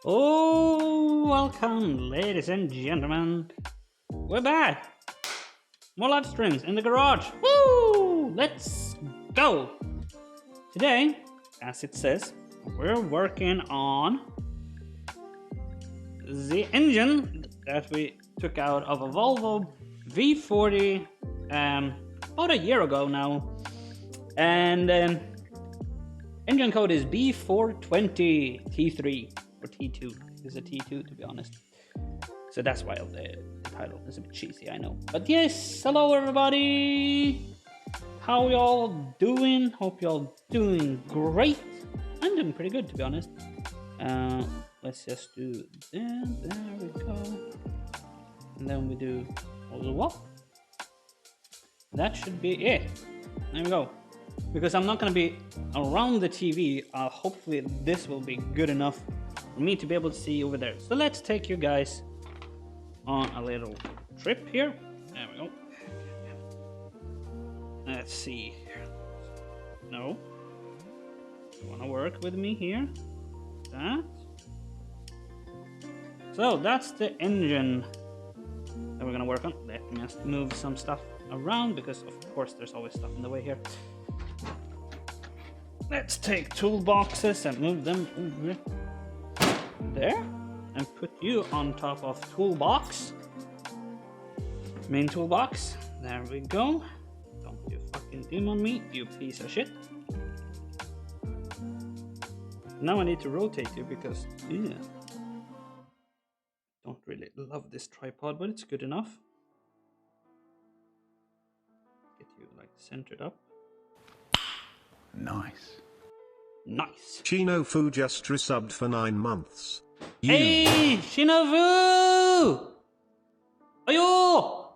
Oh, welcome, ladies and gentlemen. We're back. More live streams in the garage. Woo! Let's go. Today, as it says, we're working on the engine that we took out of a Volvo V40 about a year ago now. And engine code is B420 T3. Or T2. It's a T2 to be honest. So that's why the title is a bit cheesy, I know. But yes, hello everybody! How y'all doing? Hope y'all doing great. I'm doing pretty good to be honest. Let's just do that. There we go. And then we do all the what? That should be it. There we go. Because I'm not gonna be around the TV, hopefully this will be good enough for me to be able to see over there. So let's take you guys on a little trip here. There we go. Let's see. No. You wanna work with me here? That. So that's the engine that we're gonna work on. Let me just move some stuff around because of course there's always stuff in the way here. Let's take toolboxes and move them over there and put you on top of toolbox. Main toolbox. There we go. Don't you fucking demon me, you piece of shit. Now I need to rotate you because yeah, don't really love this tripod, but it's good enough. Get you like centered up. Nice. Nice. Shinofu just resubbed for 9 months. Hey, Shinofu! Ayo!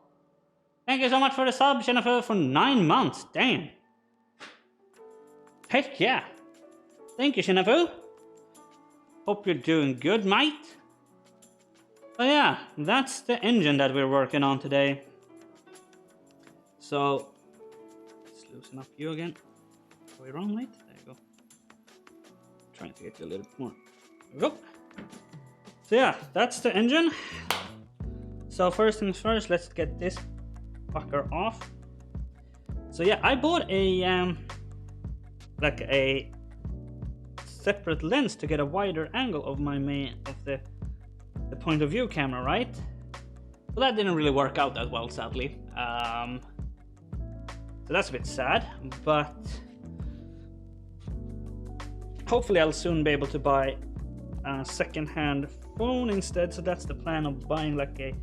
Thank you so much for the sub, Shinofu, for 9 months. Damn. Heck yeah. Thank you, Shinofu. Hope you're doing good, mate. So yeah, that's the engine that we're working on today. So, let's loosen up you again. Way wrong, mate. There you go. Trying to get you a little bit more. There we go. So yeah, that's the engine. So first things first, let's get this fucker off. So yeah, I bought a like a separate lens to get a wider angle of my the point of view camera, right? Well, that didn't really work out that well, sadly. So that's a bit sad, but hopefully I'll soon be able to buy a second-hand phone instead. So that's the plan of buying like a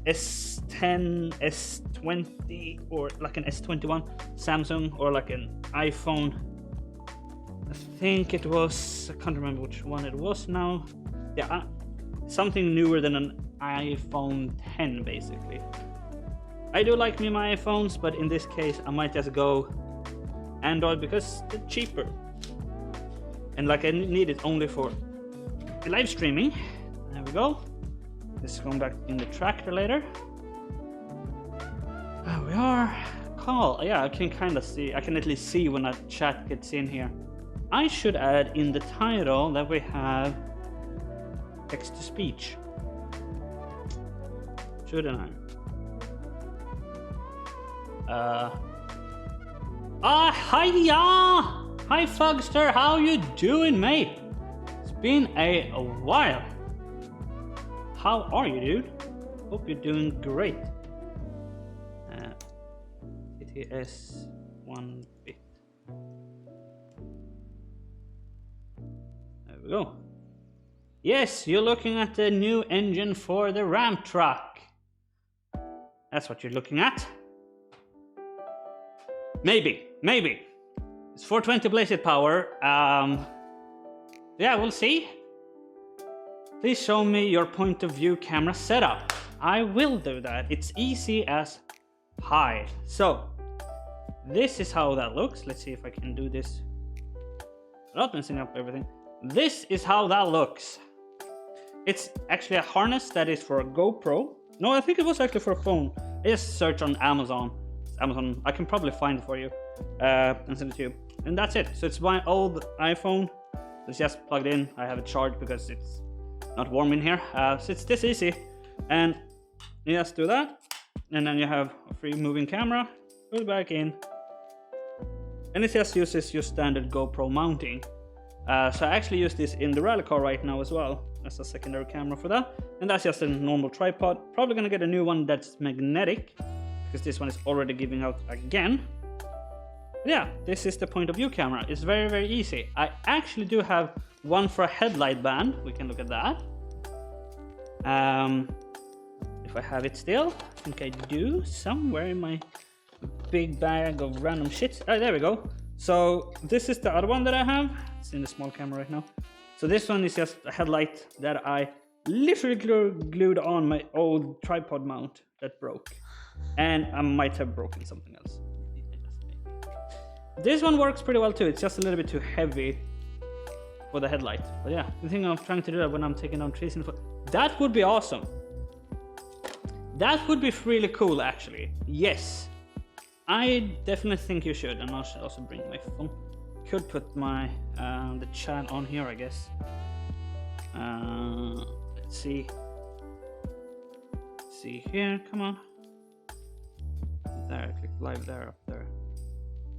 S10, S20 or like an S21 Samsung or like an iPhone. I think it was, I can't remember which one it was now. Yeah, something newer than an iPhone 10 basically. I do like me my iPhones, but in this case I might just go Android because they're cheaper. And like I need it only for live streaming. There we go. This is going back in the tractor later. There we are. Call. Yeah, I can kind of see. I can at least see when a chat gets in here. I should add in the title that we have text to speech. Shouldn't I? Hiya! Hi Fugster, how you doing, mate? It's been a while. How are you, dude? Hope you're doing great. TTS 1 bit. There we go. Yes, you're looking at the new engine for the ramp truck. That's what you're looking at. Maybe. It's 420 bladed power. Yeah, we'll see. Please show me your point of view camera setup. I will do that. It's easy as pie. So, this is how that looks. Let's see if I can do this without messing up everything. This is how that looks. It's actually a harness that is for a GoPro. No, I think it was actually for a phone. I just search on Amazon. I can probably find it for you and send it to you. And that's it. So it's my old iPhone. It's just plugged in. I have it charged because it's not warm in here. So it's this easy. And you just do that. And then you have a free moving camera. Put it back in. And it just uses your standard GoPro mounting. So I actually use this in the rally car right now as well. As a secondary camera for that. And that's just a normal tripod. Probably gonna get a new one that's magnetic. Because this one is already giving out again. Yeah, this is the point of view camera. It's very, very easy. I actually do have one for a headlight band. We can look at that. If I have it still, I think I do somewhere in my big bag of random shit. Oh, there we go. So this is the other one that I have. It's in the small camera right now. So this one is just a headlight that I literally glued on my old tripod mount that broke. And I might have broken something else. This one works pretty well too. It's just a little bit too heavy for the headlight. But yeah, the thing I'm trying to do that when I'm taking down trees in the foot. That would be awesome. That would be really cool actually. Yes. I definitely think you should. And I should also bring my phone. Could put my the chat on here, I guess. Let's see. Let's see here, come on. There, click live there, up there.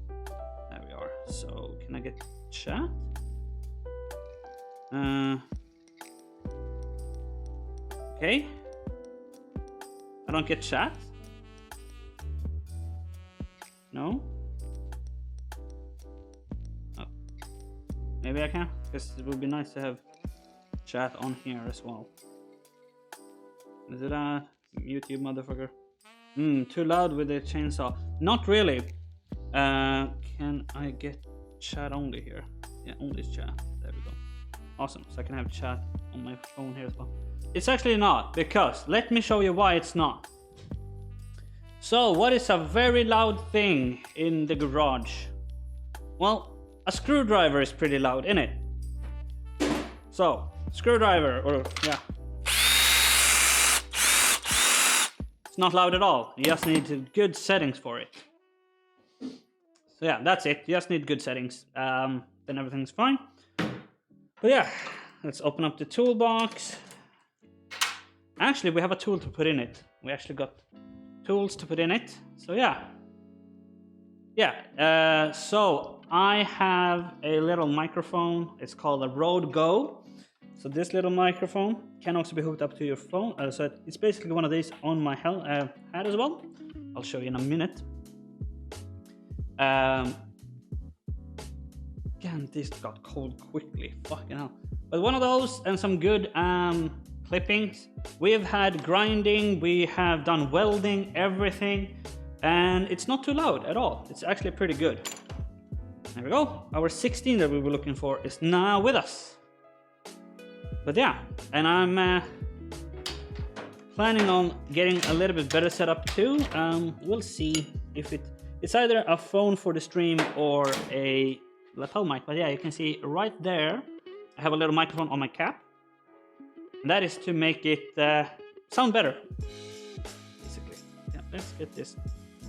There we are. So can I get chat? Okay. I don't get chat. No. Oh. Maybe I can, because it would be nice to have chat on here as well. Is it a mute you motherfucker? Too loud with the chainsaw. Not really. Can I get chat only here? Yeah, only chat. There we go. Awesome. So I can have chat on my phone here as well. It's actually not, because let me show you why it's not. So what is a very loud thing in the garage? Well, a screwdriver is pretty loud, isn't it? So, screwdriver, or yeah. It's not loud at all. You just need good settings for it. So yeah, that's it. You just need good settings. Then everything's fine. But yeah, let's open up the toolbox. Actually, we have a tool to put in it. We actually got tools to put in it. So yeah. Yeah, so I have a little microphone. It's called a Rode Go. So this little microphone can also be hooked up to your phone. So it's basically one of these on my hat as well. I'll show you in a minute. Again, this got cold quickly. Fucking hell. But one of those and some good clippings. We have had grinding, we have done welding, everything. And it's not too loud at all. It's actually pretty good. There we go. Our 16 that we were looking for is now with us. But yeah, and I'm planning on getting a little bit better setup too. We'll see if it's either a phone for the stream or a lapel mic. But yeah, you can see right there, I have a little microphone on my cap. And that is to make it sound better. Basically, yeah, let's get this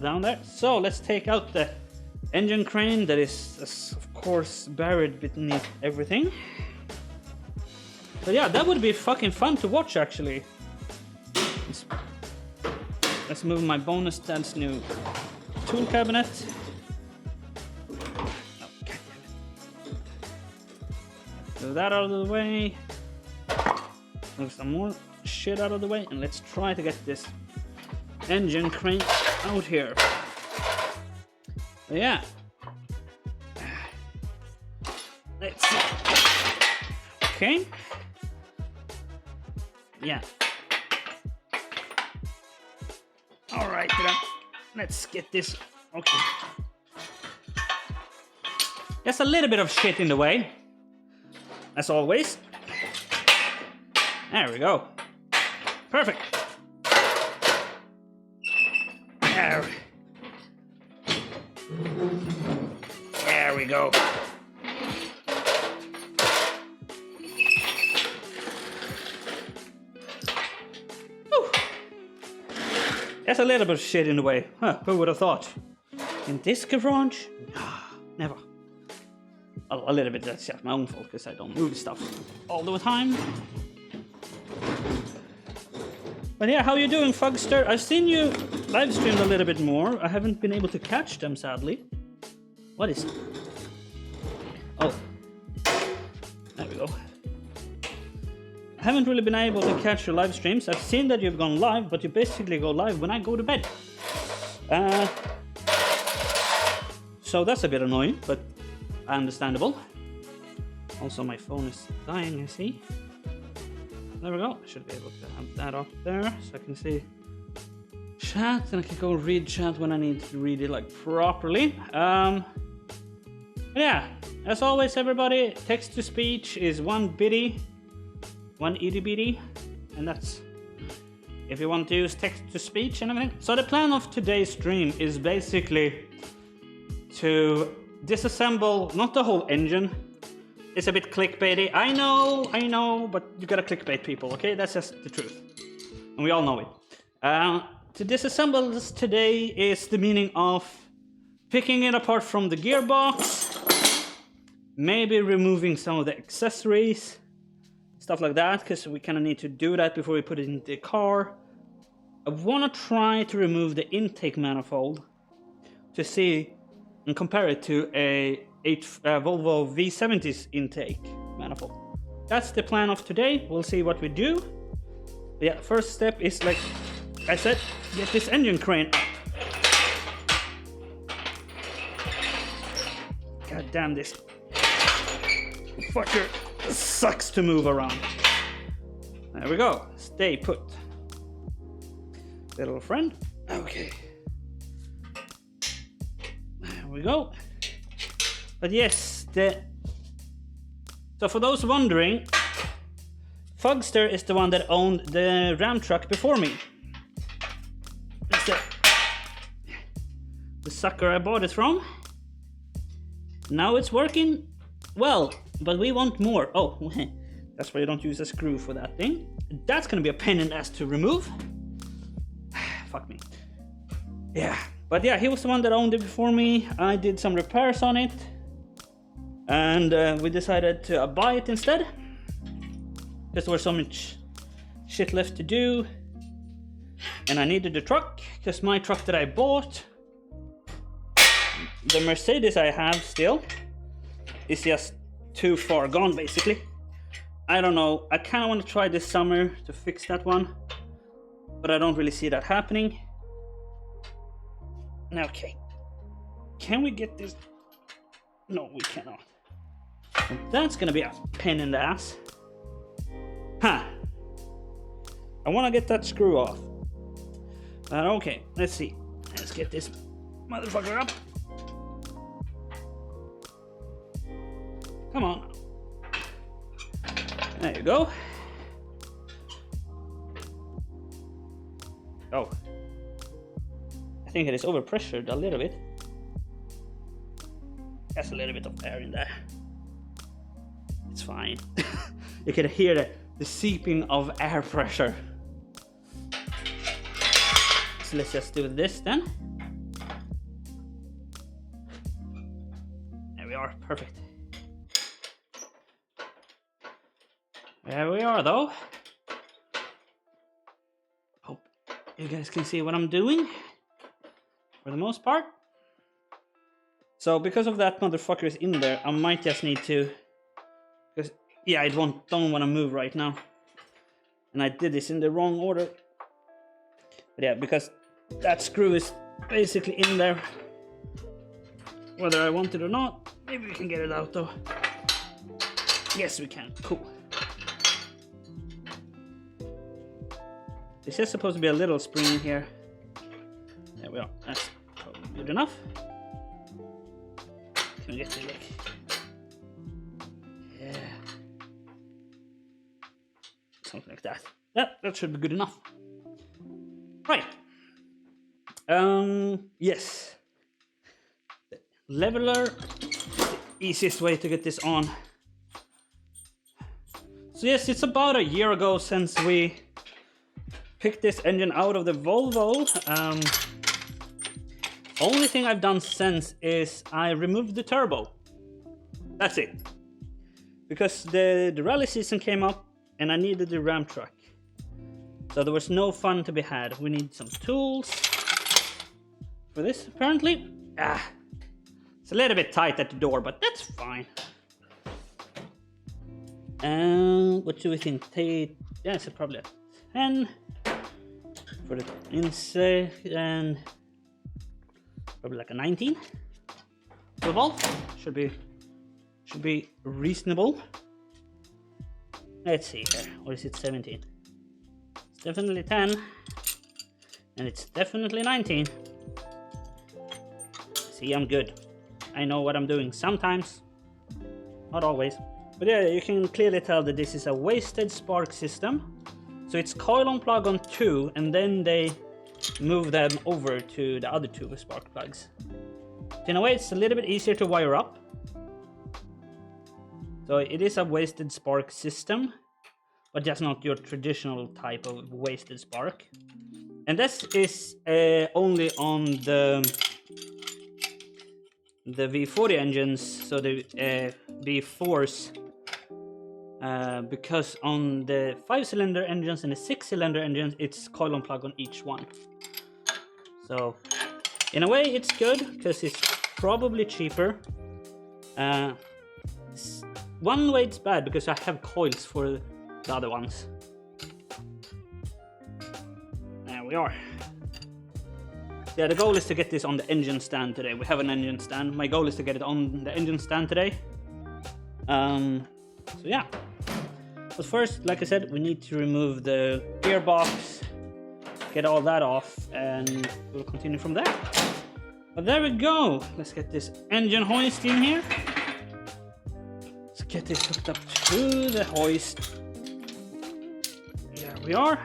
down there. So let's take out the engine crane that is of course buried beneath everything. But yeah, that would be fucking fun to watch actually. Let's move my bonus dad's new tool cabinet. Oh, God damn it. So that out of the way. Move some more shit out of the way, and let's try to get this engine crane out here. But yeah. Let's see. Okay. Yeah. All right, let's get this. Okay. There's a little bit of shit in the way. as always. There we go. Perfect. There we go. Whew. There's a little bit of shit in the way. Huh, who would have thought? In this garage? Never. A little bit, that's just my own fault because I don't move stuff all the time. But yeah, how you doing, Fugster? I've seen you live streamed a little bit more. I haven't been able to catch them, sadly. What is it? Oh. There we go. I haven't really been able to catch your live streams. I've seen that you've gone live, but you basically go live when I go to bed. So that's a bit annoying, but understandable. Also, my phone is dying, I see. There we go. I should be able to have that up there so I can see chat, and I can go read chat when I need to read it like properly. Yeah, as always, everybody, text to speech is 1 bitty, 1 itty bitty, and that's if you want to use text to speech and everything. So the plan of today's stream is basically to disassemble not the whole engine. It's a bit clickbaity. I know, but you gotta clickbait people, okay? That's just the truth. And we all know it. To disassemble this today is the meaning of picking it apart from the gearbox, maybe removing some of the accessories, stuff like that, because we kind of need to do that before we put it in the car. I want to try to remove the intake manifold to see and compare it to a Volvo V70's intake manifold. That's the plan of today. We'll see what we do. But yeah, first step is, like I said, get this engine crane up. God damn, this fucker sucks to move around. There we go. Stay put. Little friend. Okay. There we go. But yes, so for those wondering, Fugster is the one that owned the Ram truck before me. It's the sucker I bought it from. Now it's working well, but we want more. Oh, that's why you don't use a screw for that thing. That's gonna be a pain in the ass to remove. Fuck me. Yeah, but yeah, he was the one that owned it before me. I did some repairs on it. And we decided to buy it instead, because there was so much shit left to do, and I needed the truck, because my truck that I bought, the Mercedes I have still, is just too far gone, basically. I don't know, I kind of want to try this summer to fix that one, but I don't really see that happening. Okay, can we get this? No, we cannot. That's gonna be a pain in the ass. Huh. I want to get that screw off. Okay, let's see. Let's get this motherfucker up. Come on. There you go. Oh. I think it is overpressured a little bit. There's a little bit of air in there. It's fine. You can hear the seeping of air pressure. So let's just do this then. There we are, perfect. There we are though. Hope you guys can see what I'm doing for the most part. So because of that motherfucker is in there, I might just need to, because yeah, I don't want to move right now, and I did this in the wrong order. But yeah, because that screw is basically in there, whether I want it or not. Maybe we can get it out though. Yes, we can. Cool. This is supposed to be a little spring here. There we are. That's probably good enough. Can we get it like? Yeah. something like that. Yeah, that should be good enough. Right. Yes. The leveler is the easiest way to get this on. So yes, it's about a year ago since we picked this engine out of the Volvo. Only thing I've done since is I removed the turbo. That's it. Because the rally season came up and I needed the ramp truck. So there was no fun to be had. We need some tools for this apparently. It's a little bit tight at the door, but that's fine. What do we think? Yeah, it's probably a 10 for the inside and probably like a 19. The valve should be reasonable. Let's see here, or is it 17? It's definitely 10, and it's definitely 19. See, I'm good. I know what I'm doing sometimes, not always. But yeah, you can clearly tell that this is a wasted spark system. So it's coil on plug on 2, and then they move them over to the other 2 spark plugs. So in a way, it's a little bit easier to wire up. So it is a wasted spark system, but just not your traditional type of wasted spark. And this is only on the V40 engines, so the V4s. Because on the 5-cylinder engines and the 6-cylinder engines, it's coil on plug on each one. So in a way, it's good because it's probably cheaper. One way it's bad because I have coils for the other ones. There we are. Yeah, the goal is to get this on the engine stand today. We have an engine stand. My goal is to get it on the engine stand today. So yeah. But first, like I said, we need to remove the gearbox, get all that off, and we'll continue from there. But there we go. Let's get this engine hoist in here. Let's get this hooked up to the hoist. There we are.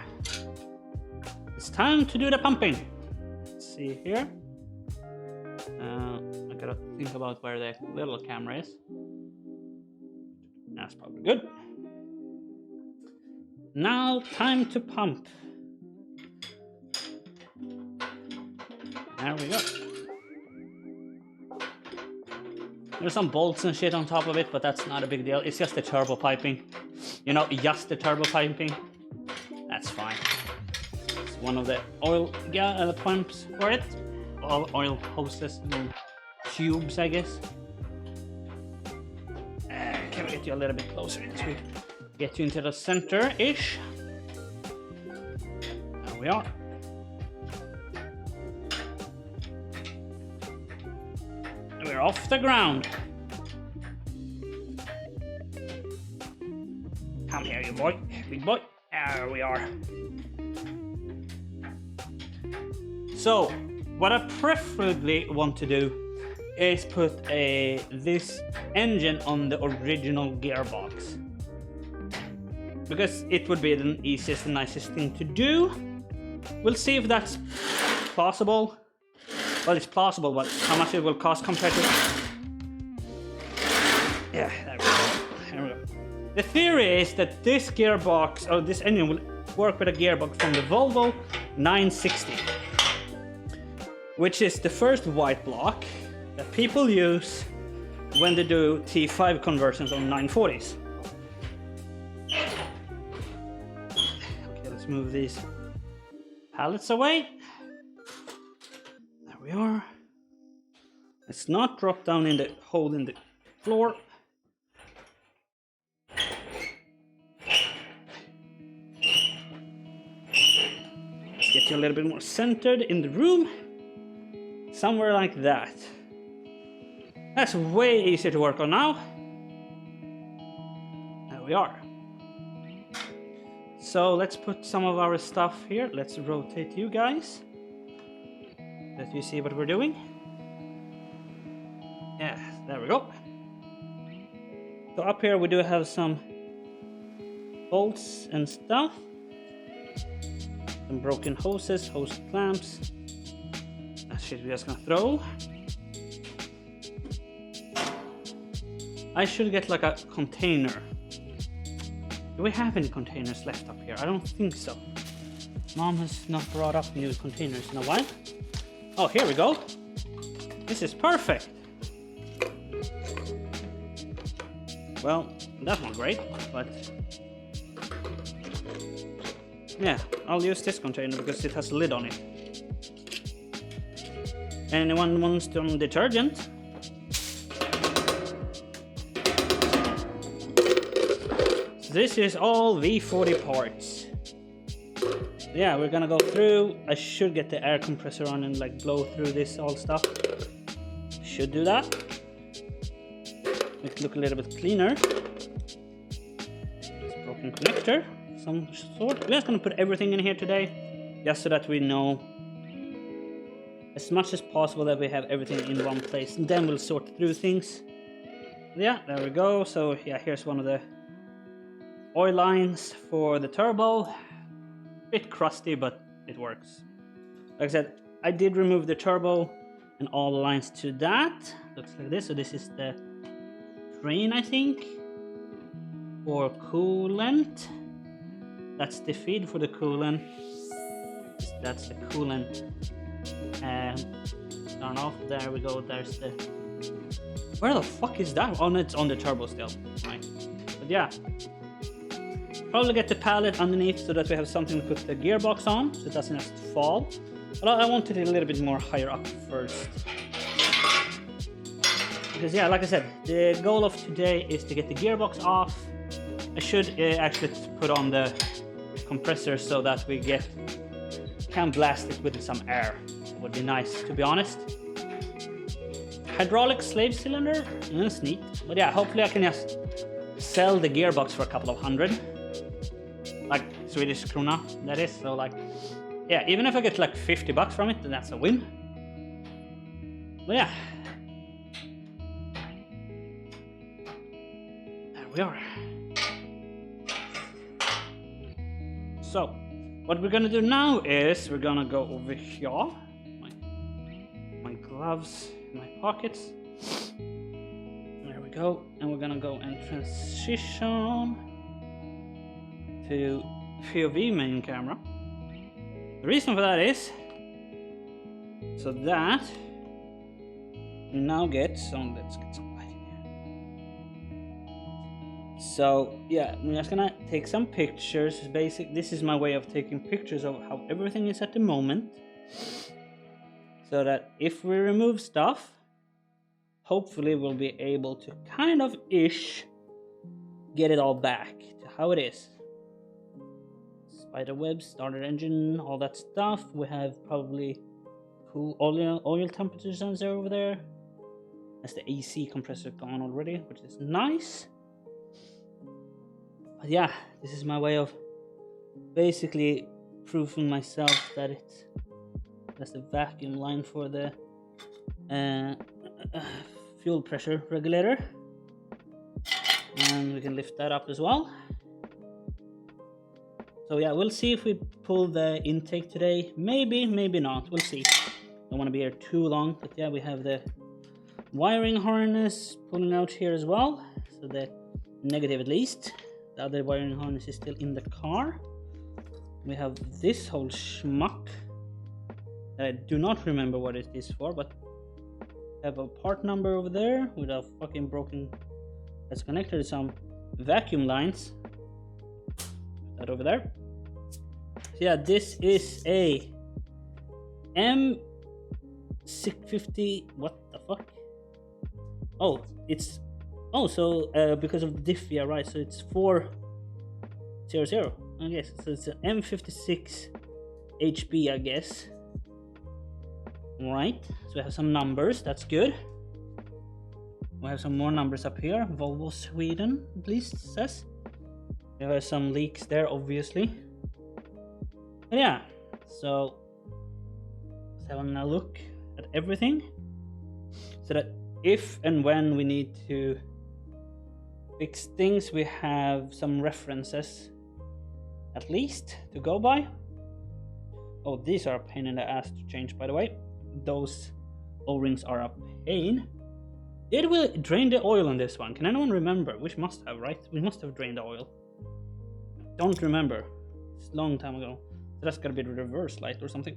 It's time to do the pumping. Let's see here. I gotta think about where the little camera is. That's probably good. Now, time to pump. There we go. There's some bolts and shit on top of it, but that's not a big deal. It's just the turbo piping. You know, just the turbo piping. That's fine. It's one of the oil pumps for it. All oil hoses and tubes, I guess. Can we get you a little bit closer as we get you into the center-ish? There we are. We're off the ground. Come here, you boy. Big boy. There we are. So, what I preferably want to do is put this engine on the original gearbox. Because it would be the easiest and nicest thing to do. We'll see if that's possible. Well, it's plausible, but how much it will cost compared to... Yeah, there we go. There we go. The theory is that this gearbox, or this engine, will work with a gearbox from the Volvo 960. Which is the first white block that people use when they do T5 conversions on 940s. Okay, let's move these pallets away. There we are. Let's not drop down in the hole in the floor. Let's get you a little bit more centered in the room. Somewhere like that. That's way easier to work on now. There we are. So let's put some of our stuff here. Let's rotate you guys. Let you see what we're doing. Yeah, there we go. So up here we do have some bolts and stuff. Some broken hoses, hose clamps. That shit we're just gonna throw. I should get like a container. Do we have any containers left up here? I don't think so. Mom has not brought up new containers in a while. Oh, here we go. This is perfect. Well, that's not great, but yeah, I'll use this container because it has a lid on it. Anyone wants some detergent? This is all V40 parts. Yeah, we're gonna go through. I should get the air compressor on and like blow through this all stuff. Should do that. Make it look a little bit cleaner. It's a broken connector, some sort. We're just gonna put everything in here today, just so that we know as much as possible that we have everything in one place, and then we'll sort through things. Yeah, there we go. So yeah, here's one of the oil lines for the turbo. Bit crusty, but it works. Like I said, I did remove the turbo and all the lines to that. Looks like this. So this is the drain, I think, for coolant. That's the feed for the coolant. That's the coolant. Turn off. There we go. There's the. Where the fuck is that? Oh, no, it's on the turbo still. Right. But yeah. Probably get the pallet underneath so that we have something to put the gearbox on, so it doesn't just fall. But I wanted it a little bit more higher up first. Because yeah, like I said, the goal of today is to get the gearbox off. I should actually put on the compressor so that we can blast it with some air. It would be nice, to be honest. Hydraulic slave cylinder, that's neat. But yeah, hopefully I can just sell the gearbox for a couple of hundred. Like Swedish krona, that is. So like, yeah, even if I get like $50 from it, then that's a win. But yeah, there we are. So what we're gonna do now is we're gonna go over here. My gloves in my pockets. There we go. And we're gonna go and transition to POV main camera. The reason for that is so that we now get some. Let's get some light in here. So yeah, I'm just gonna take some pictures. This is my way of taking pictures of how everything is at the moment, so that if we remove stuff, hopefully we'll be able to kind of get it all back to how it is. Spider web, starter engine, all that stuff. We have probably cool oil temperature sensor over there. That's the AC compressor gone already, which is nice. But yeah, this is my way of basically proving myself that that's the vacuum line for the fuel pressure regulator. And we can lift that up as well. So yeah, we'll see if we pull the intake today. Maybe, maybe not. We'll see. Don't want to be here too long. But yeah, we have the wiring harness pulling out here as well. So the negative at least. The other wiring harness is still in the car. We have this whole schmuck. I do not remember what it is for, but I have a part number over there with a fucking broken. That's connected to some vacuum lines. That over there. So yeah, this is a M650. What the fuck? Oh, it's so because of the diff, yeah, right. So it's 400. I guess so. It's an M56 HB, I guess. Right. So we have some numbers. That's good. We have some more numbers up here. Volvo Sweden, at least says. There are some leaks there, obviously. But yeah, so let's have a look at everything, so that if and when we need to fix things, we have some references at least to go by. Oh, these are a pain in the ass to change, by the way. Those O-rings are a pain. Did we drain the oil on this one? Can anyone remember? We must have, right? We must have drained the oil. Don't remember. It's a long time ago. So that's gotta be the reverse light or something.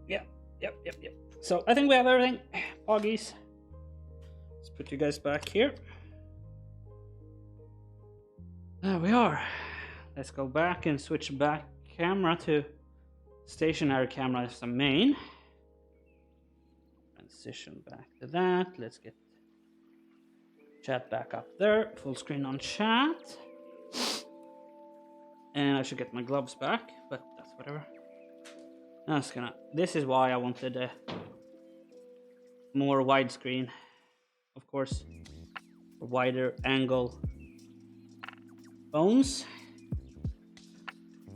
Yep. So I think we have everything. Foggies. Let's put you guys back here. There we are. Let's go back and switch back camera to stationary camera as the main. Transition back to that. Let's get chat back up there. Full screen on chat. And I should get my gloves back, but that's whatever. This is why I wanted a more widescreen, of course, a wider angle phones.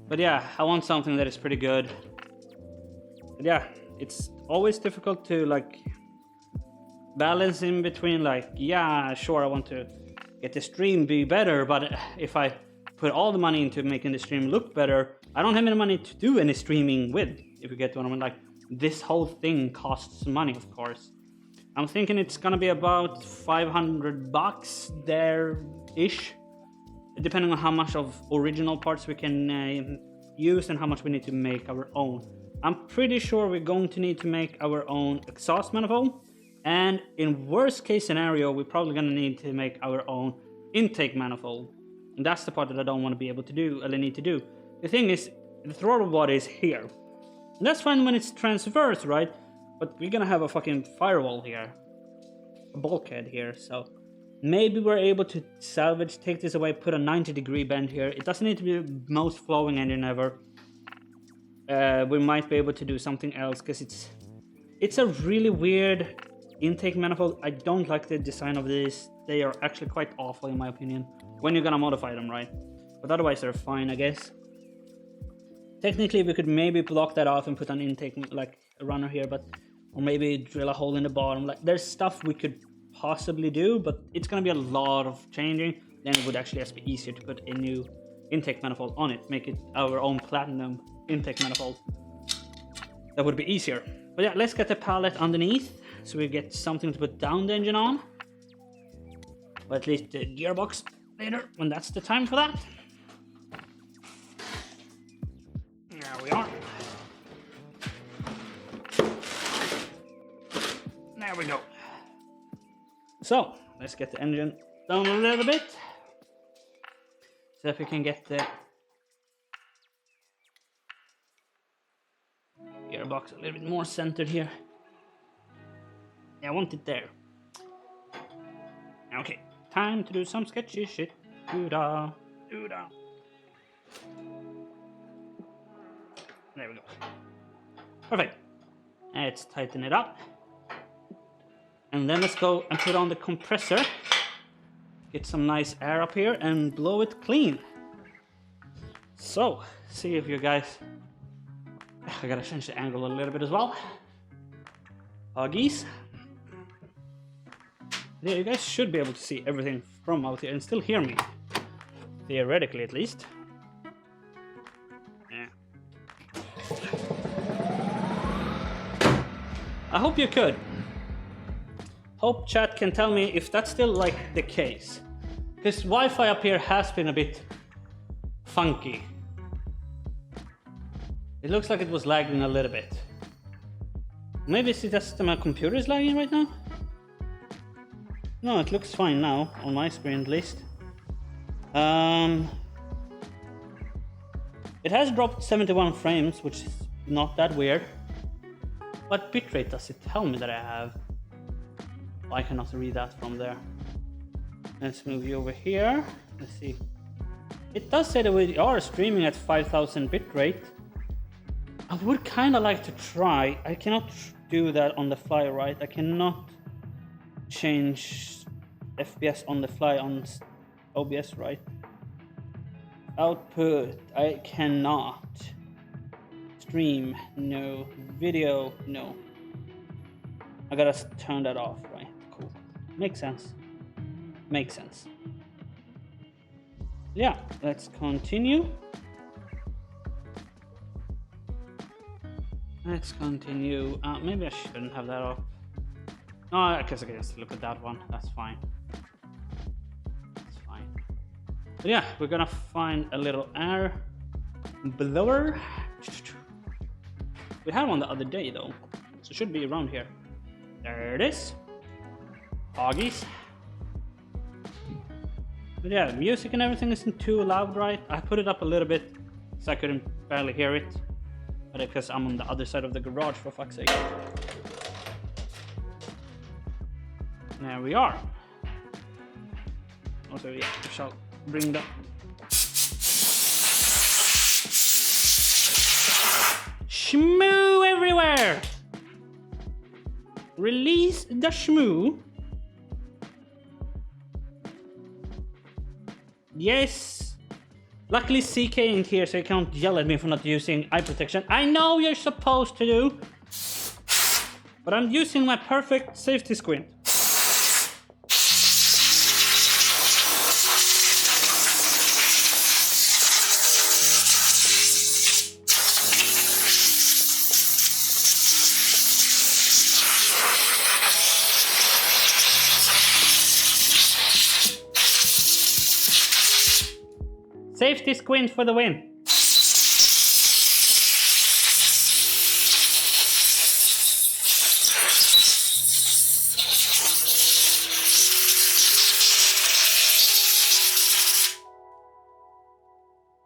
But yeah, I want something that is pretty good. But yeah, it's always difficult to like balance in between, like, yeah, sure, I want to get the stream be better, but if I put all the money into making the stream look better, I don't have any money to do any streaming with, if you get what I mean. Like, this whole thing costs money, of course. I'm thinking it's gonna be about $500 there-ish, depending on how much of original parts we can use and how much we need to make our own. I'm pretty sure we're going to need to make our own exhaust manifold, and in worst case scenario, we're probably gonna need to make our own intake manifold. And that's the part that I don't want to be able to do, or I need to do. The thing is, the throttle body is here. And that's fine when it's transverse, right? But we're gonna have a fucking firewall here. A bulkhead here, so maybe we're able to salvage, take this away, put a 90-degree bend here. It doesn't need to be the most flowing engine ever. We might be able to do something else, because it's a really weird intake manifold. I don't like the design of these. They are actually quite awful in my opinion, when you're gonna modify them, right? But otherwise they're fine, I guess. Technically we could maybe block that off and put an intake, like a runner here, but or maybe drill a hole in the bottom. Like, there's stuff we could possibly do, but it's gonna be a lot of changing. Then it would actually just be easier to put a new intake manifold on it, make it our own platinum intake manifold. That would be easier. But yeah, let's get the pallet underneath so we get something to put down the engine on, or at least the gearbox later when that's the time for that. There we are. There we go. So let's get the engine down a little bit, so if we can get the gearbox a little bit more centered here. Yeah, I want it there. Okay, time to do some sketchy shit. Doo-da, doo-da. There we go. Perfect. Let's tighten it up. And then let's go and put on the compressor. Get some nice air up here and blow it clean. So, see if you guys... I gotta change the angle a little bit as well. Geese. Yeah, you guys should be able to see everything from out here and still hear me. Theoretically, at least. Yeah. I hope you could. Hope chat can tell me if that's still like the case. Because Wi-Fi up here has been a bit funky. It looks like it was lagging a little bit. Maybe it's just my computer is lagging right now? No, it looks fine now, on my screen at least. It has dropped 71 frames, which is not that weird. What bitrate does it tell me that I have? I cannot read that from there. Let's move you over here. Let's see. It does say that we are streaming at 5000 bitrate. I would kind of like to try. I cannot do that on the fly, right? I cannot change FPS on the fly on OBS, right? Output, I cannot. Stream, no. Video, no. I gotta turn that off, right? Cool. Makes sense. Makes sense. Yeah, let's continue. Let's continue. Maybe I shouldn't have that off. No, I guess I can just look at that one. That's fine. That's fine. But yeah, we're gonna find a little air blower. We had one the other day though, so it should be around here. There it is. Hoggies. But yeah, music and everything isn't too loud, right? I put it up a little bit so I couldn't barely hear it. But because I'm on the other side of the garage, for fuck's sake. There we are. Also, yeah, we shall bring the shmoo everywhere. Release the shmoo. Yes. Luckily CK ain't here, so you can't yell at me for not using eye protection. I know you're supposed to do, but I'm using my perfect safety squint. Safety squint for the win.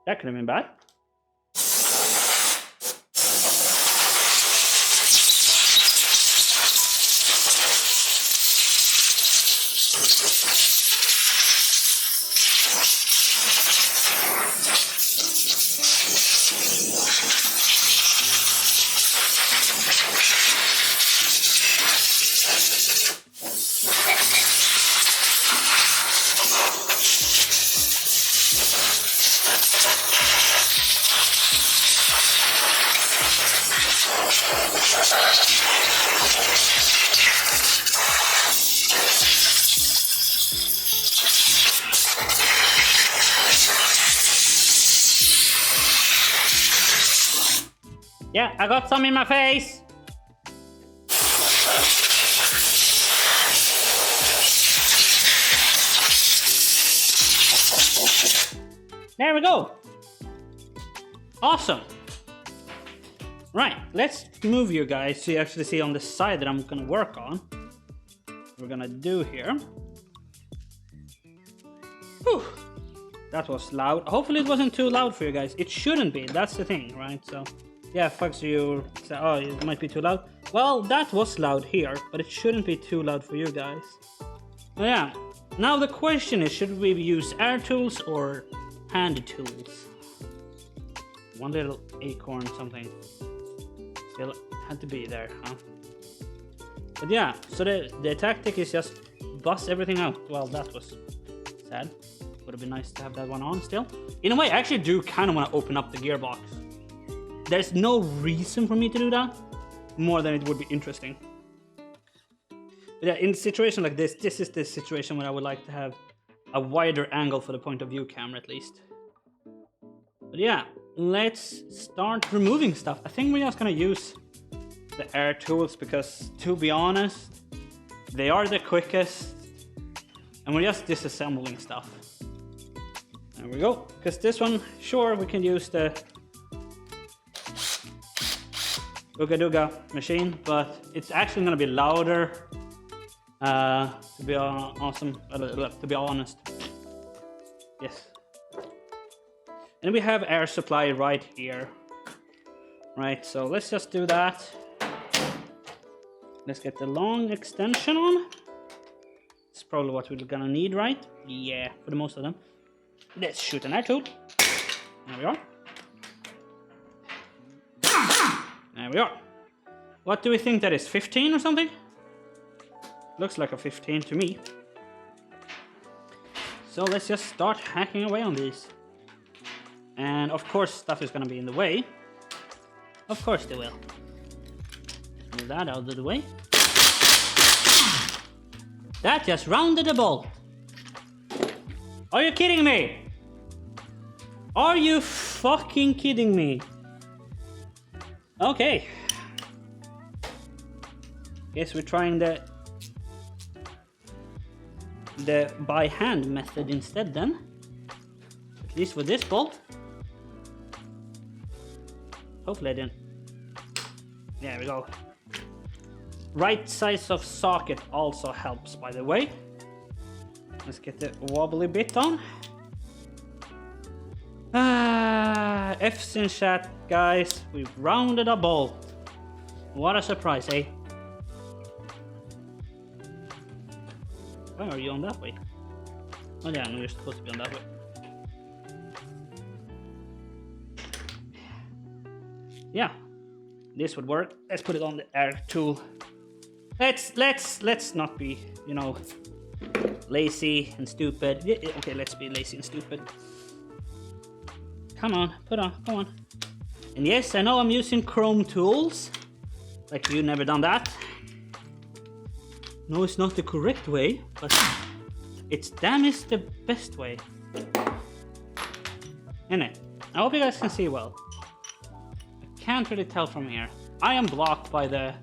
That could have been bad. Yeah, I got some in my face. There we go. Awesome. Right, let's move you guys so you actually see on the side that I'm gonna work on. We're gonna do here. Whew. That was loud. Hopefully it wasn't too loud for you guys. It shouldn't be, that's the thing, right? So, yeah, fucks you say, oh, it might be too loud. Well, that was loud here, but it shouldn't be too loud for you guys. So, yeah, now the question is, should we use air tools or hand tools? One little acorn something. Still had to be there, huh? But yeah, so the tactic is just bust everything out. Well, that was sad. Would have been nice to have that one on still. In a way, I actually do kind of want to open up the gearbox. There's no reason for me to do that, more than it would be interesting. But yeah, in a situation like this, this is the situation where I would like to have a wider angle for the point of view camera at least. But yeah, let's start removing stuff. I think we're just gonna use the air tools because, to be honest, they are the quickest, and we're just disassembling stuff. There we go. Because this one, sure, we can use the Ooga Dooga machine, but it's actually gonna be louder. To be awesome, to be honest. Yes. And we have air supply right here. Right, so let's just do that. Let's get the long extension on. It's probably what we're gonna need, right? Yeah, for the most of them. Let's shoot an air tool. There we are. There we are. What do we think that is? 15 or something? Looks like a 15 to me. So let's just start hacking away on these. And of course stuff is gonna be in the way. Of course they will. Move that out of the way. That just rounded the bolt. Are you kidding me? Are you fucking kidding me? Okay. Guess we're trying the by hand method instead then. At least with this bolt. Hopefully I didn't. There we go. Right size of socket also helps, by the way. Let's get the wobbly bit on. F's in chat, guys. We've rounded a bolt. What a surprise, eh? Why are you on that way? Oh yeah, no, you're supposed to be on that way. Yeah, this would work. Let's put it on the air tool. Let's not be, you know, lazy and stupid. Yeah, okay, let's be lazy and stupid. Come on, put on, come on. And yes, I know I'm using Chrome tools. Like you never done that. No, it's not the correct way, but it's damn is the best way. Innit? I hope you guys can see well. I can't really tell from here. I am blocked by the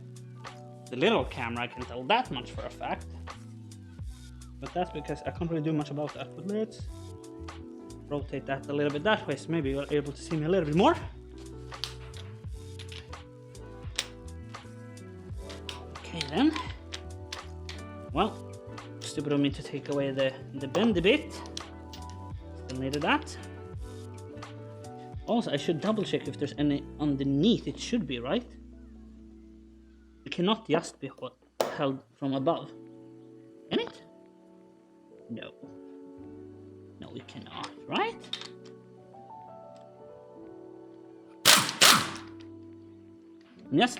little camera, I can tell that much for a fact. But that's because I can't really do much about that. But let's rotate that a little bit that way, so maybe you're able to see me a little bit more. Okay then. Well, stupid of me to take away the bendy bit. Still needed that. Also, I should double check if there's any underneath. It should be, right? It cannot just be held from above. Can it? No. No, it cannot, right? I'm just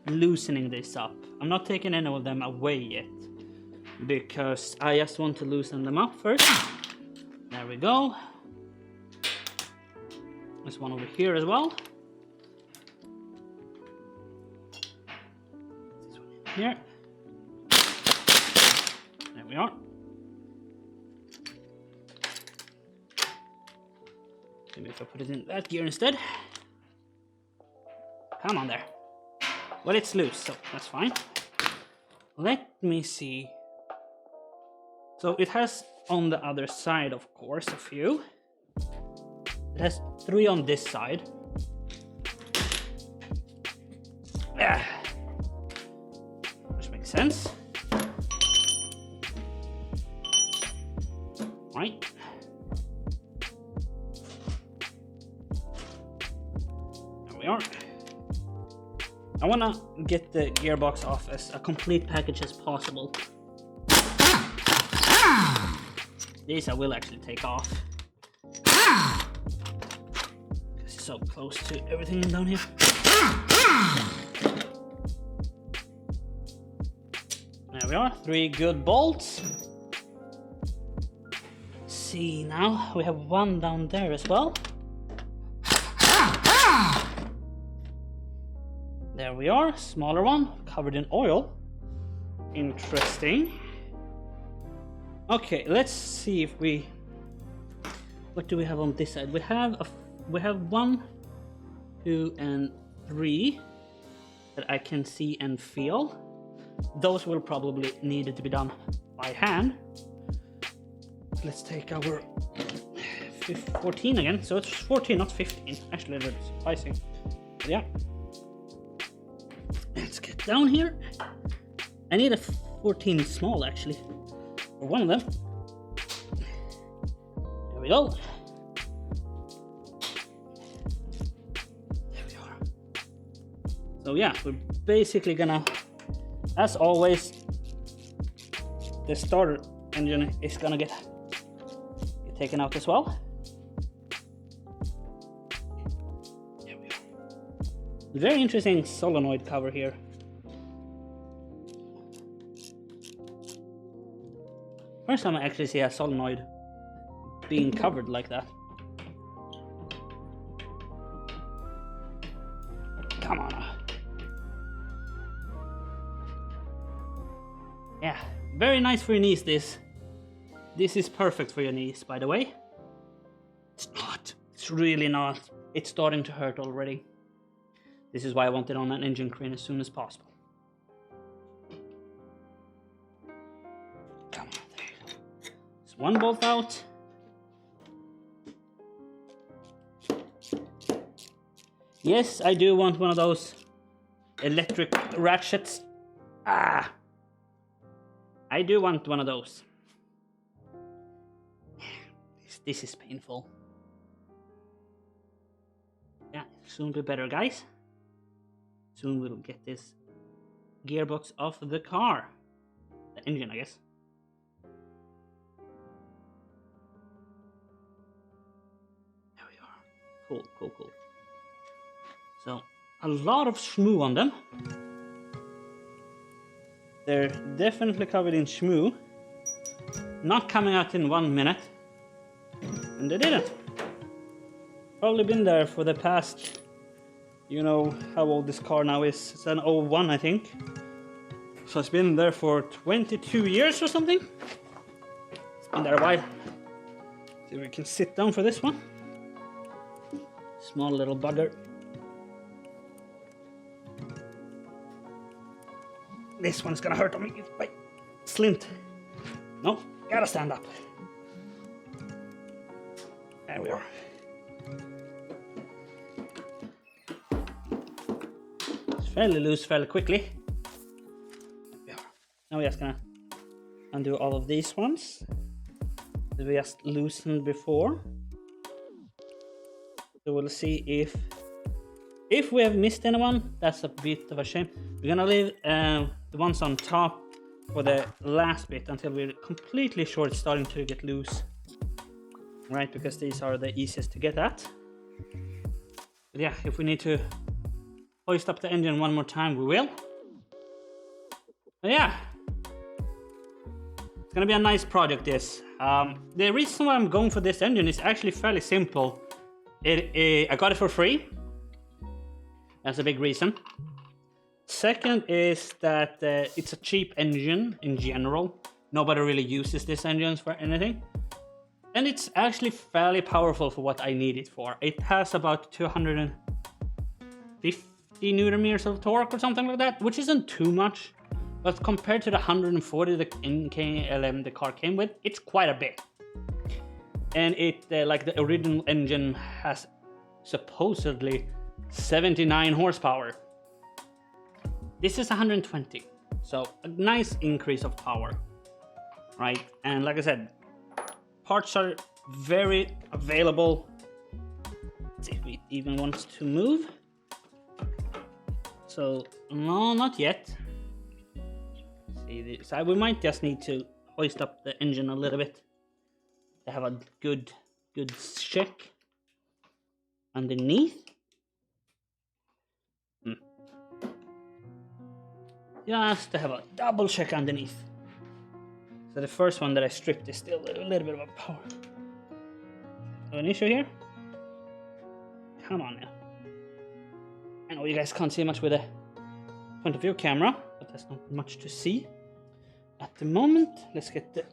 loosening this up. I'm not taking any of them away yet, because I just want to loosen them up first. There we go. There's one over here as well. This one in here. There we are. Maybe if I put it in that gear instead. Come on there. Well, it's loose, so that's fine. Let me see. So it has on the other side, of course, a few. It has 3 on this side. Yeah. Which makes sense. Right. There we are. I want to get the gearbox off as a complete package as possible. These I will actually take off. Because it's so close to everything down here. There we are, 3 good bolts. Let's see now, we have 1 down there as well. There we are, smaller one, covered in oil. Interesting. Okay, let's see if we... What do we have on this side? We have 1, 2, and 3 that I can see and feel. Those will probably need to be done by hand. Let's take our 14 again. So it's 14, not 15. Actually, a little surprising. But yeah. Let's get down here. I need a 14 small actually. Or one of them. There we go. There we are. So yeah, we're basically gonna, as always, the starter engine is gonna get taken out as well. There we are. Very interesting solenoid cover here. First time I actually see a solenoid being covered like that. Come on. Yeah, very nice for your knees this. This is perfect for your knees, by the way. It's not. It's It's really not. It's starting to hurt already. This is why I want it on an engine crane as soon as possible. Come on, there you go. There's one bolt out. Yes, I do want one of those electric ratchets. Ah! I do want one of those. This is painful. Yeah, soon be better, guys. Soon we'll get this gearbox off the car. The engine, I guess. There we are. Cool, cool, cool. So, a lot of shmoo on them. They're definitely covered in shmoo. Not coming out in 1 minute. And they didn't. Probably been there for the past, you know how old this car now is. It's an 01, I think. So it's been there for 22 years or something. It's been there a while. See if we can sit down for this one. Small little bugger. This one's gonna hurt on me. Wait, slint. No, gotta stand up. There we are. It's fairly loose fairly quickly. There we are. Now we're just gonna undo all of these ones that we just loosened before. So we'll see if we have missed anyone. That's a bit of a shame. We're gonna leave the ones on top for the last bit until we're completely sure it's starting to get loose. Right, because these are the easiest to get at. But yeah, if we need to hoist up the engine one more time, we will. But yeah, it's gonna be a nice project, this. The reason why I'm going for this engine is actually fairly simple. I got it for free. That's a big reason. Second is that it's a cheap engine in general. Nobody really uses these engines for anything. And it's actually fairly powerful for what I need it for. It has about 250 Newton meters of torque or something like that, which isn't too much. But compared to the 140 the car came with, it's quite a bit. And it, like the original engine, has supposedly 79 horsepower. This is 120, so a nice increase of power, right? And like I said, parts are very available. Let's see if it even wants to move. So, no, not yet. See this, we might just need to hoist up the engine a little bit to have a good check underneath. Just to have a double check underneath. So the first one that I stripped is still a little bit of a power. An issue here? Come on now. I know you guys can't see much with a point of view camera, but there's not much to see at the moment. Let's get the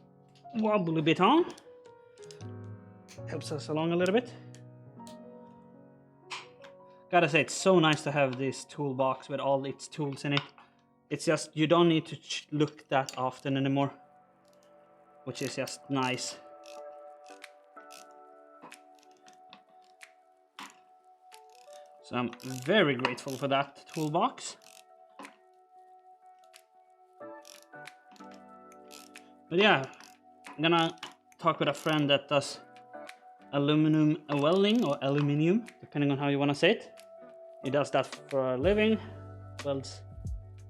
wobbly bit on. Helps us along a little bit. Gotta say, it's so nice to have this toolbox with all its tools in it. It's just, you don't need to look that often anymore, which is just nice. So I'm very grateful for that toolbox. But yeah, I'm gonna talk with a friend that does aluminum welding, or aluminium, depending on how you want to say it. He does that for a living, welds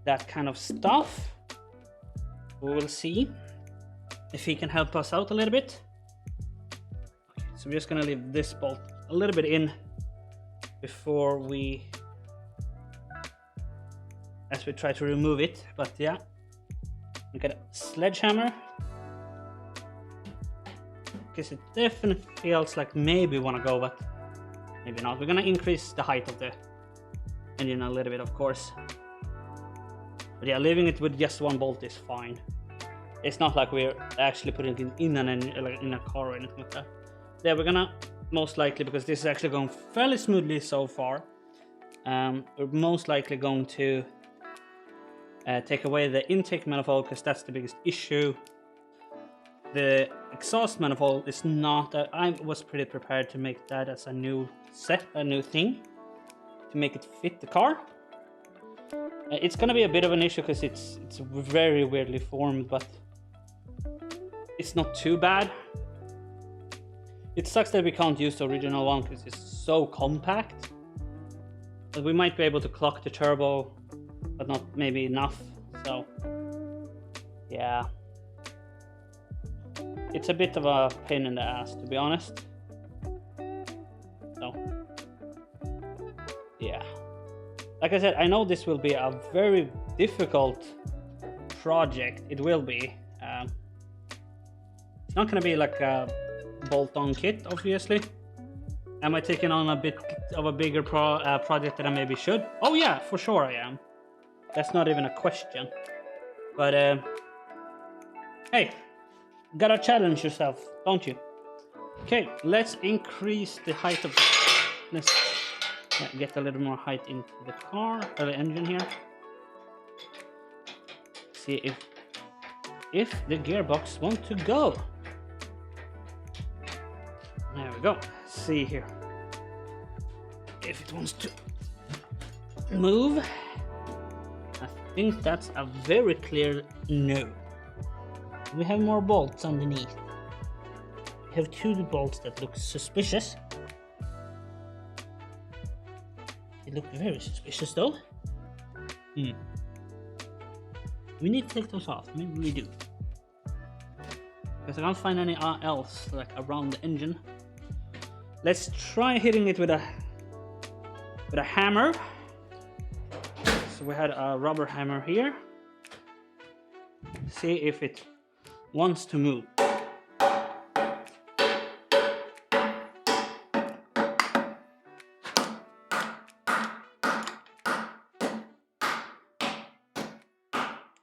that kind of stuff. We will see if he can help us out a little bit. Okay, so we're just gonna leave this bolt a little bit in before we try to remove it. But yeah, look at a sledgehammer, because it definitely feels like maybe we want to go, but maybe not. We're gonna increase the height of the engine a little bit, of course. But yeah, leaving it with just one bolt is fine. It's not like we're actually putting it in an engine, like in a car or anything like that. Yeah, we're gonna most likely, because this is actually going fairly smoothly so far, we're most likely going to take away the intake manifold, because that's the biggest issue. The exhaust manifold is not. I was pretty prepared to make that as a new thing, to make it fit the car. It's gonna be a bit of an issue because it's very weirdly formed, but it's not too bad. It sucks that we can't use the original one because it's so compact. But we might be able to clock the turbo, but not maybe enough. So yeah, it's a bit of a pain in the ass, to be honest. So yeah, like I said, I know this will be a very difficult project. It will be. It's not going to be like a bolt-on kit, obviously. Am I taking on a bit of a bigger project than I maybe should? Oh yeah, for sure I am. That's not even a question. But hey, gotta challenge yourself, don't you? Okay, let's increase the height of. Let's get a little more height into the car, or the engine here. See if the gearbox wants to go. There we go. See here. If it wants to move. I think that's a very clear no. We have more bolts underneath. We have 2 bolts that look suspicious. They look very suspicious though. We need to take those off. Maybe we do. Because I can't find any else like around the engine. Let's try hitting it with a hammer. So we had a rubber hammer here. See if it wants to move.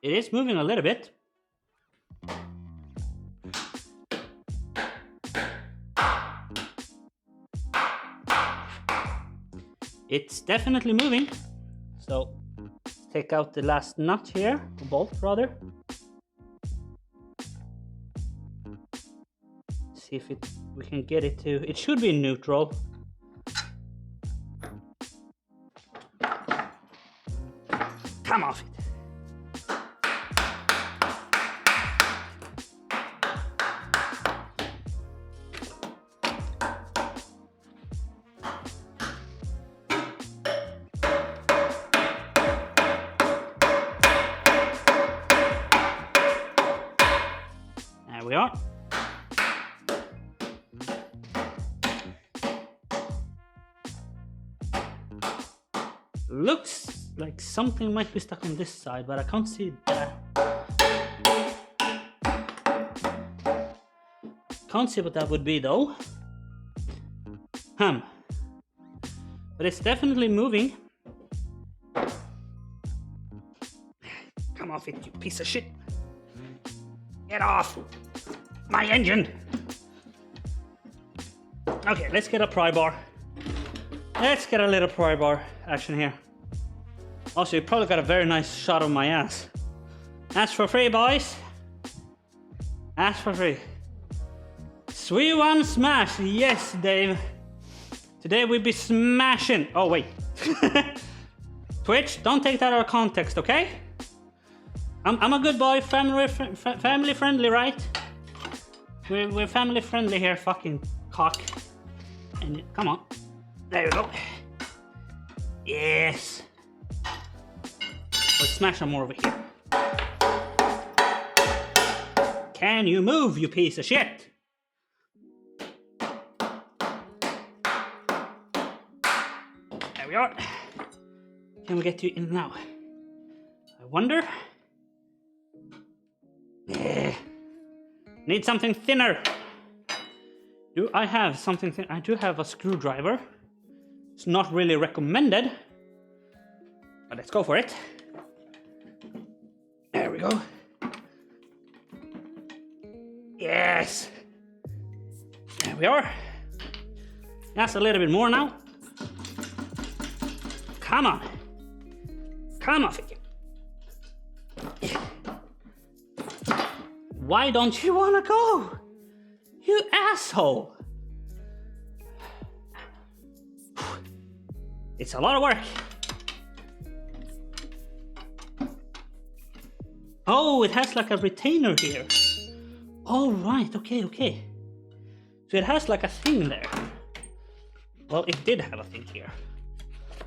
It is moving a little bit. It's definitely moving. So take out the last nut here, the bolt rather. See if we can get it to. It should be in neutral. Come off it. There we are. Looks like something might be stuck on this side, but I can't see that. Can't see what that would be though. But it's definitely moving. Come off it, you piece of shit. Get off my engine. Okay, let's get a pry bar. Let's get a little pry bar action here. Also, you probably got a very nice shot of my ass. Ask for free, boys. Ask for free. Sweet one smash. Yes, Dave. Today we be smashing. Oh, wait. Twitch, don't take that out of context, okay? I'm a good boy, family friendly, right? We're family friendly here, fucking cock. And come on. There you go. Yes. Let's smash some more over here. Can you move, you piece of shit? There we are. Can we get you in now? I wonder. Yeah. Need something thinner. Do I have something thin? I do have a screwdriver. It's not really recommended, but let's go for it. There we go. Yes. There we are. That's a little bit more now. Come on. Come on, Vicky. Why don't you wanna go? You asshole. It's a lot of work. Oh, it has like a retainer here. Oh, right, okay. So it has like a thing there. Well, it did have a thing here.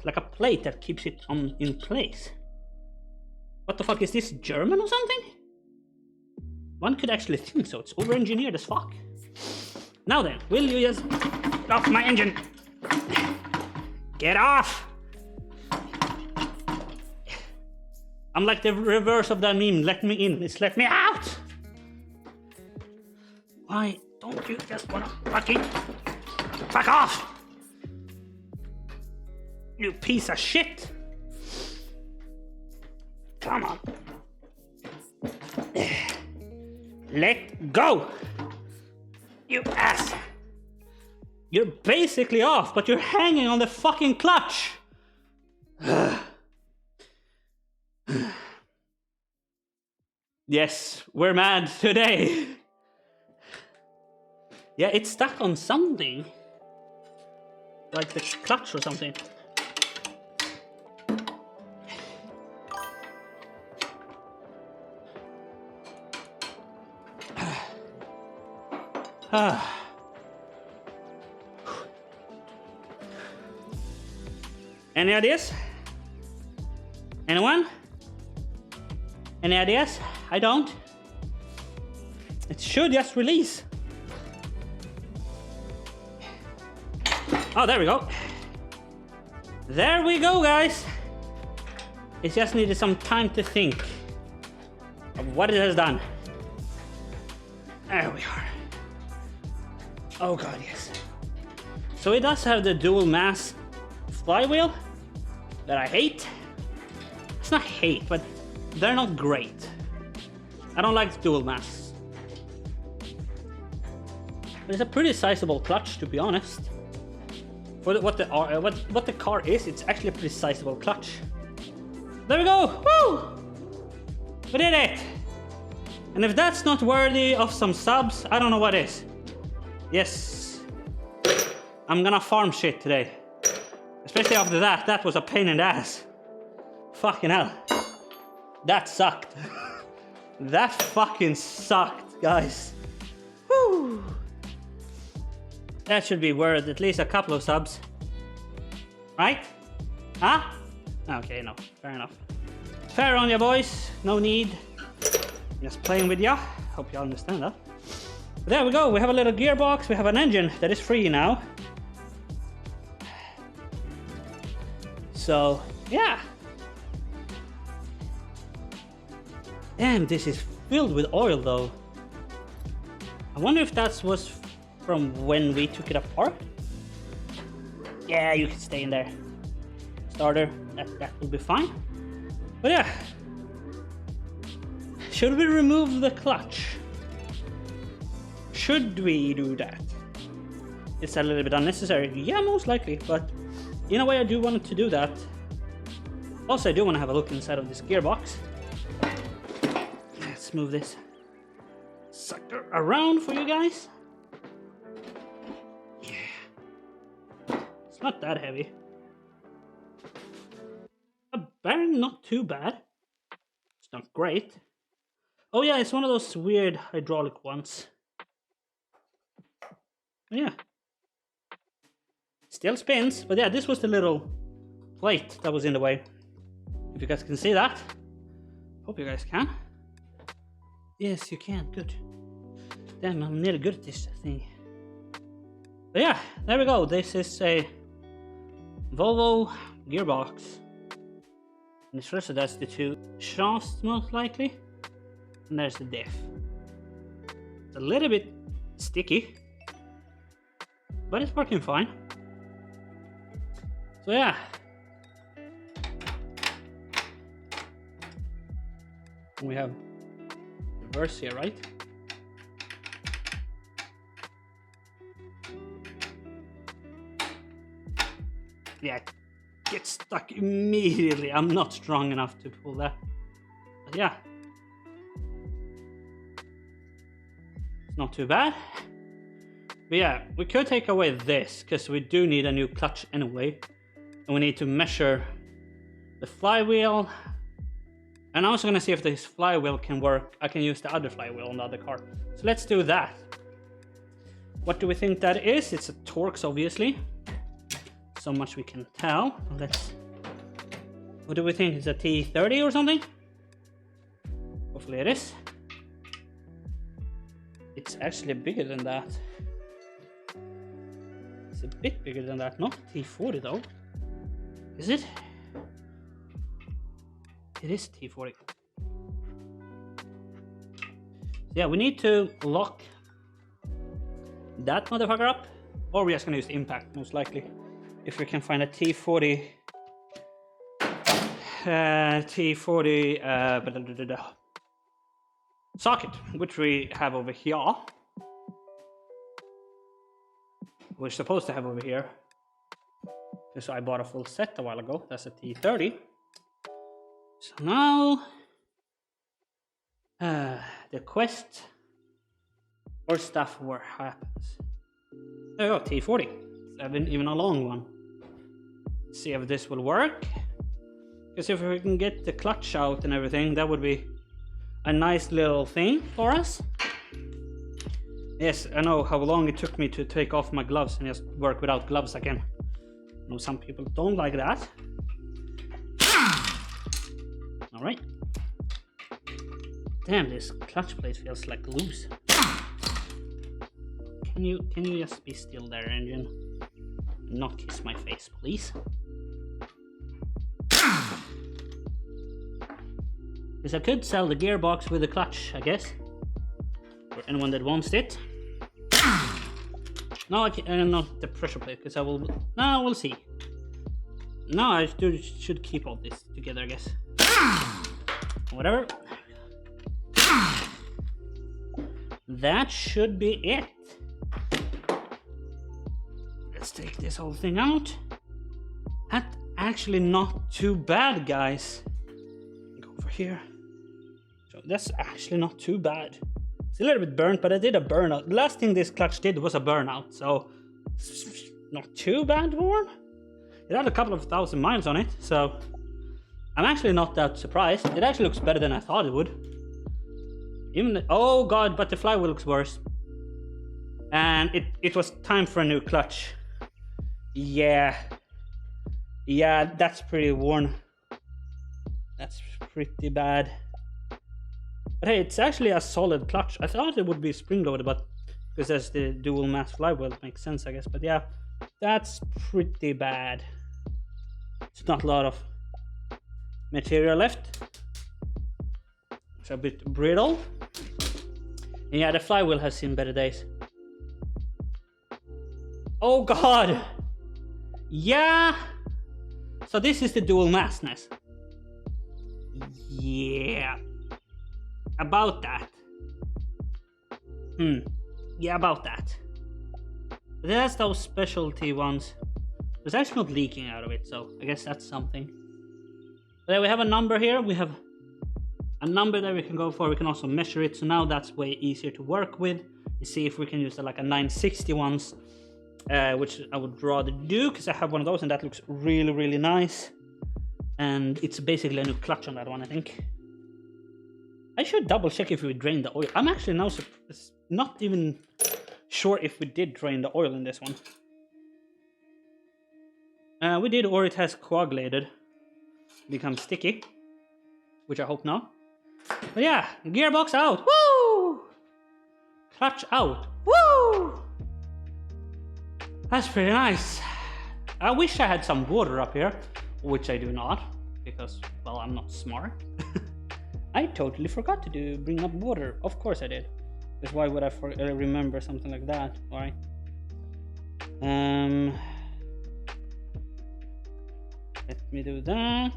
Like a plate that keeps it in place. What the fuck, is this German or something? One could actually think so, it's over-engineered as fuck. Now then, will you just get off my engine? Get off! I'm like the reverse of that meme, let me in, it's let me out! Why don't you just wanna fucking fuck off? You piece of shit! Come on. Let go! You ass! You're basically off, but you're hanging on the fucking clutch! Yes, we're mad today. Yeah, it's stuck on something. Like the clutch or something. Any ideas? Anyone? Any ideas? I don't. It should just release. Oh, there we go. There we go, guys. It just needed some time to think of what it has done. There we are. Oh god, yes. So it does have the dual mass flywheel that I hate. It's not hate, but they're not great. I don't like dual mass. But it's a pretty sizable clutch, to be honest. For what the car is, it's actually a pretty sizable clutch. There we go! Woo! We did it! And if that's not worthy of some subs, I don't know what is. Yes. I'm gonna farm shit today. Especially after that. That was a pain in the ass. Fucking hell. That sucked. That fucking sucked, guys. Whew. That should be worth at least a couple of subs. Right? Huh? Okay, no. Fair enough. Fair on ya, boys. No need. Just playing with ya. Hope you understand that. But there we go. We have a little gearbox. We have an engine that is free now. So, yeah. Damn, this is filled with oil though. I wonder if that was from when we took it apart. Yeah, you can stay in there. Starter, that will be fine. But yeah. Should we remove the clutch? Should we do that? It's a little bit unnecessary. Yeah, most likely, but in a way I do want to do that. Also, I do want to have a look inside of this gearbox. Let's move this sucker around for you guys. Yeah. It's not that heavy. Apparently not too bad. It's not great. Oh yeah, it's one of those weird hydraulic ones. Yeah. Still spins, but yeah, this was the little plate that was in the way. If you guys can see that. Hope you guys can. Yes, you can. Good. Damn, I'm nearly good at this thing. But yeah, there we go. This is a Volvo gearbox. And it's first, so that's the two shafts most likely. And there's the diff. It's a little bit sticky, but it's working fine. So yeah. We have reverse here, right? Yeah, get stuck immediately. I'm not strong enough to pull that. But yeah. It's not too bad. But yeah, we could take away this, because we do need a new clutch anyway. And we need to measure the flywheel. And I'm also gonna see if this flywheel can work. I can use the other flywheel on the other car. So let's do that. What do we think that is? It's a Torx, obviously. So much we can tell. What do we think? It's a T30 or something? Hopefully it is. It's actually bigger than that. It's a bit bigger than that. Not T40 though. Is it? It is T40. Yeah, we need to lock that motherfucker up. Or we're just gonna use the impact, most likely. If we can find a T40 socket, which we have over here. We're supposed to have over here. Because I bought a full set a while ago. That's a T30. So now the quest or stuff where happens. There you go, T40. It's even a long one. Let's see if this will work. Because if we can get the clutch out and everything, that would be a nice little thing for us. Yes, I know how long it took me to take off my gloves and just work without gloves again. I know some people don't like that. Alright. Damn, this clutch plate feels like loose. Can you just be still there, engine? Not kiss my face, please. Because I could sell the gearbox with the clutch, I guess. For anyone that wants it. No, not the pressure plate, because I will... No, we'll see. No, I should keep all this together, I guess. Whatever. That should be it. Let's take this whole thing out. That's actually not too bad, guys. Go over here. So that's actually not too bad. It's a little bit burnt, but I did a burnout. The last thing this clutch did was a burnout, so it's not too bad worn. It had a couple of thousand miles on it, so I'm actually not that surprised. It actually looks better than I thought it would. Oh god, but the flywheel looks worse. And it was time for a new clutch. Yeah, that's pretty worn. That's pretty bad. But hey, it's actually a solid clutch. I thought it would be spring-loaded, but because there's the dual mass flywheel, it makes sense, I guess. But yeah, that's pretty bad. It's not a lot of material left. It's a bit brittle. And yeah, the flywheel has seen better days. Oh god! Yeah! So this is the dual massness. Yeah. About that. Yeah, about that. But that's those specialty ones. It's actually not leaking out of it, so I guess that's something. But we have a number here. We have a number that we can go for. We can also measure it, so now that's way easier to work with. And see if we can use like a 960 ones, which I would rather do because I have one of those and that looks really, really nice. And it's basically a new clutch on that one, I think. I should double check if we drained the oil. I'm actually now not even sure if we did drain the oil in this one. We did, or it has coagulated, become sticky, which I hope not. But yeah, gearbox out. Woo! Clutch out. Woo! That's pretty nice. I wish I had some water up here, which I do not, because, well, I'm not smart. I totally forgot to bring up water. Of course I did. Because why would I remember something like that? Alright. Let me do that.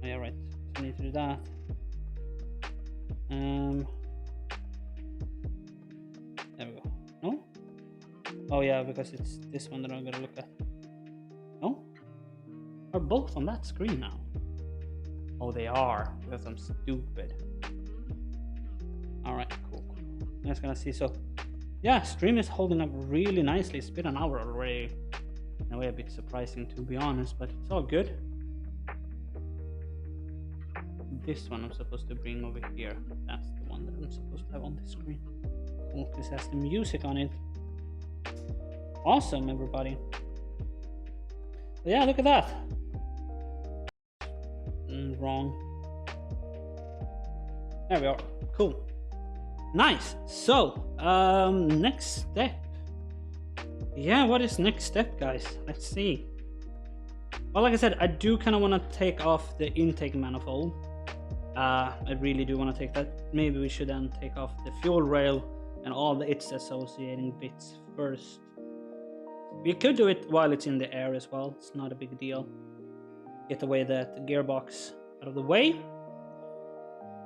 Oh, yeah, right. I need to do that. There we go. No? Oh yeah, because it's this one that I'm gonna look at. both on that screen now? Oh, they are, because I'm stupid. Alright, cool. I'm just gonna see. So, yeah, stream is holding up really nicely. It's been an hour already. In a way, a bit surprising to be honest, but it's all good. This one I'm supposed to bring over here. That's the one that I'm supposed to have on the screen. Cool, this has the music on it. Awesome, everybody. Yeah, look at that. Wrong. There we are. Cool. Nice. So, next step. Yeah, what is next step, guys? Let's see. Well, like I said, I do kind of want to take off the intake manifold. I really do want to take that. Maybe we should then take off the fuel rail and all its associating bits first. We could do it while it's in the air as well. It's not a big deal. Get away the gearbox out of the way.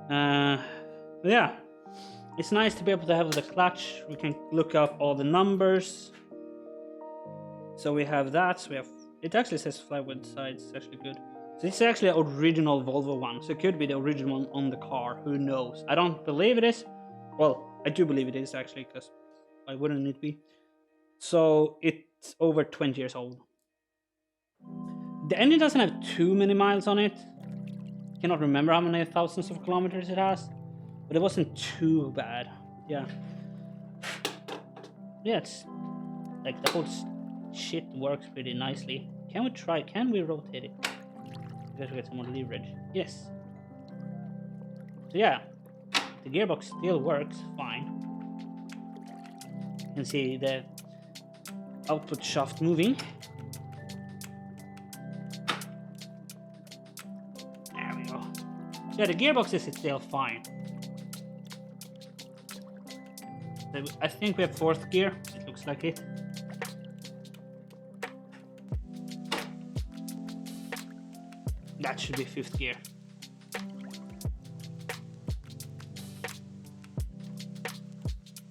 Yeah, it's nice to be able to have the clutch. We can look up all the numbers. So we have that. So we have. It actually says flywood sides. It's actually good. So this is actually an original Volvo one. So it could be the original one on the car. Who knows? I don't believe it is. Well, I do believe it is actually, because why wouldn't it be? So it's over 20 years old. The engine doesn't have too many miles on it. I cannot remember how many thousands of kilometers it has, but it wasn't too bad. Yeah. Yeah, it's like the whole shit works pretty nicely. Can we try? Can we rotate it? Because we get some more leverage. Yes. So yeah, the gearbox still works fine. You can see the output shaft moving. There we go. Yeah, the gearbox is still fine. I think we have fourth gear. It looks like it. That should be fifth gear.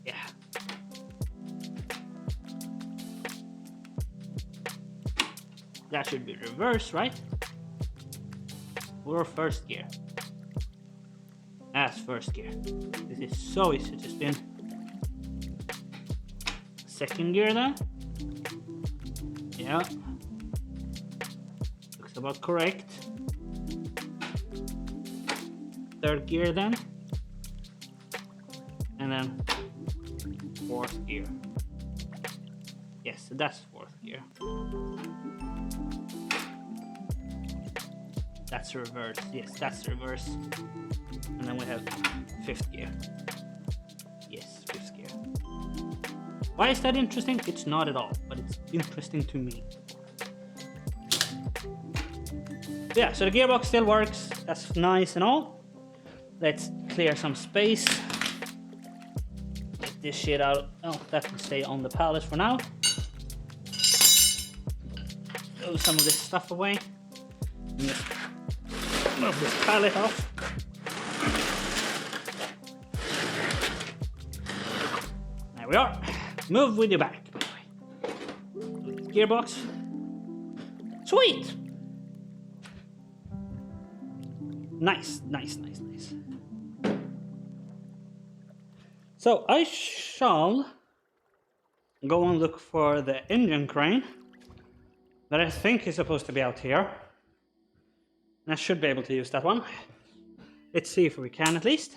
Yeah. That should be reverse, right? Or first gear. That's first gear. This is so easy to spin. Second gear then. Yeah. Looks about correct. Third gear then. And then fourth gear. Yes, that's fourth gear. That's reverse. Yes, that's reverse. And then we have fifth gear. Yes, fifth gear. Why is that interesting? It's not at all, but it's interesting to me. Yeah, so the gearbox still works. That's nice and all. Let's clear some space. Get this shit out. Oh, that can stay on the pallet for now. Throw some of this stuff away. And just move this pallet off. There we are. Move with your back. Gearbox. Sweet. Nice, nice, nice, nice. So I shall go and look for the engine crane that I think is supposed to be out here. And I should be able to use that one. Let's see if we can at least.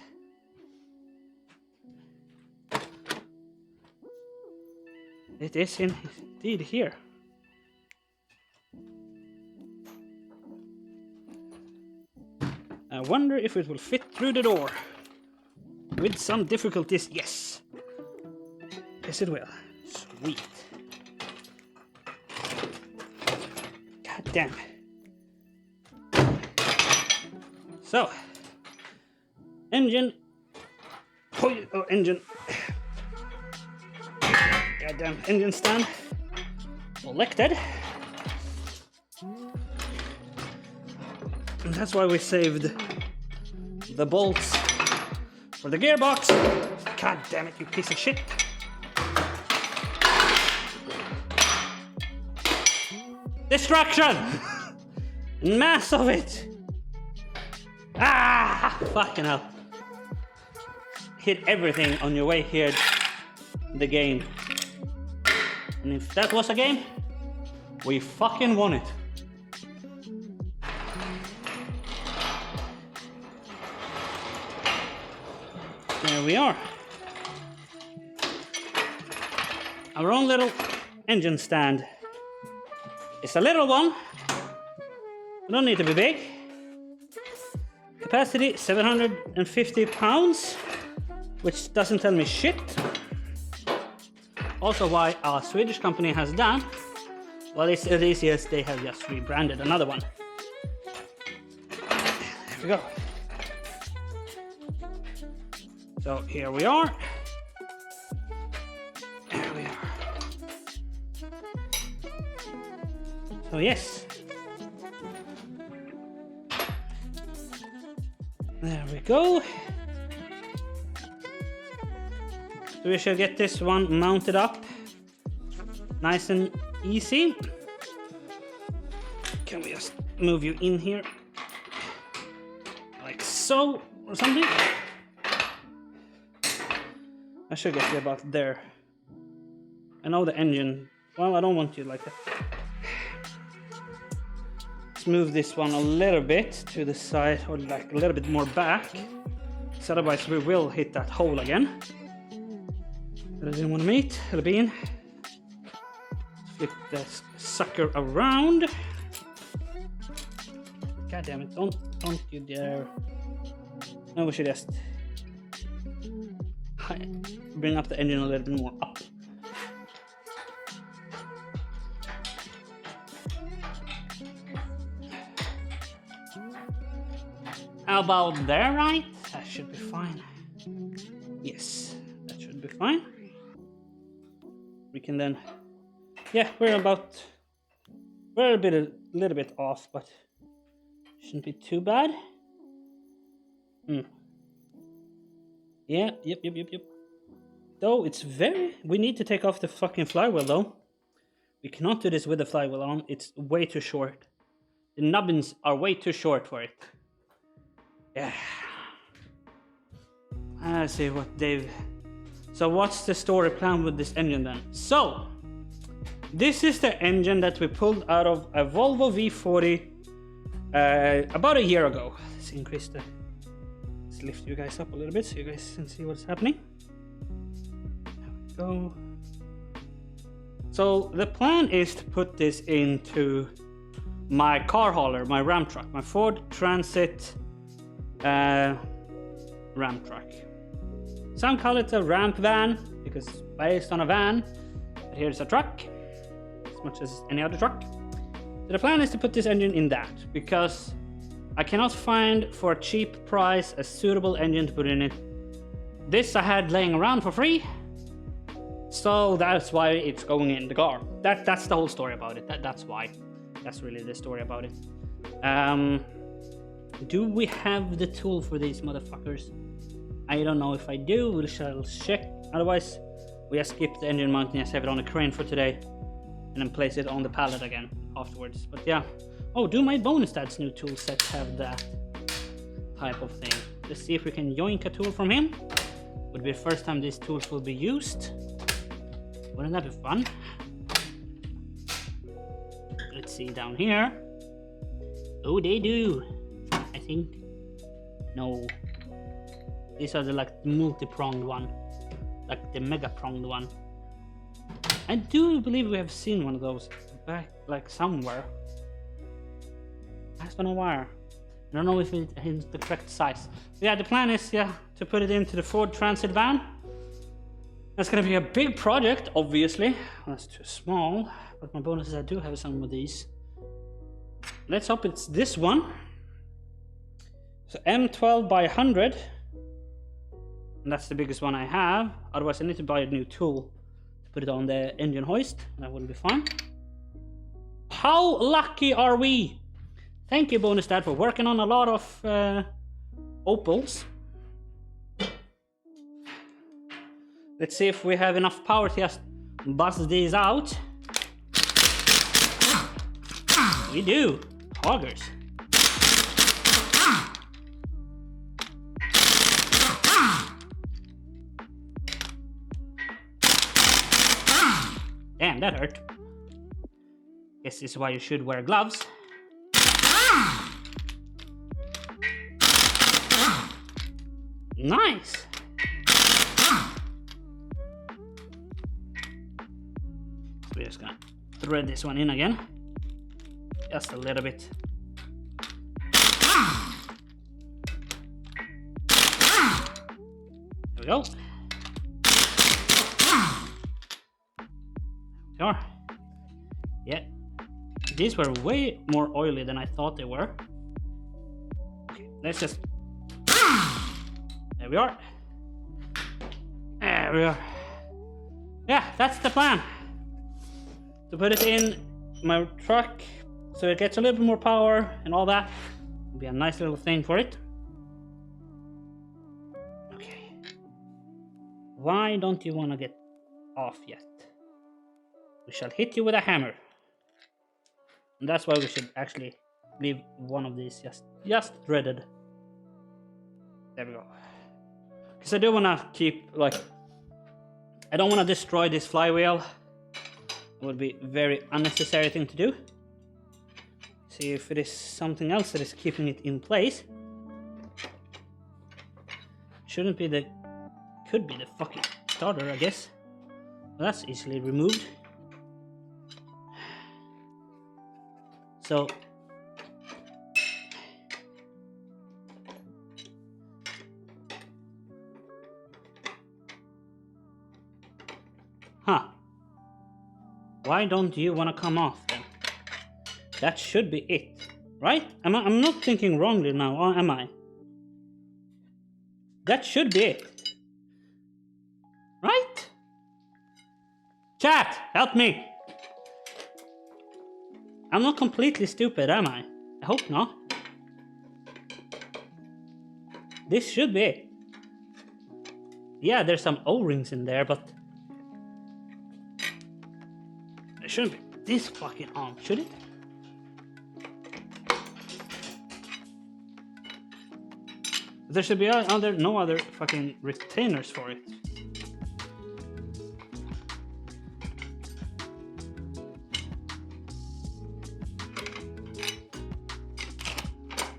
It is indeed here. I wonder if it will fit through the door. With some difficulties, yes. Yes, it will. Sweet. God damn. So, engine. Oh, engine. Goddamn engine stand. Selected. And that's why we saved the bolts for the gearbox. God damn it, you piece of shit. Distraction! Mass of it! Ah! Fucking hell. Hit everything on your way here in the game. And if that was a game, we fucking won it. There we are. Our own little engine stand. It's a little one. We don't need to be big. Capacity 750 pounds, which doesn't tell me shit. Also, why a Swedish company has done, well, it's as easy as they have just rebranded another one. There we go. So here we are. There we are. So yes. There we go. So we should get this one mounted up. Nice and easy. Can we just move you in here? Like so, or something? I should get you about there. I know the engine. Well, I don't want you like that. Let's move this one a little bit to the side, or like a little bit more back. Because otherwise we will hit that hole again. That I didn't want to meet. It'll be in. Flip that sucker around. God damn it, don't you dare. No, we should just bring up the engine a little bit more up. How about there, right? That should be fine. Yes, that should be fine. We can then, yeah, we're a little bit off, but shouldn't be too bad. Yeah, yep. Though it's we need to take off the fucking flywheel though. We cannot do this with the flywheel on, it's way too short. The nubbins are way too short for it. Yeah. Let's see what Dave... So what's the story plan with this engine then? So, this is the engine that we pulled out of a Volvo V40 about a year ago. Let's increase the... Let's lift you guys up a little bit so you guys can see what's happening. There we go. So the plan is to put this into my car hauler, my Ram truck, my Ford Transit Ram truck. Some call it a ramp van because it's based on a van, but here's a truck, as much as any other truck. So the plan is to put this engine in that because I cannot find for a cheap price a suitable engine to put in it. This I had laying around for free, so that's why it's going in the car. That's the whole story about it. That's why. That's really the story about it. Do we have the tool for these motherfuckers? I don't know if I do. We shall check. Otherwise, we just skip the engine mounting and save it on a crane for today, and then place it on the pallet again afterwards. But yeah. Oh, do my bonus stats new tool set have that type of thing? Let's see if we can yoink a tool from him. Would be the first time these tools will be used. Wouldn't that be fun? Let's see down here. Oh, they do. I think. No. These are the like multi-pronged one. Like the mega-pronged one. I do believe we have seen one of those back like somewhere. It's been a while. I don't know if it is the correct size. Yeah, the plan is to put it into the Ford Transit van. That's gonna be a big project, obviously. That's too small, but my bonus is I do have some of these. Let's hope it's this one. So M12 by 100. And that's the biggest one I have. Otherwise I need to buy a new tool to put it on the engine hoist. That will be fine. How lucky are we? Thank you, Bonus Dad, for working on a lot of Opals. Let's see if we have enough power to just bust these out. We do. Poggers. Damn, that hurt. Guess this is why you should wear gloves. Nice. We're just gonna thread this one in again. Just a little bit. There we go. Sure. Yeah. These were way more oily than I thought they were. Okay, let's just... There we are. There we are. Yeah, that's the plan. To put it in my truck so it gets a little bit more power and all that. It'll be a nice little thing for it. Okay. Why don't you want to get off yet? We shall hit you with a hammer. And that's why we should actually leave one of these just threaded. There we go. Because I do want to keep, like... I don't want to destroy this flywheel. It would be a very unnecessary thing to do. See if it is something else that is keeping it in place. Shouldn't be the... Could be the fucking starter, I guess. Well, that's easily removed. So... Huh. Why don't you want to come off then? That should be it, right? I'm not thinking wrongly now, am I? That should be it. Right? Chat, help me! I'm not completely stupid, am I? I hope not. This should be it. Yeah, there's some O-rings in there, but... It shouldn't be this fucking arm, should it? There should be no other fucking retainers for it.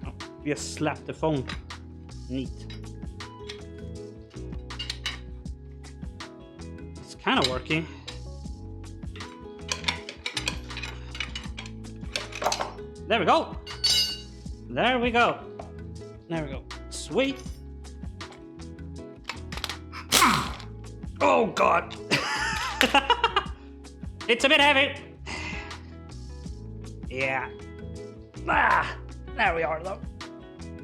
Oh, just slap the phone. Neat. It's kind of working. There we go. There we go. There we go. Sweet. Oh God. It's a bit heavy. Yeah. Ah, there we are though.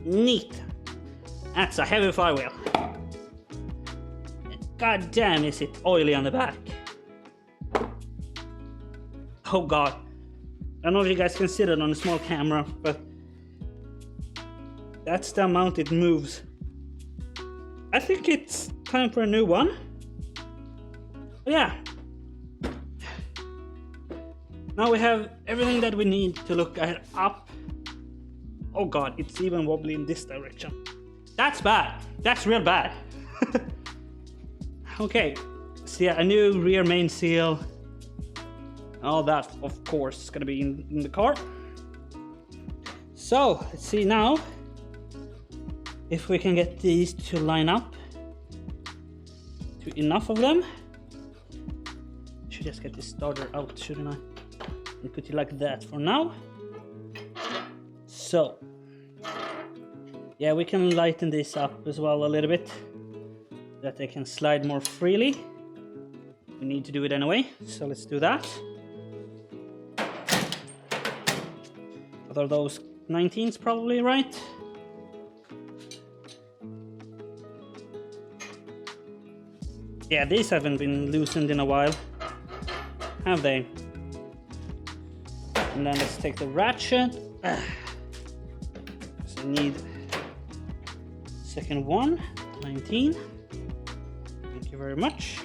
Neat. That's a heavy flywheel. God damn, is it oily on the back. Oh God. I don't know if you guys can see it on a small camera, but that's the amount it moves. I think it's time for a new one. But yeah. Now we have everything that we need to look at up. Oh God, it's even wobbly in this direction. That's bad. That's real bad. Okay, so yeah, a new rear main seal. All that, of course, is gonna be in the car. So, let's see now if we can get these to line up to enough of them. Should just get this starter out, shouldn't I? And put it like that for now. So, yeah, we can lighten this up as well a little bit, so that they can slide more freely. We need to do it anyway, so let's do that. What are those 19s probably, right? Yeah, these haven't been loosened in a while, have they? And then let's take the ratchet. So we need second one, 19. Thank you very much.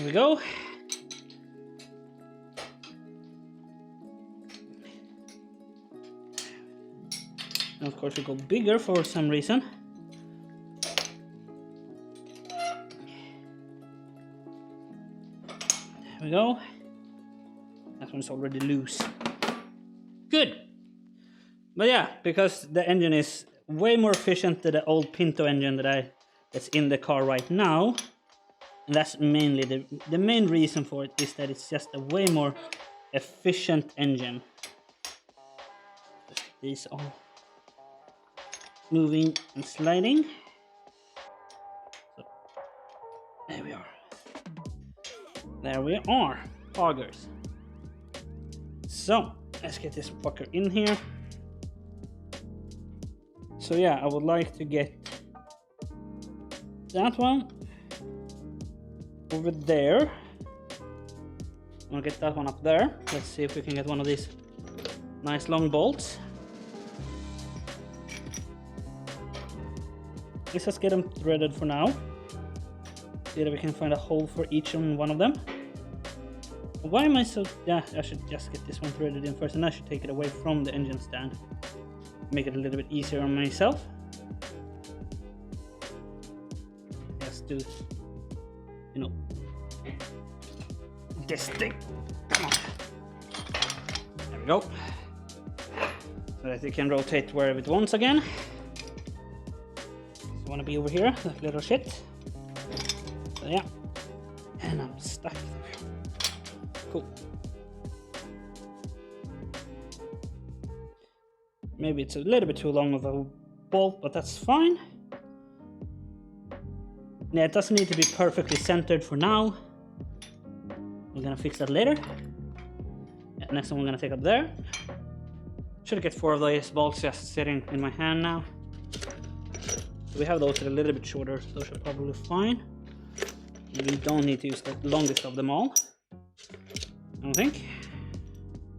we go. And of course we go bigger for some reason. There we go. That one's already loose. Good. But yeah, because the engine is way more efficient than the old Pinto engine that's in the car right now. And that's mainly the main reason for it is that it's just a way more efficient engine. These are moving and sliding. So, there we are. There we are, poggers. So, let's get this fucker in here. So yeah, I would like to get that one over there. I'll get that one up there. Let's see if we can get one of these nice long bolts. Let's just get them threaded for now. See that we can find a hole for each and one of them. Why am I so... Yeah, I should just get this one threaded in first, and I should take it away from the engine stand. Make it a little bit easier on myself. Just do, you know, this thing. Come on. There we go. So that it can rotate wherever it wants again. I want to be over here, that little shit. So yeah. And I'm stuck. Cool. Maybe it's a little bit too long of a bolt, but that's fine. Yeah, it doesn't need to be perfectly centered for now. We're gonna fix that later. Yeah, next one we're gonna take up there. Should get 4 of those bolts just sitting in my hand now. We have those that are a little bit shorter, so those are probably fine. We don't need to use the longest of them all, I don't think.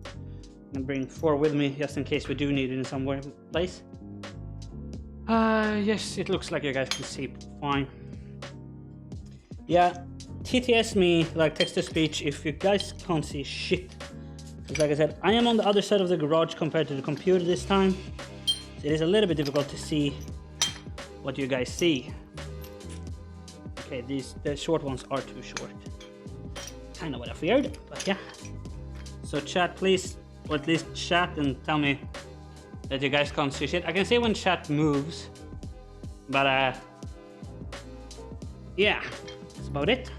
I'm gonna bring 4 with me just in case we do need it in some place. Yes, it looks like you guys can see fine. Yeah, TTS me, like text to speech, if you guys can't see shit. Because like I said, I am on the other side of the garage compared to the computer this time. So it is a little bit difficult to see what you guys see. Okay, the short ones are too short. Kind of what I feared, but yeah. So chat, please, or at least chat and tell me that you guys can't see shit. I can see when chat moves, but yeah, that's about it.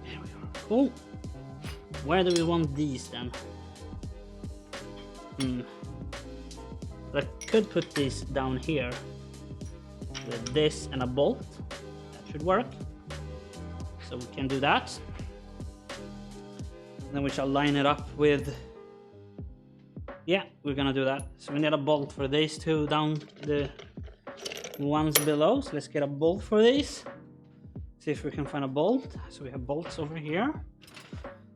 There we are. Cool. Where do we want these then? I could put these down here with this and a bolt. That should work. So we can do that. And then we shall line it up with... Yeah, we're gonna do that. So we need a bolt for these two down the ones below. So let's get a bolt for these. See if we can find a bolt. So we have bolts over here.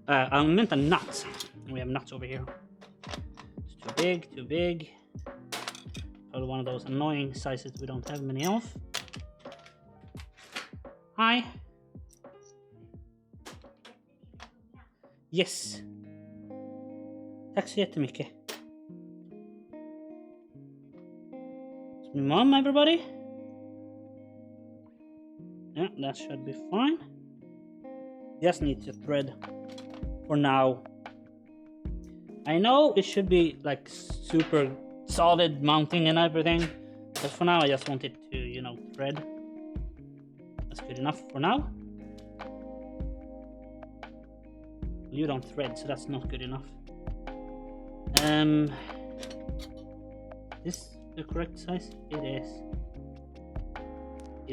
I meant a nut. We have nuts over here. It's too big, too big. Probably one of those annoying sizes we don't have many of. Hi. Yes. Tack så jättemycket. It's my mom, everybody. Yeah, that should be fine. Just need to thread for now. I know it should be like super solid mounting and everything, but for now I just want it to, you know, thread. That's good enough for now. You don't thread, so that's not good enough. Is the correct size? It is.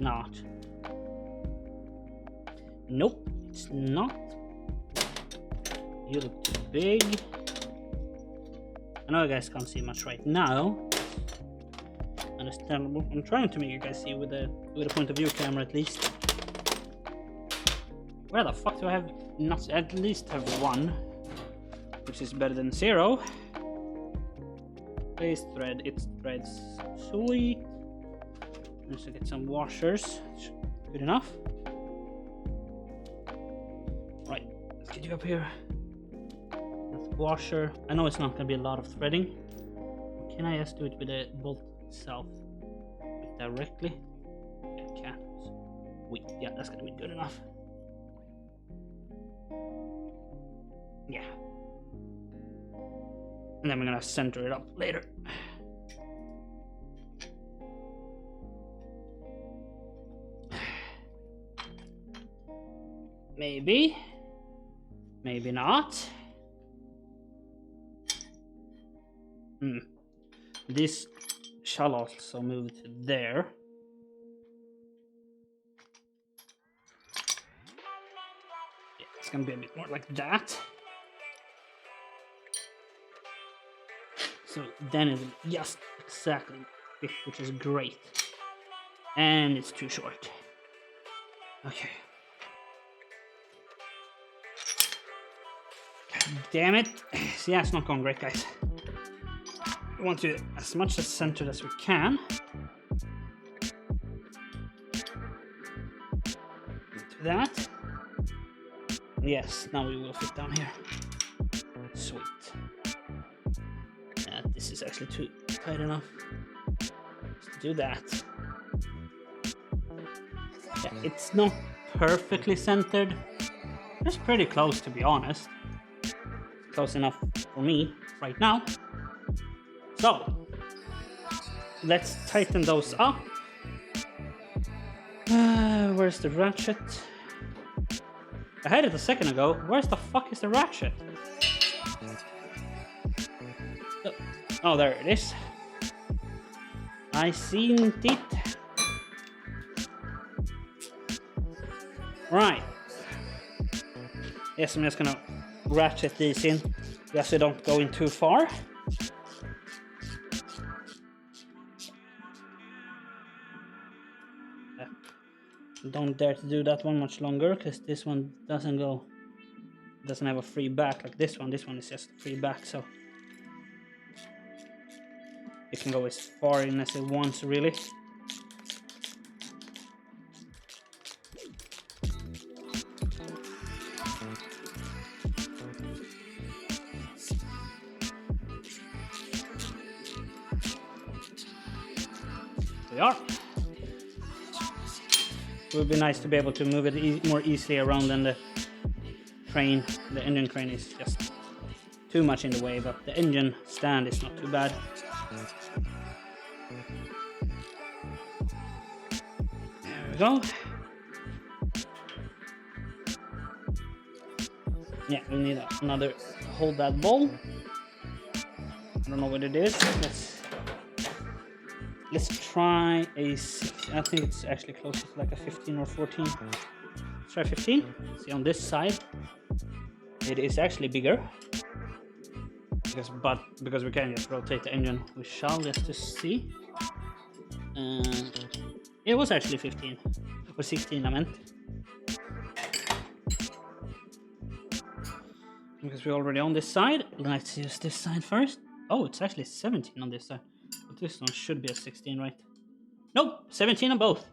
Not. Nope, it's not. You look too big. I know you guys can't see much right now. Understandable. I'm trying to make you guys see with a point of view camera at least. Where the fuck do I have nuts? At least have one, which is better than 0. Please thread. It threads. Sweet. Let's get some washers. Good enough. Right, let's get you up here. That's washer. I know it's not gonna be a lot of threading. Can I just do it with the bolt itself? Directly? Yeah, I can. Sweet. Yeah, that's gonna be good enough. Yeah. And then we're gonna center it up later. Maybe. Maybe not. This shall also move to there. Yeah, it's gonna be a bit more like that. So then it will just exactly fit, which is great. And it's too short. Okay. God damn it. Yeah, it's not going great, guys. We want to as much as centered as we can. Do that. Yes, now we will fit down here. Sweet. This is actually too tight enough. Let's do that. Yeah, it's not perfectly centered. It's pretty close, to be honest. Close enough for me right now. So, let's tighten those up. Where's the ratchet? I had it a second ago. Where's the fuck is the ratchet? Oh, there it is. I seen it. Right. Yes, I'm just gonna ratchet these in, just so they don't go in too far. Don't dare to do that one much longer, because this one doesn't have a free back like this one. This one is just a free back, so it can go as far in as it wants, really. We are. It would be nice to be able to move it more easily around than the crane. The engine crane is just too much in the way, but the engine stand is not too bad. There we go. Yeah, we need another hold that ball. I don't know what it is. Let's try a 6. I think it's actually closer to like a 15 or 14. Let's try 15. See, on this side, it is actually bigger. Because we can just rotate the engine, we shall just to see. It was actually 15 or 16, I meant. Because we're already on this side, let's use this side first. Oh, it's actually 17 on this side. But this one should be a 16, right? Nope, 17 on both.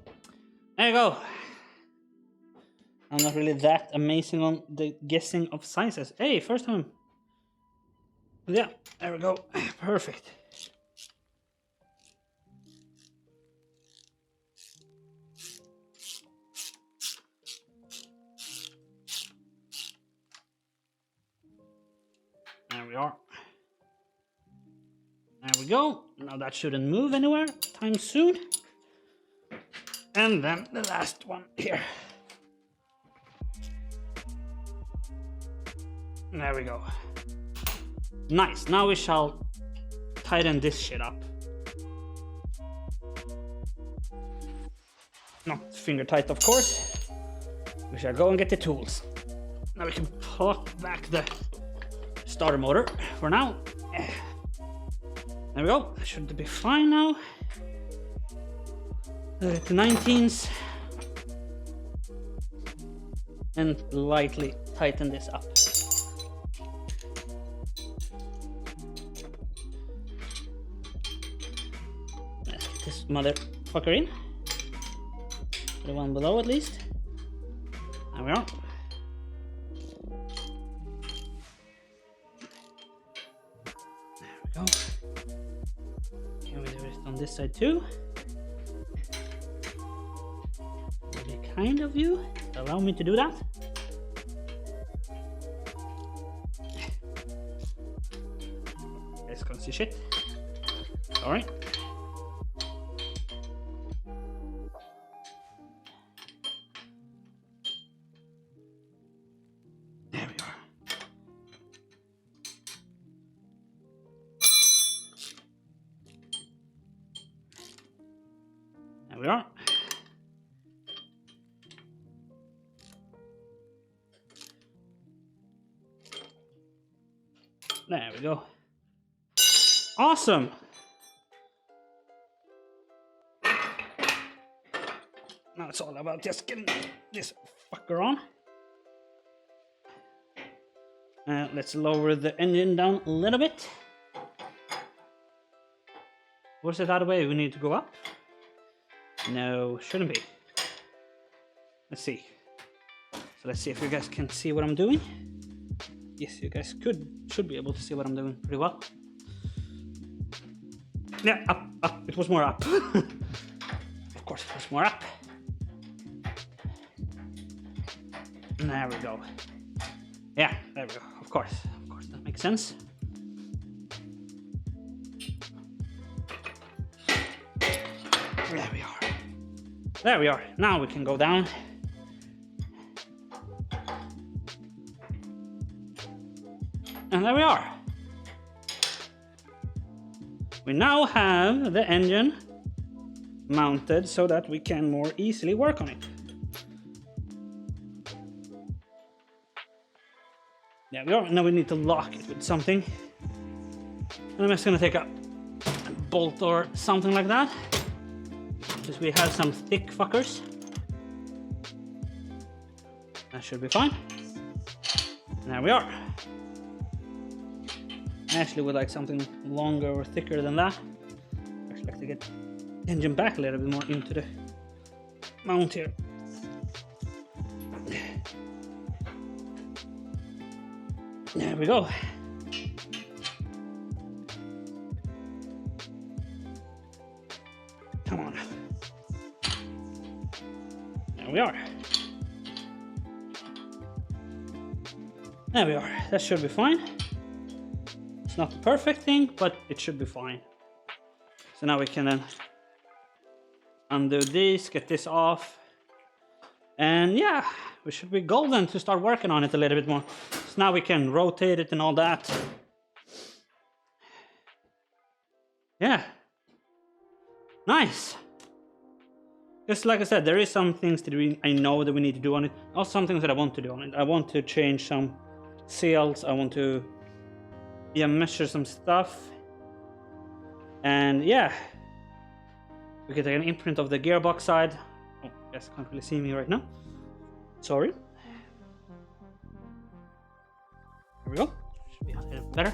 There you go. I'm not really that amazing on the guessing of sizes. Hey, first time. Yeah, there we go. Perfect. There we are. There we go. Now that shouldn't move anywhere time soon. And then the last one here. There we go. Nice. Now we shall tighten this shit up. Not finger tight, of course. We shall go and get the tools. Now we can plug back the starter motor for now. There we go. That should be fine now. The 19s. And lightly tighten this up. Let's get this motherfucker in. The one below at least. There we are. go. Can we do it on this side too? Really kind of you to allow me to do that. Guys can't see shit. Sorry. There we are. There we are. There we go. Awesome. Now it's all about just getting this fucker on. Let's lower the engine down a little bit. Was it that way we need to go up? No, shouldn't be. Let's see. So let's see if you guys can see what I'm doing. Yes, you guys should be able to see what I'm doing pretty well. Yeah, up. It was more up. Of course, it was more up. There we go. Yeah, there we go. Of course, that makes sense. There we are. There we are. Now we can go down. And there we are. We now have the engine mounted so that we can more easily work on it. There we are. Now we need to lock it with something. And I'm just gonna take a bolt or something like that. Because we have some thick fuckers. That should be fine. And there we are. I actually would like something longer or thicker than that. I expect to get the engine back a little bit more into the mount here. There we go. Come on. There we are. There we are. That should be fine. It's not the perfect thing, but it should be fine. So now we can then undo this, get this off. And yeah, we should be golden to start working on it a little bit more. So now we can rotate it and all that. Yeah. Nice. Just like I said, there is some things that I know that we need to do on it. Also some things that I want to do on it. I want to change some seals. I want to measure some stuff. And yeah, we can take an imprint of the gearbox side. Oh, you guys can't really see me right now. Sorry. There we go. Should be a little better.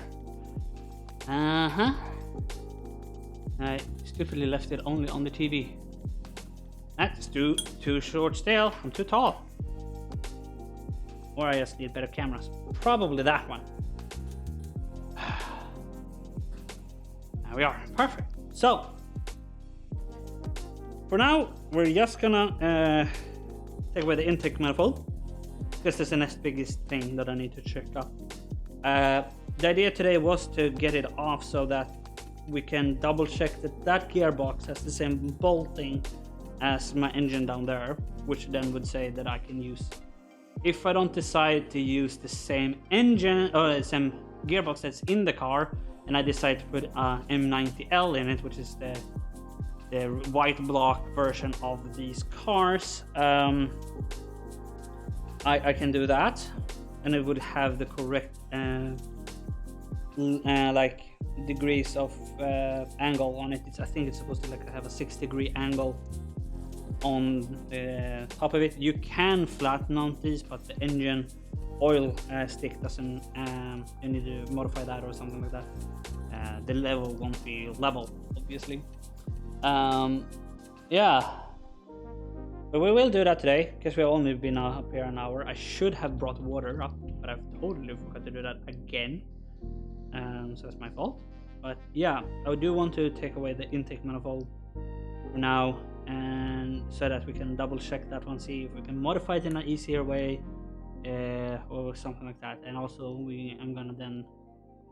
I stupidly left it only on the TV. That's too short still. I'm too tall. Or I just need better cameras. Probably that one. There we are. Perfect. So, for now, we're just gonna take away the intake manifold, because that's the next biggest thing that I need to check up. The idea today was to get it off so that we can double check that that gearbox has the same bolting as my engine down there, which then would say that I can use, if I don't decide to use the same engine or the same gearbox that's in the car, and I decide to put a M90L in it, which is the white block version of these cars, I can do that, and it would have the correct like degrees of angle on it. I think it's supposed to like have a 6-degree angle on the top of it. You can flat mount these, but the engine oil stick doesn't. You need to modify that or something like that. The level won't be level, obviously. Yeah, but we will do that today because we've only been up here an hour. I should have brought water up, but I've totally forgot to do that again. So that's my fault. But yeah, I do want to take away the intake manifold for now, and so that we can double check that one, see if we can modify it in an easier way, or something like that. And also I'm gonna then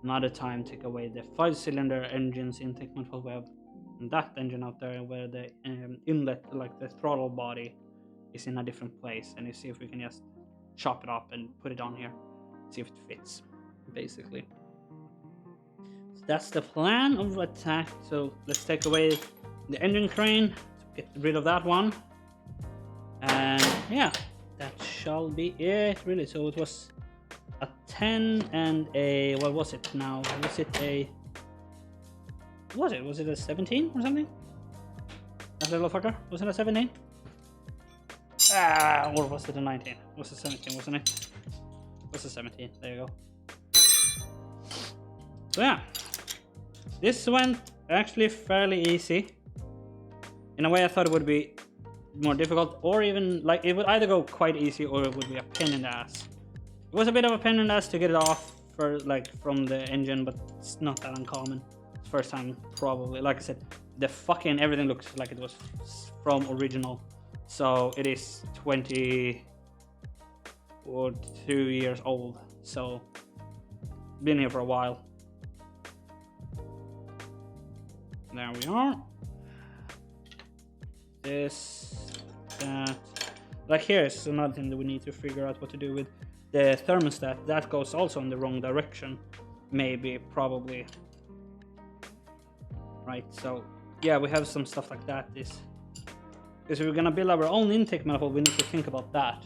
another time take away the 5-cylinder engine's intake manifold. We have that engine out there where the inlet, like the throttle body, is in a different place, and you see if we can just chop it up and put it on here, see if it fits, basically. So that's the plan of attack. So let's take away the engine crane, get rid of that one, and yeah, that shall be it, really. So it was a 10 and a, what was it now? Was it a, was it a 17 or something? That little fucker? Was it a 17? Or was it a 19? Was it 17, wasn't it? It was a 17, there you go. So yeah, this went actually fairly easy. In a way I thought it would be more difficult, or even like it would either go quite easy or it would be a pain in the ass. It was a bit of a pain in the ass to get it off for like from the engine, but it's not that uncommon. First time probably. Like I said, the fucking everything looks like it was from original. So it is 20 or 2 years old. So been here for a while. There we are. This, that. Like here's another thing that we need to figure out what to do with the thermostat. That goes also in the wrong direction. Maybe, probably. Right, so yeah, we have some stuff like that. This, because we're gonna build our own intake manifold, we need to think about that.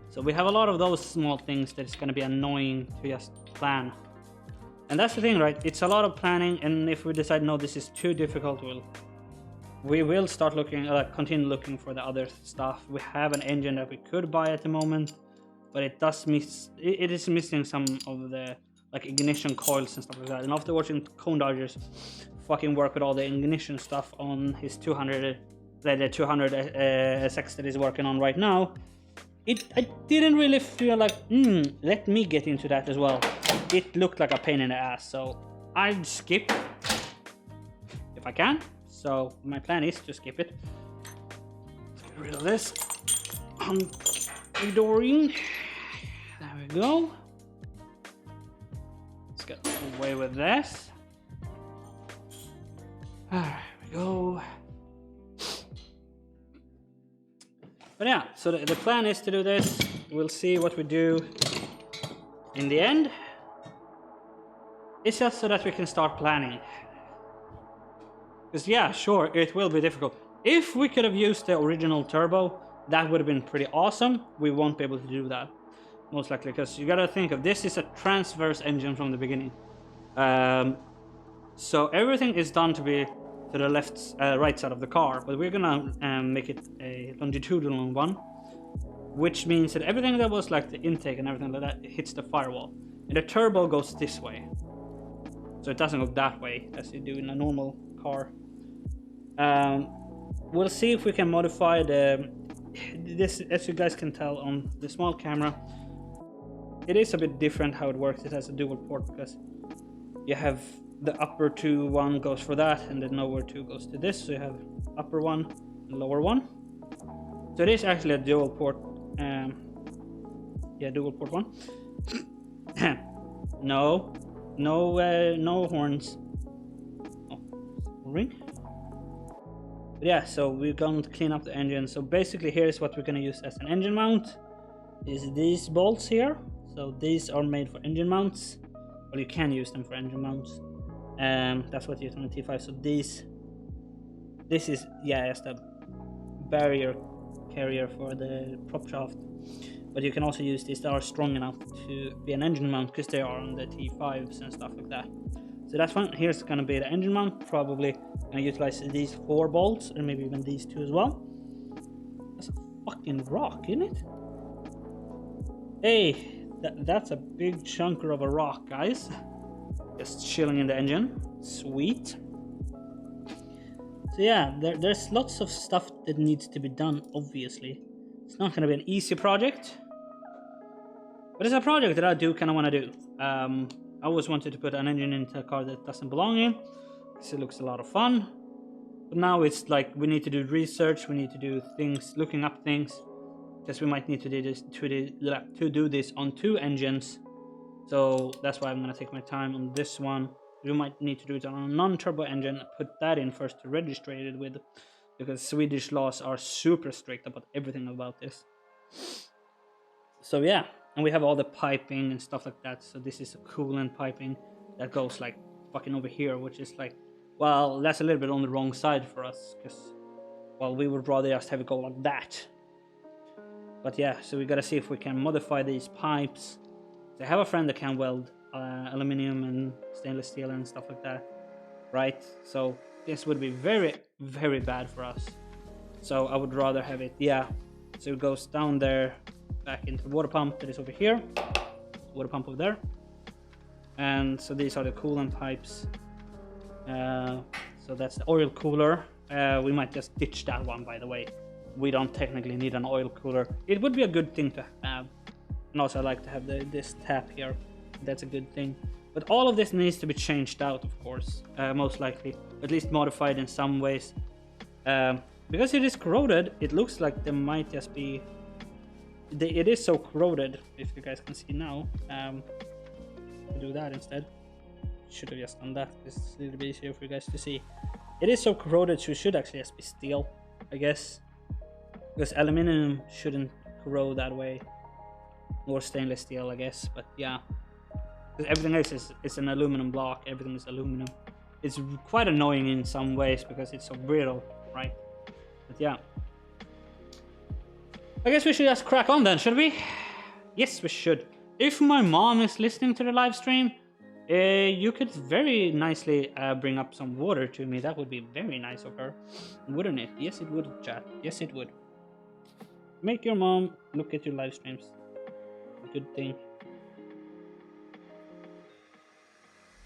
So we have a lot of those small things that is gonna be annoying to just plan. And that's the thing, right? It's a lot of planning, and if we decide no, this is too difficult, we will start looking, continue looking for the other stuff. We have an engine that we could buy at the moment, but it does miss. It is missing some of the like ignition coils and stuff like that. And after watching Cone Dodgers fucking work with all the ignition stuff on his 200, the 200 SX that he's working on right now, I didn't really feel like, let me get into that as well. It looked like a pain in the ass, so I'd skip if I can. So my plan is to skip it. Let's get rid of this. Hunky-dory. There we go. Let's get away with this. There we go. But yeah, so the plan is to do this. We'll see what we do in the end. It's just so that we can start planning. Because yeah, sure, it will be difficult. If we could have used the original turbo, that would have been pretty awesome. We won't be able to do that, most likely, because you gotta think of this is a transverse engine from the beginning. So everything is done to be to the right side of the car, but we're gonna make it a longitudinal one, which means that everything that was like the intake and everything like that hits the firewall, and the turbo goes this way, so it doesn't go that way as you do in a normal car. We'll see if we can modify this, as you guys can tell on the small camera. It is a bit different how it works. It has a dual port because you have the upper one goes for that, and the lower 2 goes to this. So you have upper one and lower one. So it is actually a dual port. Yeah, dual port one. No horns. Oh, ring. But yeah, so we're going to clean up the engine. So basically, here's what we're going to use as an engine mount. Is these bolts here. So these are made for engine mounts. Well, you can use them for engine mounts. That's what you use on the T5. So this is, yeah, just a barrier carrier for the prop shaft. But you can also use these that are strong enough to be an engine mount, because they are on the T5s and stuff like that. So that's fine. Here's going to be the engine mount. Probably going to utilize these 4 bolts, or maybe even these 2 as well. That's a fucking rock, isn't it? Hey, that's a big chunker of a rock, guys. Just chilling in the engine. Sweet. So yeah, there's lots of stuff that needs to be done, obviously. It's not going to be an easy project, but it's a project that I do kind of want to do. I I always wanted to put an engine into a car that doesn't belong in, because it looks a lot of fun. But now it's like we need to do research, we need to do things, looking up things, because we might need to do this on 2 engines. So that's why I'm gonna take my time on this one. We might need to do it on a non-turbo engine, put that in first to register it with, because Swedish laws are super strict about everything about this. So yeah, and we have all the piping and stuff like that. So this is a coolant piping that goes like fucking over here, which is like, well, that's a little bit on the wrong side for us, because, well, we would rather just have it go like that. But yeah, so we gotta see if we can modify these pipes. So I have a friend that can weld aluminum and stainless steel and stuff like that, right? So this would be very, very bad for us. So I would rather have it, yeah. So it goes down there, back into the water pump that is over here, water pump over there. And so these are the coolant pipes. So that's the oil cooler. We might just ditch that one, by the way. We don't technically need an oil cooler. It would be a good thing to have. And also I like to have this tap here. That's a good thing. But all of this needs to be changed out, of course. Most likely. At least modified in some ways. Because it is corroded, it looks like there might just be... It is so corroded, if you guys can see now. We'll do that instead. Should have just done that. It's a little bit easier for you guys to see. It is so corroded, so it should actually just be steel, I guess. Because aluminum shouldn't corrode that way. Or stainless steel, I guess. But yeah. Because everything else is an aluminum block. Everything is aluminum. It's quite annoying in some ways because it's so brittle, right? But yeah. I guess we should just crack on then, should we? Yes, we should. If my mom is listening to the live stream, you could very nicely bring up some water to me. That would be very nice of her, wouldn't it? Yes, it would, chat. Yes, it would. Make your mom look at your live streams. Good thing.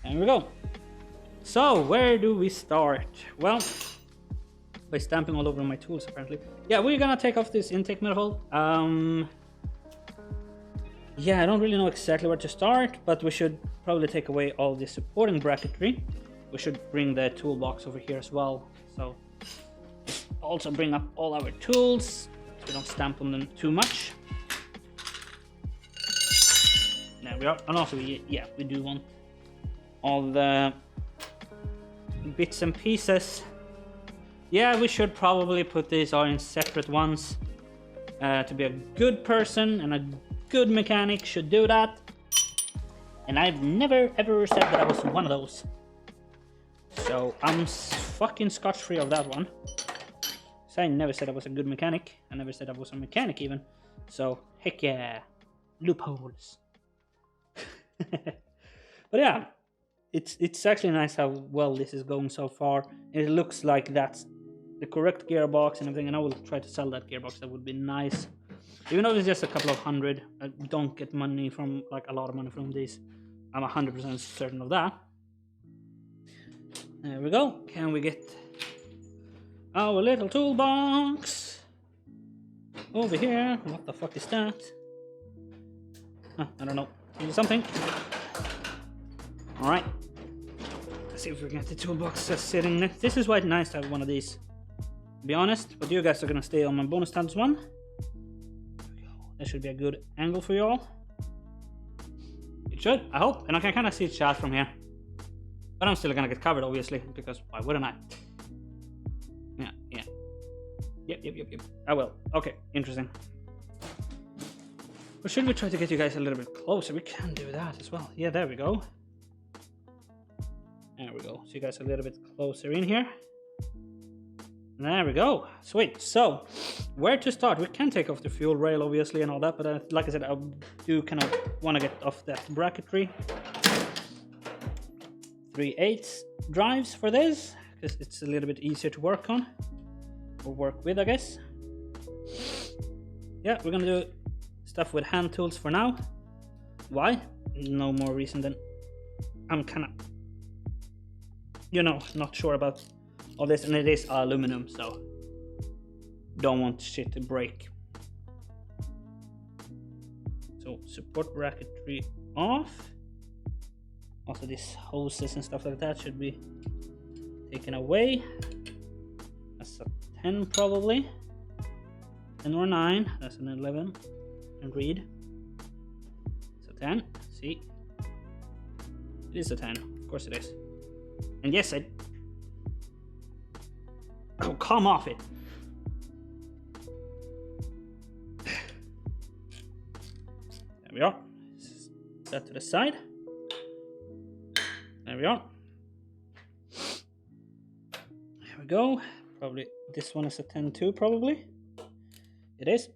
There we go. So, where do we start? Well, by stamping all over my tools, apparently. Yeah, we're gonna take off this intake manifold. Yeah, I don't really know exactly where to start, but we should probably take away all the supporting bracketry. We should bring the toolbox over here as well. So, also bring up all our tools, so we don't stamp on them too much. There we are. And also, yeah, we do want all the bits and pieces. Yeah, we should probably put these all in separate ones. To be a good person and a good mechanic should do that. And I've never ever said that I was one of those. So I'm fucking scotch-free of that one. So I never said I was a good mechanic. I never said I was a mechanic even. So heck yeah. Loopholes. But yeah. It's actually nice how well this is going so far. It looks like that's the correct gearbox and everything, and I will try to sell that gearbox. That would be nice. Even though it's just a couple of hundred, I don't get money from, like, a lot of money from these. I'm 100% certain of that. There we go. Can we get our little toolbox over here? What the fuck is that? Huh, I don't know. Maybe something. Alright. Let's see if we can get the toolbox just sitting next. This is quite nice to have one of these. To be honest, but you guys are gonna stay on my bonus stands one. That should be a good angle for you all. It should, I hope. And I can kind of see chat from here. But I'm still gonna get covered, obviously, because why wouldn't I? Yeah. Yep. I will. Okay, interesting. Or should we try to get you guys a little bit closer? We can do that as well. Yeah, there we go. There we go. So you guys are a little bit closer in here. There we go. Sweet. So, where to start? We can take off the fuel rail, obviously, and all that. But like I said, I do kind of want to get off that bracketry. 3/8 drives for this, because it's a little bit easier to work on. Or work with, I guess. Yeah, we're going to do stuff with hand tools for now. Why? No more reason than I'm kind of, not sure about all this, and it is aluminum, so don't want shit to break. So support bracketry off. Also, these hoses and stuff like that should be taken away. That's a 10 probably. 10 or 9. That's an 11. And read. It's a 10. See? It is a 10. Of course it is. And yes, oh, come off it. There we are. Set that to the side. There we are. There we go. Probably this one is a 10 too, probably. It is.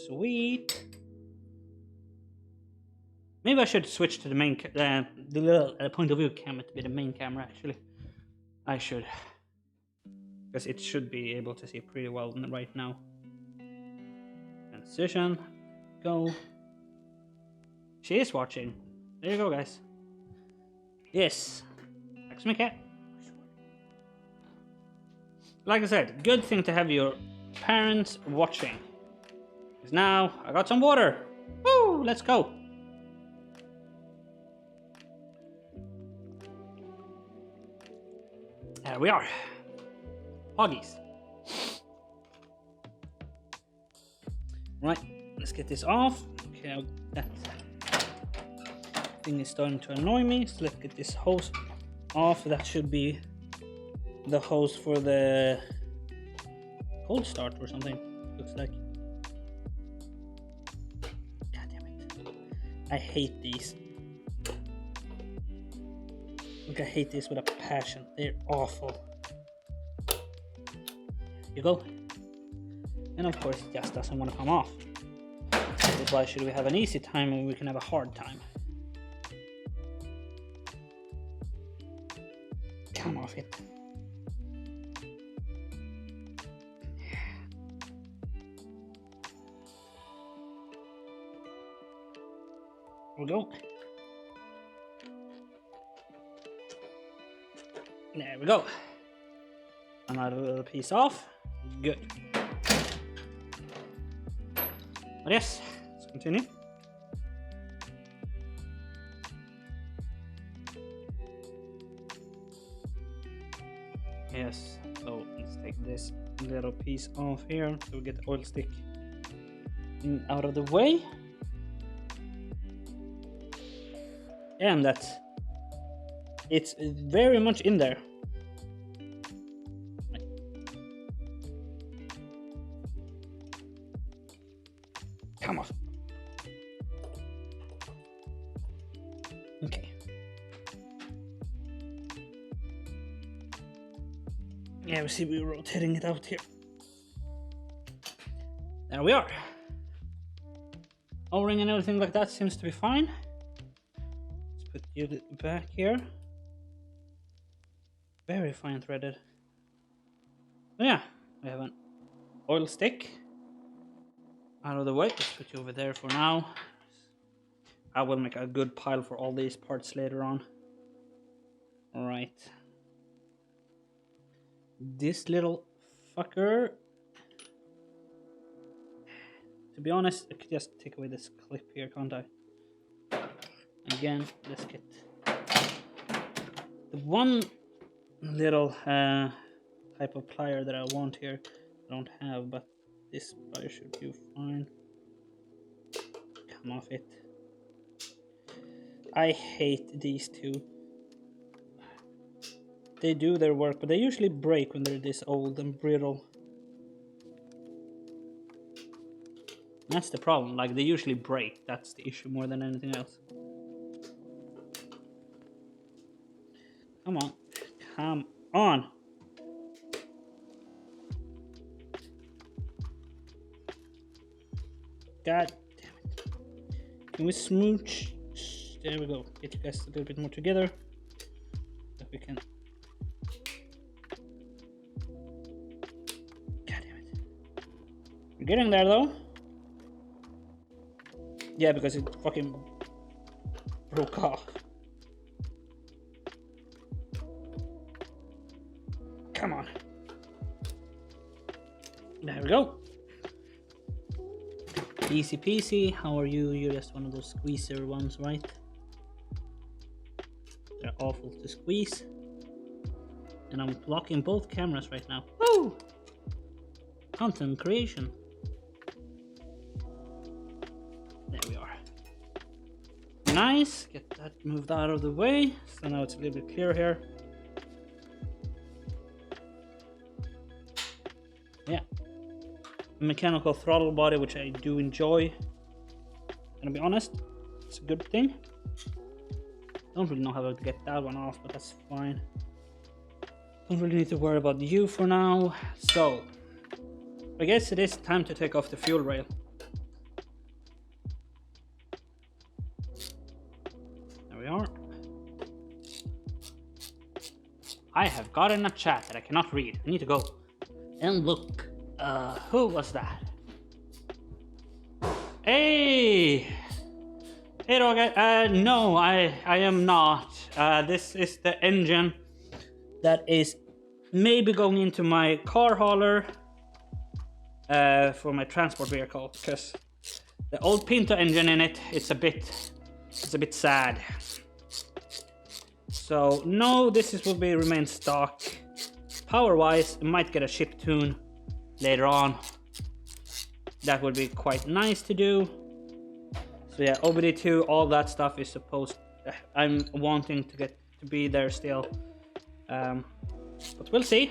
Sweet. Maybe I should switch to the main, the little point of view camera to be the main camera. Actually, I should, because it should be able to see pretty well right now. Transition, go. She is watching. There you go, guys. Yes. Tack så mycket. Like I said, good thing to have your parents watching. Because now I got some water. Woo! Let's go. There we are. Hoggies. Right, let's get this off. Okay, that thing is starting to annoy me, so let's get this hose off. That should be the hose for the cold start or something, looks like. God damn it. I hate these. Like, I hate this with a passion. They're awful. Here you go. And of course it just doesn't want to come off. So why should we have an easy time when we can have a hard time? Come off it. There we go. There we go. Another little piece off. Good. But yes, let's continue. Yes, so let's take this little piece off here so we get the oil stick out of the way. And it's very much in there. Come off. Okay. Yeah, we see we're rotating it out here. There we are. O-ring and everything like that seems to be fine. Let's put you back here. Very fine threaded. So yeah, we have an oil stick out of the way. Let's put you over there for now. I will make a good pile for all these parts later on. Alright. This little fucker. To be honest, I could just take away this clip here, can't I? Again, let's get the one little type of plier that I want here. I don't have, but this plier should do fine. Come off it. I hate these two. They do their work, but they usually break when they're this old and brittle. That's the problem, like they usually break. That's the issue more than anything else. Come on. Come on. God damn it. Can we smooch? There we go. Get you guys a little bit more together. That we can. God damn it. We're getting there though. Yeah, because it fucking broke off. Come on. There we go. Easy peasy. How are you? You're just one of those squeezer ones, right? They're awful to squeeze. And I'm blocking both cameras right now. Woo! Content creation. There we are. Nice. Get that moved out of the way. So now it's a little bit clearer here. Yeah. Mechanical throttle body, which I do enjoy. Gonna be honest, it's a good thing. Don't really know how to get that one off, but that's fine. Don't really need to worry about you for now. So, I guess it is time to take off the fuel rail. There we are. I have gotten a chat that I cannot read. I need to go and look. Who was that? Hey! Hey, Roger. No, I am not. This is the engine that is maybe going into my car hauler for my transport vehicle, because the old Pinto engine in it, it's a bit sad. So no, this will remain stock. Power-wise, it might get a ship tune later on. That would be quite nice to do. So yeah, OBD2, all that stuff is supposed. I'm wanting to get to be there still, but we'll see.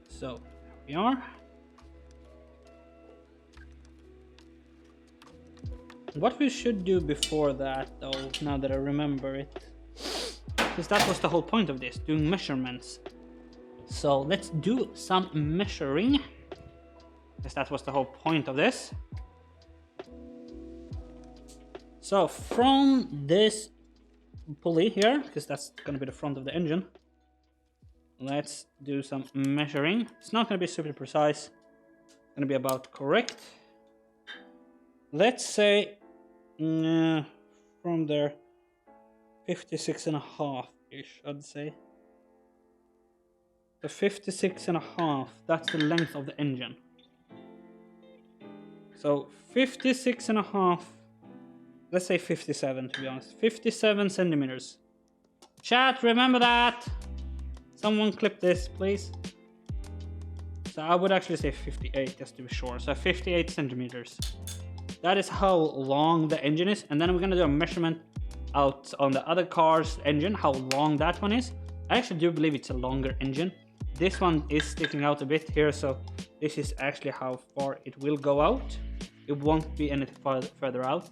So here we are. What we should do before that, though, now that I remember it, because that was the whole point of this, doing measurements. So let's do some measuring, because that was the whole point of this. So from this pulley here, because that's going to be the front of the engine, let's do some measuring. It's not going to be super precise. It's going to be about correct. Let's say from there 56.5-ish, I'd say. The 56.5, that's the length of the engine. So 56.5, let's say 57 to be honest. 57 centimeters. Chat, remember that. Someone clip this, please. So I would actually say 58 just to be sure. So 58 centimeters. That is how long the engine is. And then we're gonna do a measurement out on the other car's engine, how long that one is. I actually do believe it's a longer engine. This one is sticking out a bit here, so this is actually how far it will go out. It won't be any further out.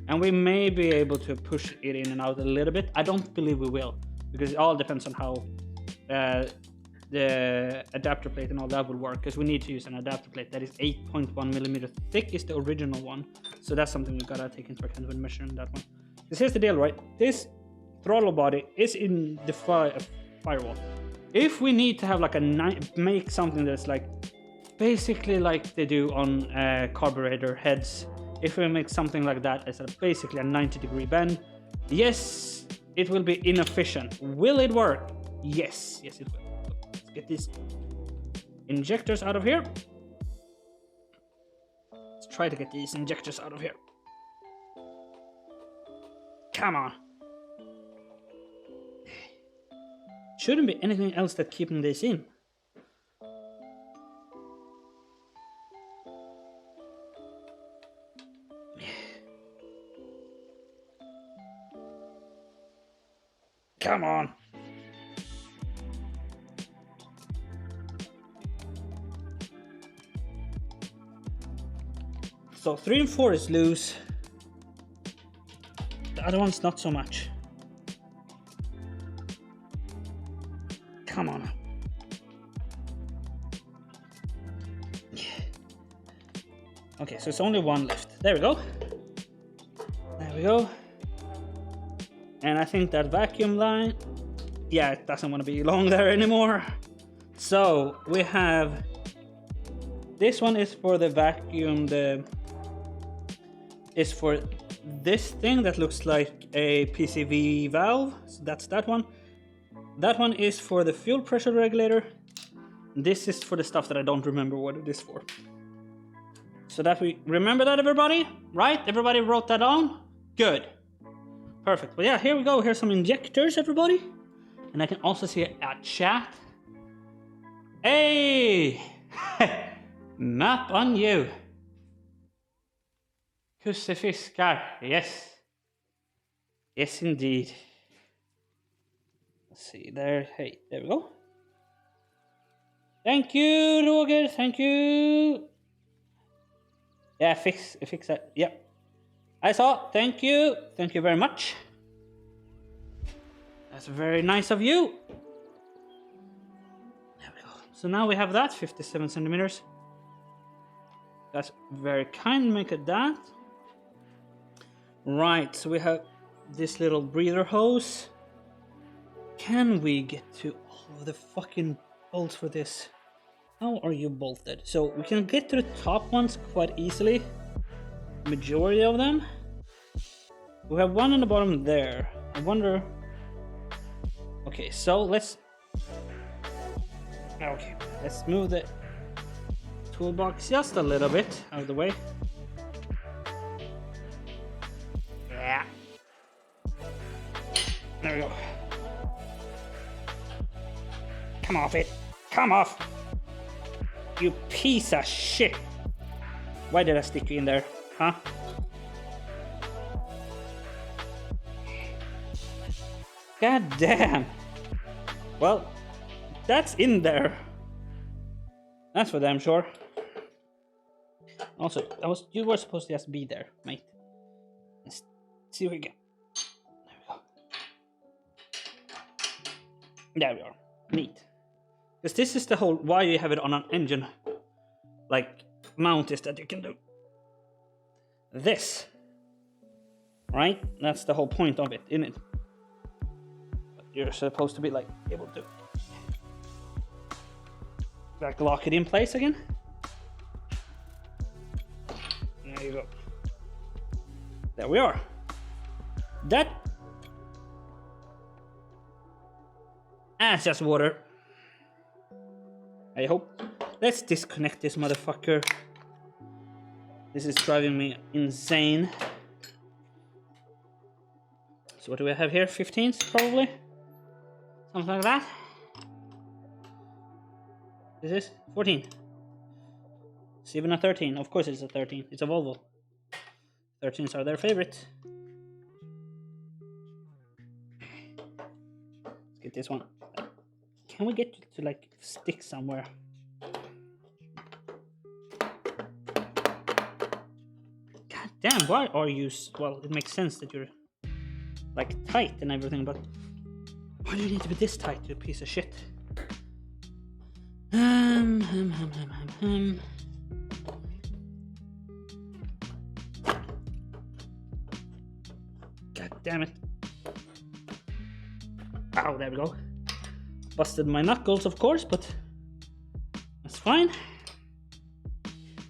And we may be able to push it in and out a little bit. I don't believe we will, because it all depends on how the adapter plate and all that will work, because we need to use an adapter plate that is 8.1 millimeter thick is the original one. So that's something we gotta take into account when measuring that one. Because here's the deal, right? This throttle body is in the firewall. If we need to have like make something that's like basically like they do on carburetor heads, if we make something like that as basically a 90-degree bend, yes, it will be inefficient. Will it work? Yes, it will. Let's get these injectors out of here. Let's try to get these injectors out of here. Come on. Shouldn't be anything else that's keeping this in. Come on. So 3 and 4 is loose. The other one's not so much. Come on. Okay, so it's only one left. There we go. There we go. And I think that vacuum line, yeah, it doesn't want to be long there anymore. So we have, this one is for the vacuum, is for this thing that looks like a PCV valve. So that's that one. That one is for the fuel pressure regulator. This is for the stuff that I don't remember what it is for. So that we remember that, everybody, right? Everybody wrote that down? Good. Perfect. Well, yeah, here we go. Here's some injectors, everybody. And I can also see a chat. Hey! Map on you. Kussefiskar. Yes. Yes, indeed. Let's see there. Hey, there we go. Thank you, Roger. Thank you. Yeah, fix that. Yep. I saw. Thank you. Thank you very much. That's very nice of you. There we go. So now we have that 57 centimeters. That's very kind. Make it that. Right. So we have this little breather hose. Can we get to all of the fucking bolts for this? How are you bolted? So we can get to the top ones quite easily. Majority of them. We have one on the bottom there. I wonder. Okay, so let's move the toolbox just a little bit out of the way. Yeah. There we go. Come off it. Come off. You piece of shit. Why did I stick you in there? Huh? God damn. Well, that's in there. That's for damn sure. Also, you were supposed to just be there, mate. Let's see what we get. There we go. There we are. Neat. Because this is the whole why you have it on an engine like mount, is that you can do this. Right? That's the whole point of it, isn't it? But you're supposed to be like able to like lock it in place again. There you go. There we are. That's just water. I hope. Let's disconnect this motherfucker. This is driving me insane. So what do we have here? 15s probably? Something like that. This is 14. It's even a 13. Of course it's a 13. It's a Volvo. 13s are their favorite. Let's get this one. Can we get to like stick somewhere? God damn, why are you... Well, it makes sense that you're like tight and everything, but why do you need to be this tight, you piece of shit? God damn it. Ow, there we go. Busted my knuckles, of course, but that's fine.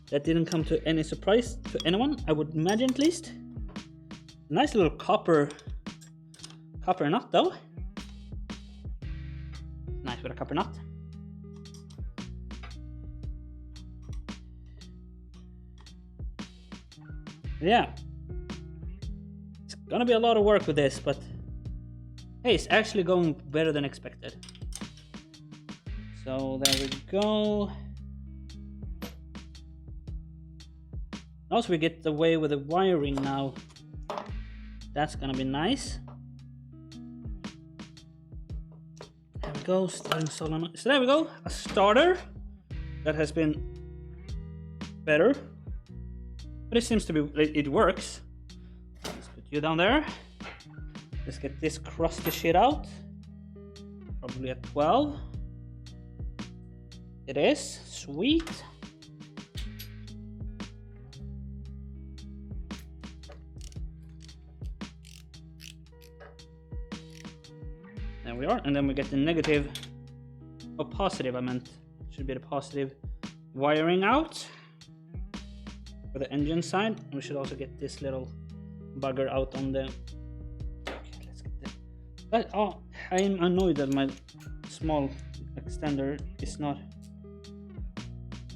That didn't come to any surprise to anyone, I would imagine, at least. Nice little copper nut, though. Nice with a copper nut. Yeah. It's gonna be a lot of work with this, but hey, it's actually going better than expected. So there we go. Also, we get away with the wiring now. That's gonna be nice. There we go, starting solenoid. So there we go, a starter that has been better. But it seems to be, it works. Let's put you down there. Let's get this crusty shit out. Probably at 12. It is, sweet. There we are, and then we get the negative, or positive I meant, should be the positive wiring out for the engine side. And we should also get this little bugger out on the, okay, let's get this. Oh, I'm annoyed that my small extender is not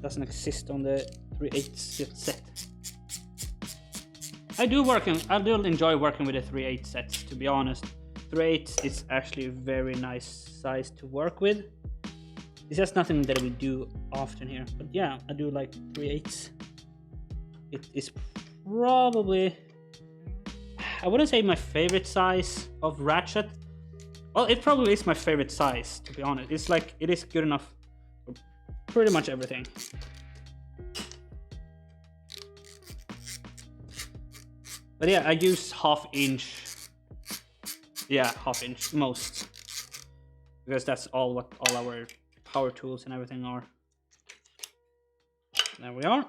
doesn't exist on the 3/8 set. I do enjoy working with the 3/8 sets, to be honest. 3/8 is actually a very nice size to work with. It's just nothing that we do often here, but yeah, I do like 3/8. It is probably, I wouldn't say my favorite size of ratchet. Well, it probably is my favorite size, to be honest. It's like, it is good enough for pretty much everything. But yeah, I use 1/2 inch. Yeah, 1/2 inch most, because that's all what all our power tools and everything are. There we are.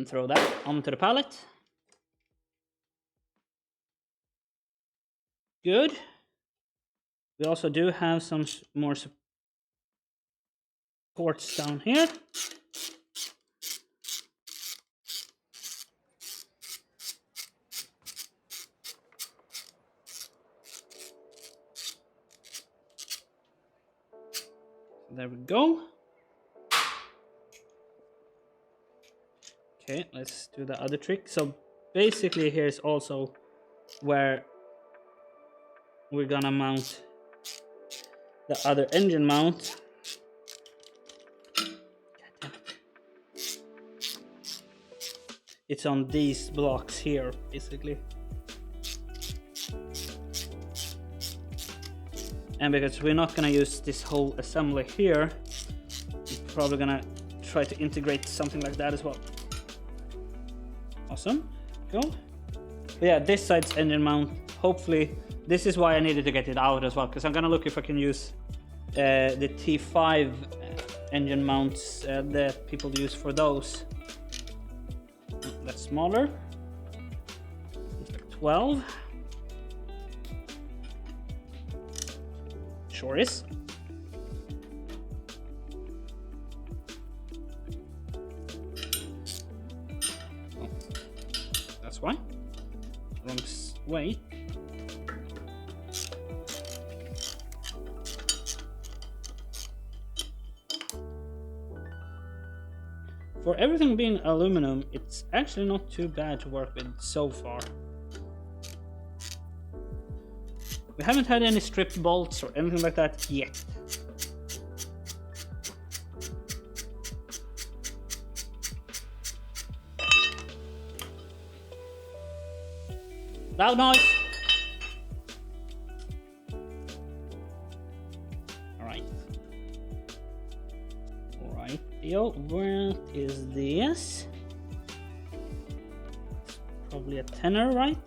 Throw that onto the pallet. Good. We also do have some more supports down here. There we go. Okay, let's do the other trick. So basically here's also where we're gonna mount the other engine mount. It's on these blocks here, basically. And because we're not gonna use this whole assembly here, we're probably gonna try to integrate something like that as well. Awesome, go. But yeah, this side's engine mount, hopefully, this is why I needed to get it out as well, because I'm gonna look if I can use the T5 engine mounts that people use for those. That's smaller. It's like 12. Sure is. Oh, that's why. Wrong way. For everything being aluminum, it's actually not too bad to work with so far. We haven't had any stripped bolts or anything like that yet. Loud noise! Alright. Alright, yo, what is this? Probably a tenor, right?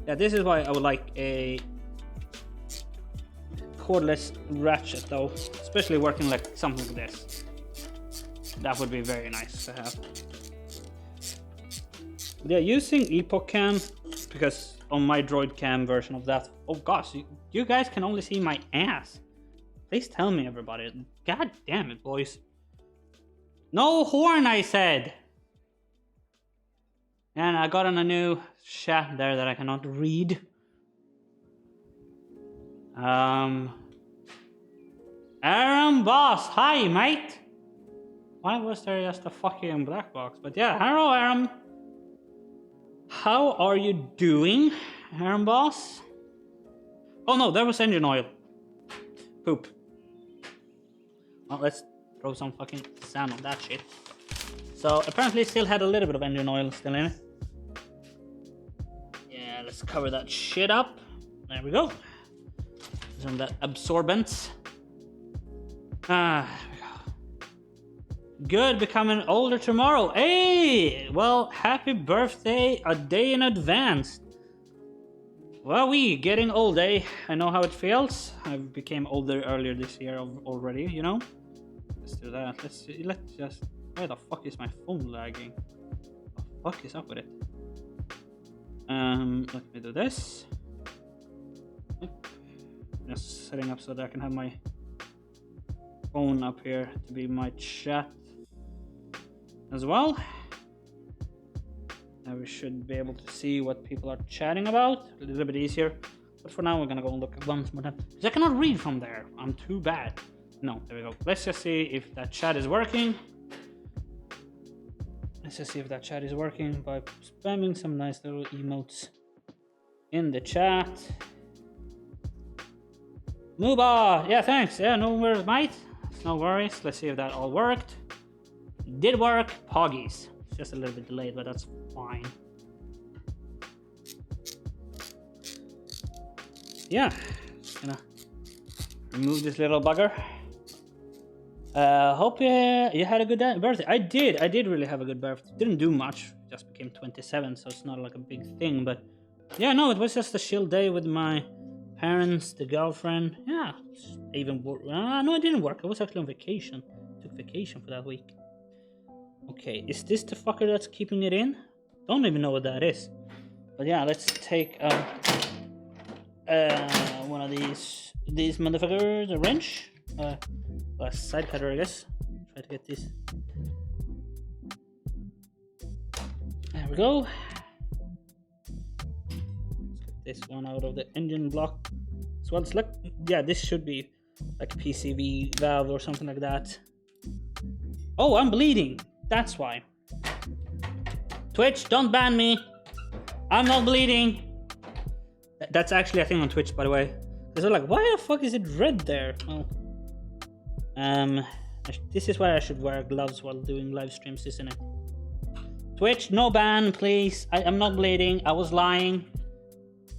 Yeah, this is why I would like a cordless ratchet though, especially working like something like this. That would be very nice to have. But yeah, using Epoch Cam, because on my Droid Cam version of that, oh gosh, you guys can only see my ass. Please tell me, everybody. God damn it, boys. No horn, I said! And I got on a new chat there that I cannot read. Aaron Boss, hi mate! Why was there just a fucking black box? But yeah, hello Aaron! How are you doing, Aaron Boss? Oh no, there was engine oil. Poop. Well, let's throw some fucking sand on that shit. So apparently still had a little bit of engine oil still in it. Yeah, let's cover that shit up. There we go. Some of that absorbent. There we go. Good, becoming older tomorrow. Hey, well, happy birthday a day in advance. Well, we getting old, eh? I know how it feels. I became older earlier this year already, you know. Let's do that. Let's just. Why the fuck is my phone lagging? What the fuck is up with it? Let me do this. Just setting up so that I can have my phone up here to be my chat as well. Now we should be able to see what people are chatting about. A little bit easier. But for now, we're gonna go and look at once more time. Because I cannot read from there. I'm too bad. No, there we go. Let's just see if that chat is working. Let's just see if that chat is working by spamming some nice little emotes in the chat. Muba! Yeah, thanks. Yeah, no worries, mate. No worries. Let's see if that all worked. Did work. Poggies. It's just a little bit delayed, but that's fine. Yeah, just gonna remove this little bugger. Hope you had a good birthday. I did really have a good birthday. Didn't do much, just became 27, so it's not like a big thing. But yeah, no, it was just a chill day with my parents, the girlfriend. Yeah, even no, I didn't work. I was actually on vacation. Took vacation for that week. Okay, is this the fucker that's keeping it in? Don't even know what that is. But yeah, let's take one of these motherfuckers, a wrench, a side cutter, I guess. Try to get this. There we go. Let's get this one out of the engine block as well. It's like, yeah, this should be like a PCV valve or something like that. Oh, I'm bleeding. That's why. Twitch, don't ban me. I'm not bleeding. That's actually a thing on Twitch, by the way. Because they're like, why the fuck is it red there? Oh. This is why I should wear gloves while doing live streams, isn't it? Twitch, no ban, please. I'm not bleeding. I was lying.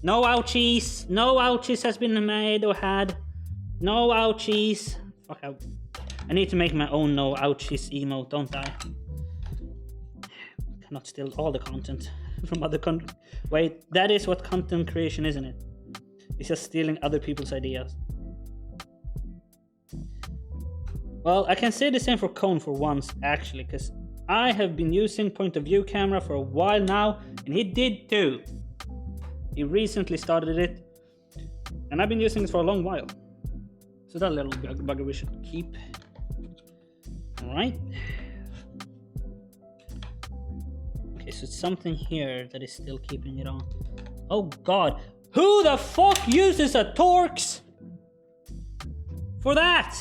No ouchies. No ouchies has been made or had. No ouchies. Fuck out. I need to make my own no ouchies emote, don't I? Cannot steal all the content from other content. Wait, that is what content creation, isn't it? It's just stealing other people's ideas. Well, I can say the same for Cone for once, actually, because I have been using point of view camera for a while now, and he did too. He recently started it, and I've been using it for a long while. So that little bugger we should keep. Alright. Okay, so it's something here that is still keeping it on. Oh god. Who the fuck uses a Torx for that?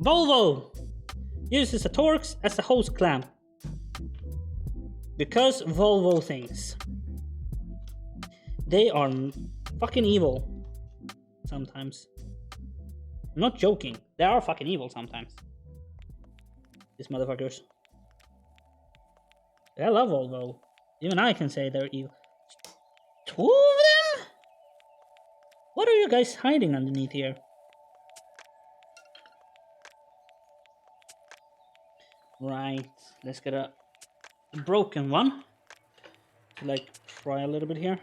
Volvo uses a Torx as a hose clamp. Because Volvo things. They are fucking evil. Sometimes. I'm not joking. They are fucking evil sometimes. These motherfuckers. I love Volvo. Even I can say they're evil. Two of them? What are you guys hiding underneath here? Right, let's get a broken one. Like, try a little bit here.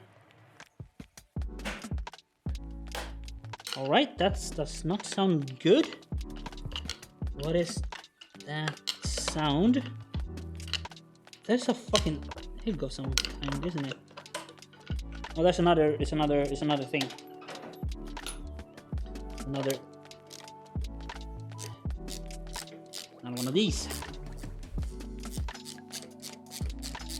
Alright, that does not sound good. What is that sound? There's a fucking... Here goes some kind, isn't it? Oh, that's another... It's another thing. Another one of these.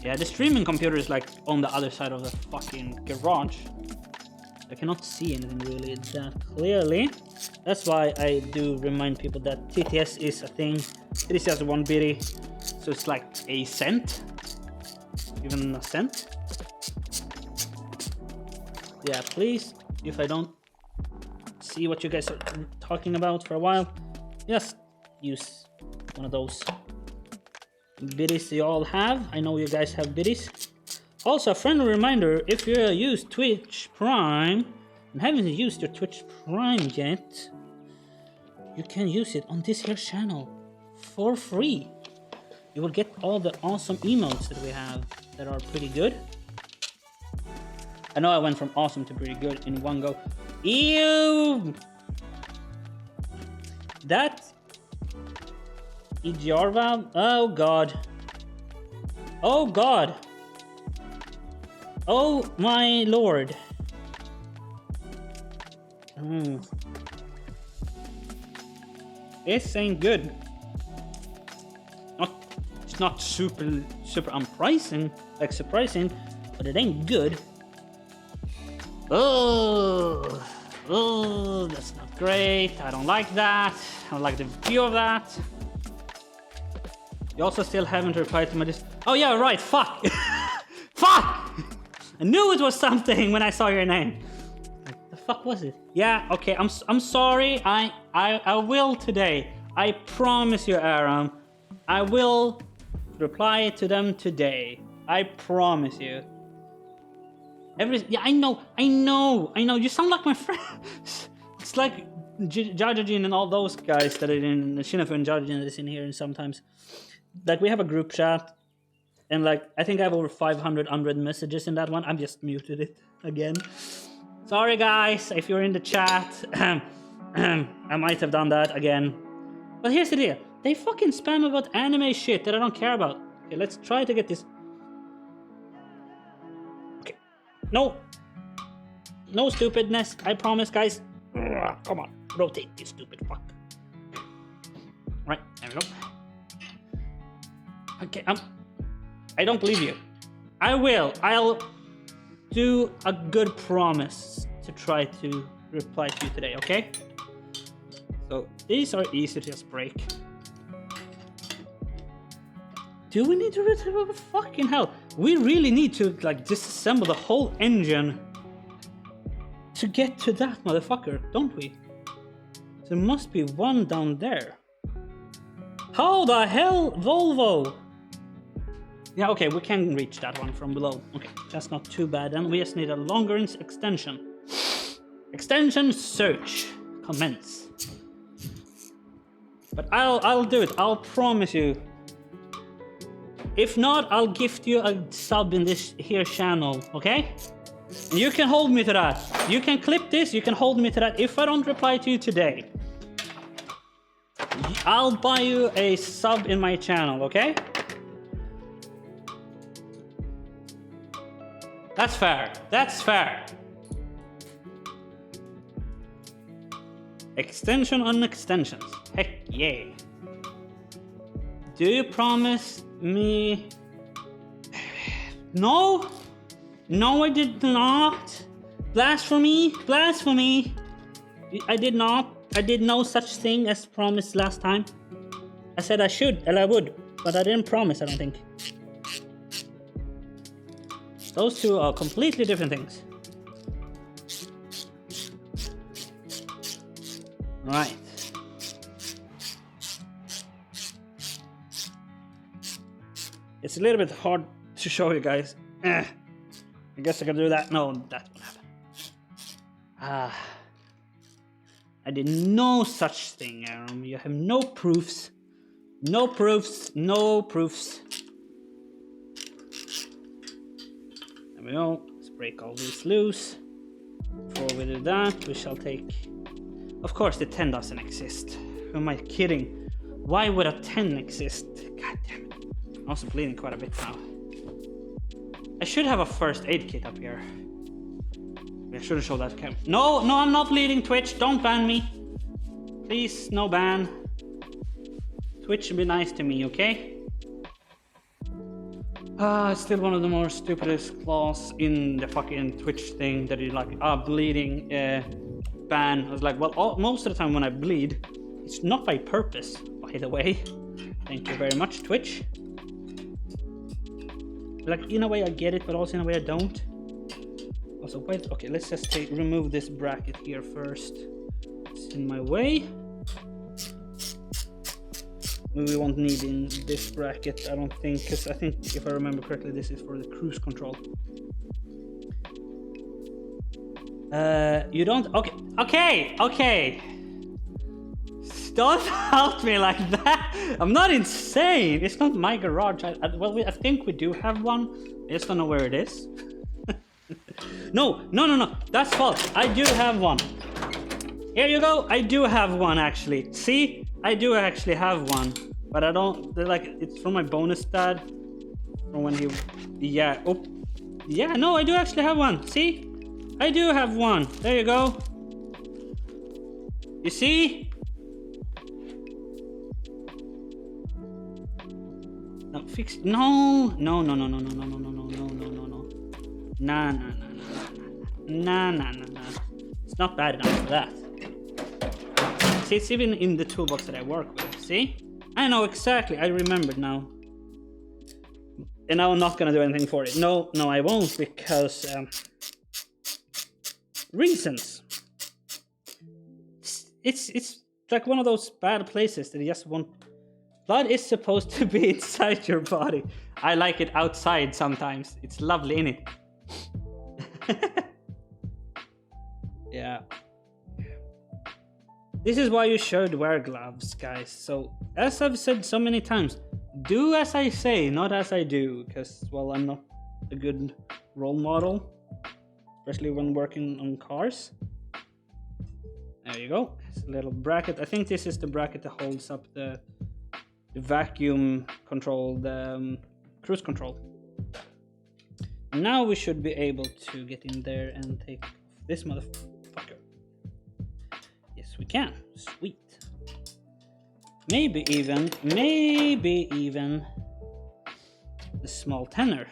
Yeah, the streaming computer is like on the other side of the fucking garage. I cannot see anything really that clearly. That's why I do remind people that TTS is a thing. It is just one bitty, so it's like a cent. Even a cent. Yeah, please, if I don't see what you guys are talking about for a while, just use one of those biddies you all have. I know you guys have biddies. Also, a friendly reminder, if you use Twitch Prime and haven't used your Twitch Prime yet, you can use it on this here channel for free. You will get all the awesome emotes that we have that are pretty good. I know I went from awesome to pretty good in one go. Ew! That EGR valve? Oh god. Oh god. Oh my lord. This ain't good. It's not super surprising, but it ain't good. Oh, that's not great. I don't like that. I don't like the view of that. You also still haven't replied to my Oh yeah, right. Fuck. Fuck. I knew it was something when I saw your name. What the fuck was it? Yeah. Okay. I'm sorry. I will today. I promise you, Aaron. I will reply to them today. I promise you. Yeah, I know. You sound like my friend. It's like Jajajin and all those guys that are in Shinafu and Jajajin that is in here, and sometimes, like, we have a group chat, and like I think I have over 500 unread messages in that one. I've just muted it again. Sorry guys, if you're in the chat, I might have done that again. But here's the deal: they fucking spam about anime shit that I don't care about. Okay, let's try to get this. No stupidness. I promise, guys. Ugh, come on, rotate, you stupid fuck. Right, there we go. Okay, I don't believe you. I'll do a good promise to try to reply to you today, okay? So these are easy to just break. Do we need to retrieve? Fucking hell. We really need to like disassemble the whole engine to get to that motherfucker, don't we? There must be one down there. How the hell, Volvo? Yeah, okay, we can reach that one from below. Okay, that's not too bad then. We just need a longer extension. Extension search. Commence. But I'll do it. I'll promise you. If not, I'll gift you a sub in this here channel, okay? And you can hold me to that. You can clip this, you can hold me to that. If I don't reply to you today, I'll buy you a sub in my channel, okay? That's fair. That's fair. Extension on extensions. Heck yeah. Do you promise me? No. No, I did not. Blasphemy. Blasphemy. I did not. I did no such thing as promised last time. I said I should and I would, but I didn't promise, I don't think. Those two are completely different things. Right. It's a little bit hard to show you guys. I guess I can do that. No, that won't happen. I did no such thing, Aaron. You have no proofs. No proofs. No proofs. There we go. Let's break all these loose. Before we do that, we shall take... Of course, the 10 doesn't exist. Who am I kidding? Why would a 10 exist? God damn it. I'm also bleeding quite a bit now. I should have a first aid kit up here. I should have showed that camera. No, I'm not bleeding, Twitch. Don't ban me. Please, no ban. Twitch should be nice to me, okay? It's still one of the more stupidest clause in the fucking Twitch thing that is like, bleeding ban. I was like, well, most of the time when I bleed, it's not by purpose, by the way. Thank you very much, Twitch. Like, in a way I get it, but also in a way I don't. Also, wait, okay, let's just remove this bracket here first. It's in my way. We won't need in this bracket, I don't think, because I think, if I remember correctly, this is for the cruise control. You don't? Okay. Don't help me like that. I'm not insane. It's not my garage. I think we do have one. I just don't know where it is. No. That's false. I do have one. Here you go. I do have one, actually. See? I do actually have one. But I don't... it's from my bonus dad. From when he... Yeah. Oh. Yeah, no, I do actually have one. See? I do have one. There you go. You see? No, fix... No. Nah. Nah. It's not bad enough for that. See, it's even in the toolbox that I work with. See? I know exactly. I remembered now. And now I'm not gonna do anything for it. No, I won't, because reasons. It's like one of those bad places that you just want. Blood is supposed to be inside your body. I like it outside sometimes. It's lovely, innit? Yeah. This is why you should wear gloves, guys. So, as I've said so many times, do as I say, not as I do. Because, well, I'm not a good role model. Especially when working on cars. There you go. It's a little bracket. I think this is the bracket that holds up the vacuum control, the cruise control. Now we should be able to get in there and take off this motherfucker. Yes, we can. Sweet. Maybe even the small tenor.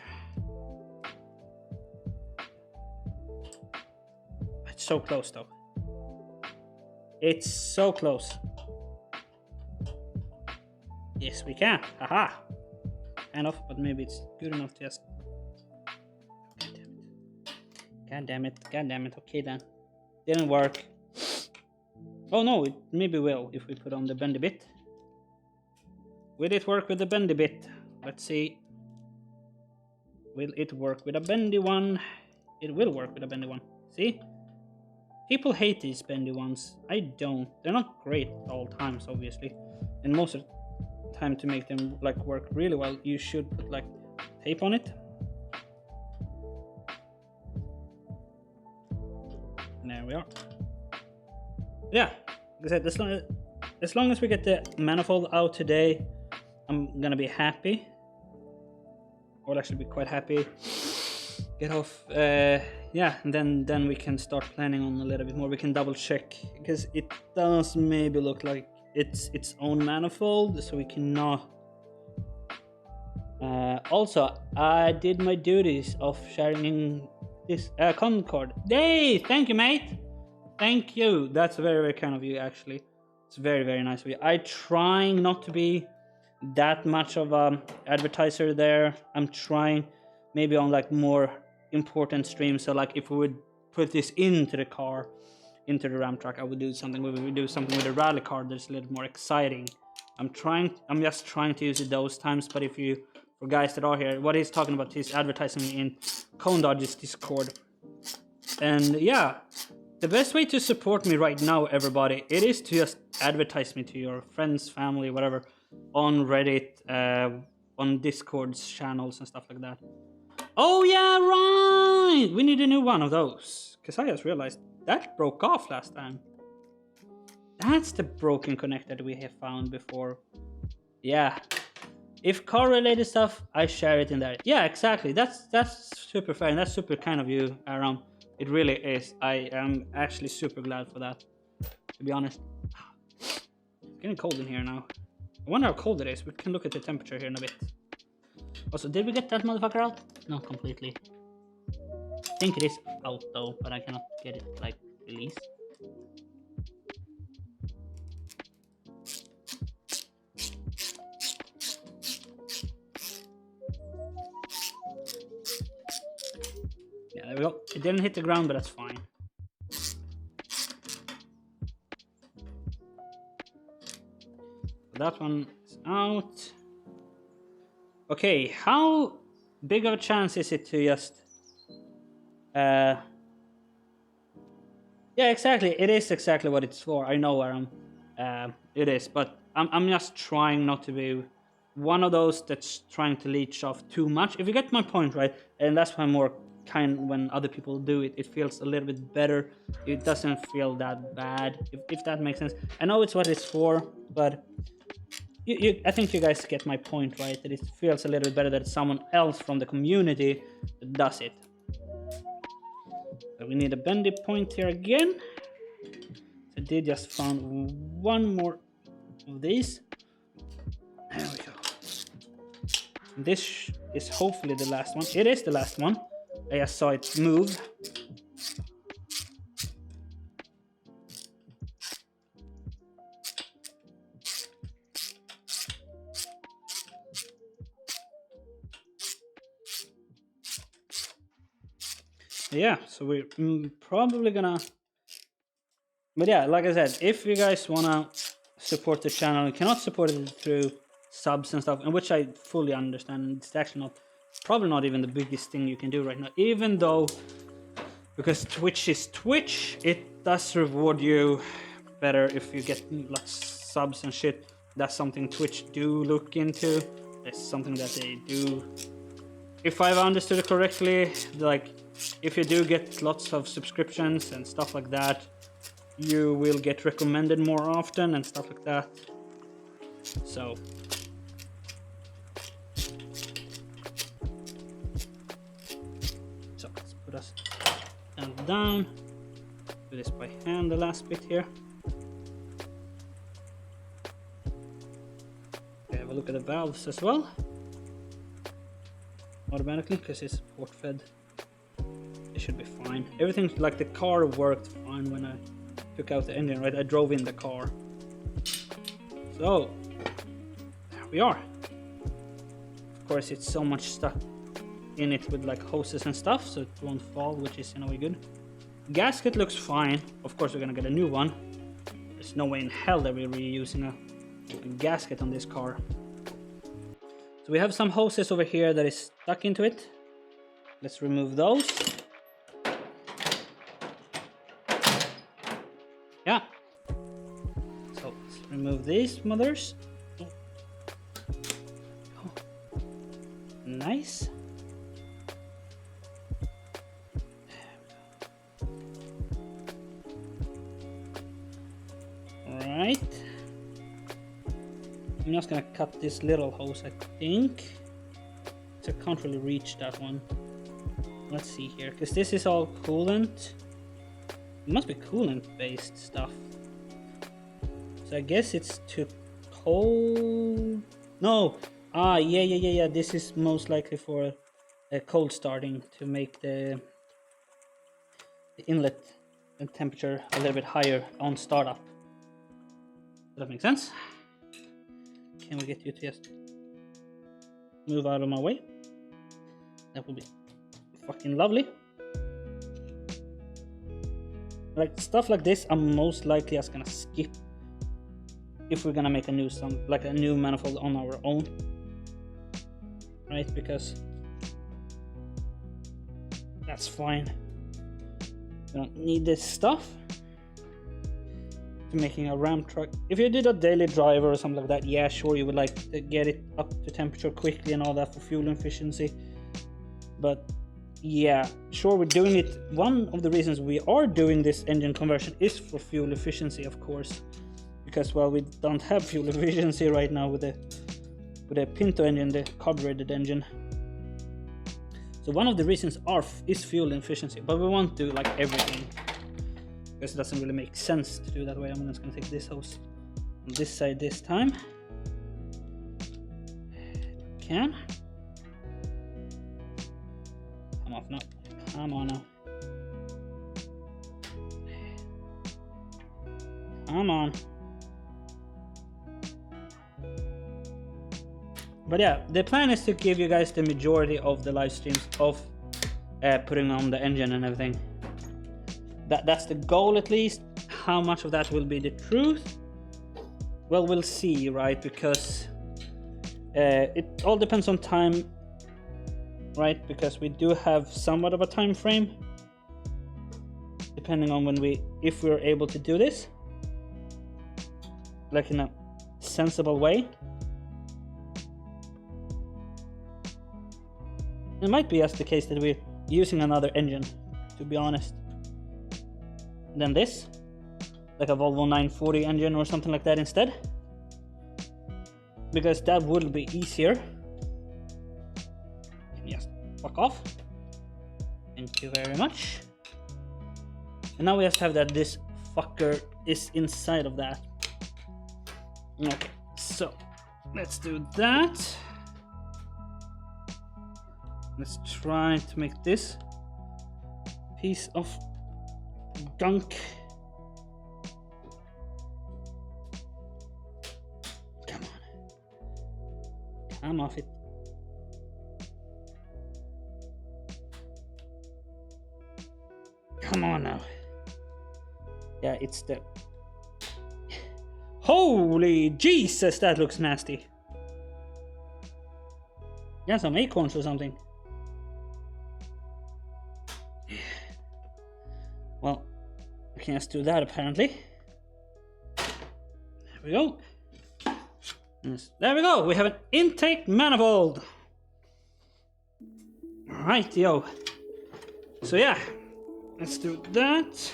It's so close though. It's so close. Yes, we can. Haha. Kind of, but maybe it's good enough to just... God damn it. Okay then. Didn't work. Oh no, it maybe will if we put on the bendy bit. Will it work with the bendy bit? Let's see. Will it work with a bendy one? It will work with a bendy one. See? People hate these bendy ones. I don't. They're not great all times, obviously. And most of the time, to make them like work really well, you should put like tape on it. And there we are. Yeah, like I said, as long as we get the manifold out today, I'm gonna be happy. I will actually be quite happy. Get off. Yeah, and then we can start planning on a little bit more. We can double check, because it does maybe look like it's its own manifold, so we cannot. Also, I did my duties of sharing this Concord. Hey, thank you, mate. Thank you. That's very, very kind of you, actually. It's very, very nice of you. I'm trying not to be that much of a advertiser there. I'm trying maybe on like more important streams. So like if we would put this into the car, into the Ram truck, I would do something. We would do something with a rally car that's a little more exciting. I'm just trying to use it those times. But if you, for guys that are here, what he's talking about, he's advertising in Cone Dodge's Discord. And yeah, the best way to support me right now, everybody, it is to just advertise me to your friends, family, whatever, on Reddit, on Discord's channels and stuff like that. Oh yeah, right! We need a new one of those. Because I just realized that broke off last time. That's the broken connector that we have found before. Yeah. If car-related stuff, I share it in there. Yeah, exactly. That's super fair, and that's super kind of you, Aaron. It really is. I am actually super glad for that, to be honest. It's getting cold in here now. I wonder how cold it is. We can look at the temperature here in a bit. Also, did we get that motherfucker out? Not completely. I think it is out though, but I cannot get it like released. Yeah, there we go. It didn't hit the ground, but that's fine. So that one is out. Okay, how big of a chance is it to just... Yeah, exactly. It is exactly what it's for. I know where it is, but I'm just trying not to be one of those that's trying to leech off too much. If you get my point, right? And that's why I'm more kind when other people do it. It feels a little bit better. It doesn't feel that bad, if that makes sense. I know it's what it's for, but I think you guys get my point, right? That it feels a little bit better that it's someone else from the community that does it. So we need a bendy point here again. So I did just found one more of these. There we go. This is hopefully the last one. It is the last one. I just saw it move. Yeah, so we're probably gonna. But yeah, like I said, if you guys wanna support the channel, you cannot support it through subs and stuff, and which I fully understand. It's actually not, probably not even the biggest thing you can do right now. Even though, because Twitch is Twitch, it does reward you better if you get like subs and shit. That's something Twitch do look into. It's something that they do. If I've understood it correctly, like if you do get lots of subscriptions and stuff like that, you will get recommended more often and stuff like that. So let's put us down. Do this by hand, the last bit here. Okay, have a look at the valves as well. Automatically, because it's port fed. It should be fine. Everything, like the car worked fine when I took out the engine, right? I drove in the car. So, there we are. Of course, it's so much stuck in it with like hoses and stuff, so it won't fall, which is in a way good. Gasket looks fine. Of course, we're gonna get a new one. There's no way in hell that we're reusing a gasket on this car. So we have some hoses over here that is stuck into it. Let's remove those. Yeah. So let's remove these mothers. Oh. Nice. Alright. I'm just gonna cut this little hose, I think. So I can't really reach that one. Let's see here, because this is all coolant. It must be coolant based stuff. So I guess it's too cold. No! Ah, yeah. This is most likely for cold starting to make the inlet temperature a little bit higher on startup. Does that make sense? Can we get you to just move out of my way? That would be fucking lovely. Like stuff like this, I'm most likely just gonna skip if we're gonna make a new like a new manifold on our own, right? Because that's fine. We don't need this stuff to making a Ram truck. If you did a daily driver or something like that, yeah, sure, you would like to get it up to temperature quickly and all that for fuel efficiency. But yeah, sure, we're doing it. One of the reasons we are doing this engine conversion is for fuel efficiency, of course, because well, we don't have fuel efficiency right now with the Pinto engine, the carbureted engine. So one of the reasons is fuel efficiency, but we won't do like everything, because it doesn't really make sense to do that way. I'm just gonna take this hose on this side this time. Can. Come off now. Come on now. Come on. But yeah, the plan is to give you guys the majority of the live streams of putting on the engine and everything. That's the goal, at least. How much of that will be the truth? Well, we'll see, right? Because it all depends on time, right? Because we do have somewhat of a time frame, depending on if we're able to do this, like in a sensible way. It might be just the case that we're using another engine, to be honest, than this, like a Volvo 940 engine or something like that instead, because that would be easier. Can you just fuck off? Thank you very much. And now we just have that this fucker is inside of that. Okay, so let's do that. Let's try to make this piece of gunk. Come on. Come off it. come on now. Yeah, it's the... Holy Jesus, that looks nasty. Yeah, some acorns or something. Well, we can just do that apparently. There we go. Yes, there we go. We have an intake manifold. Right, yo. So yeah, let's do that.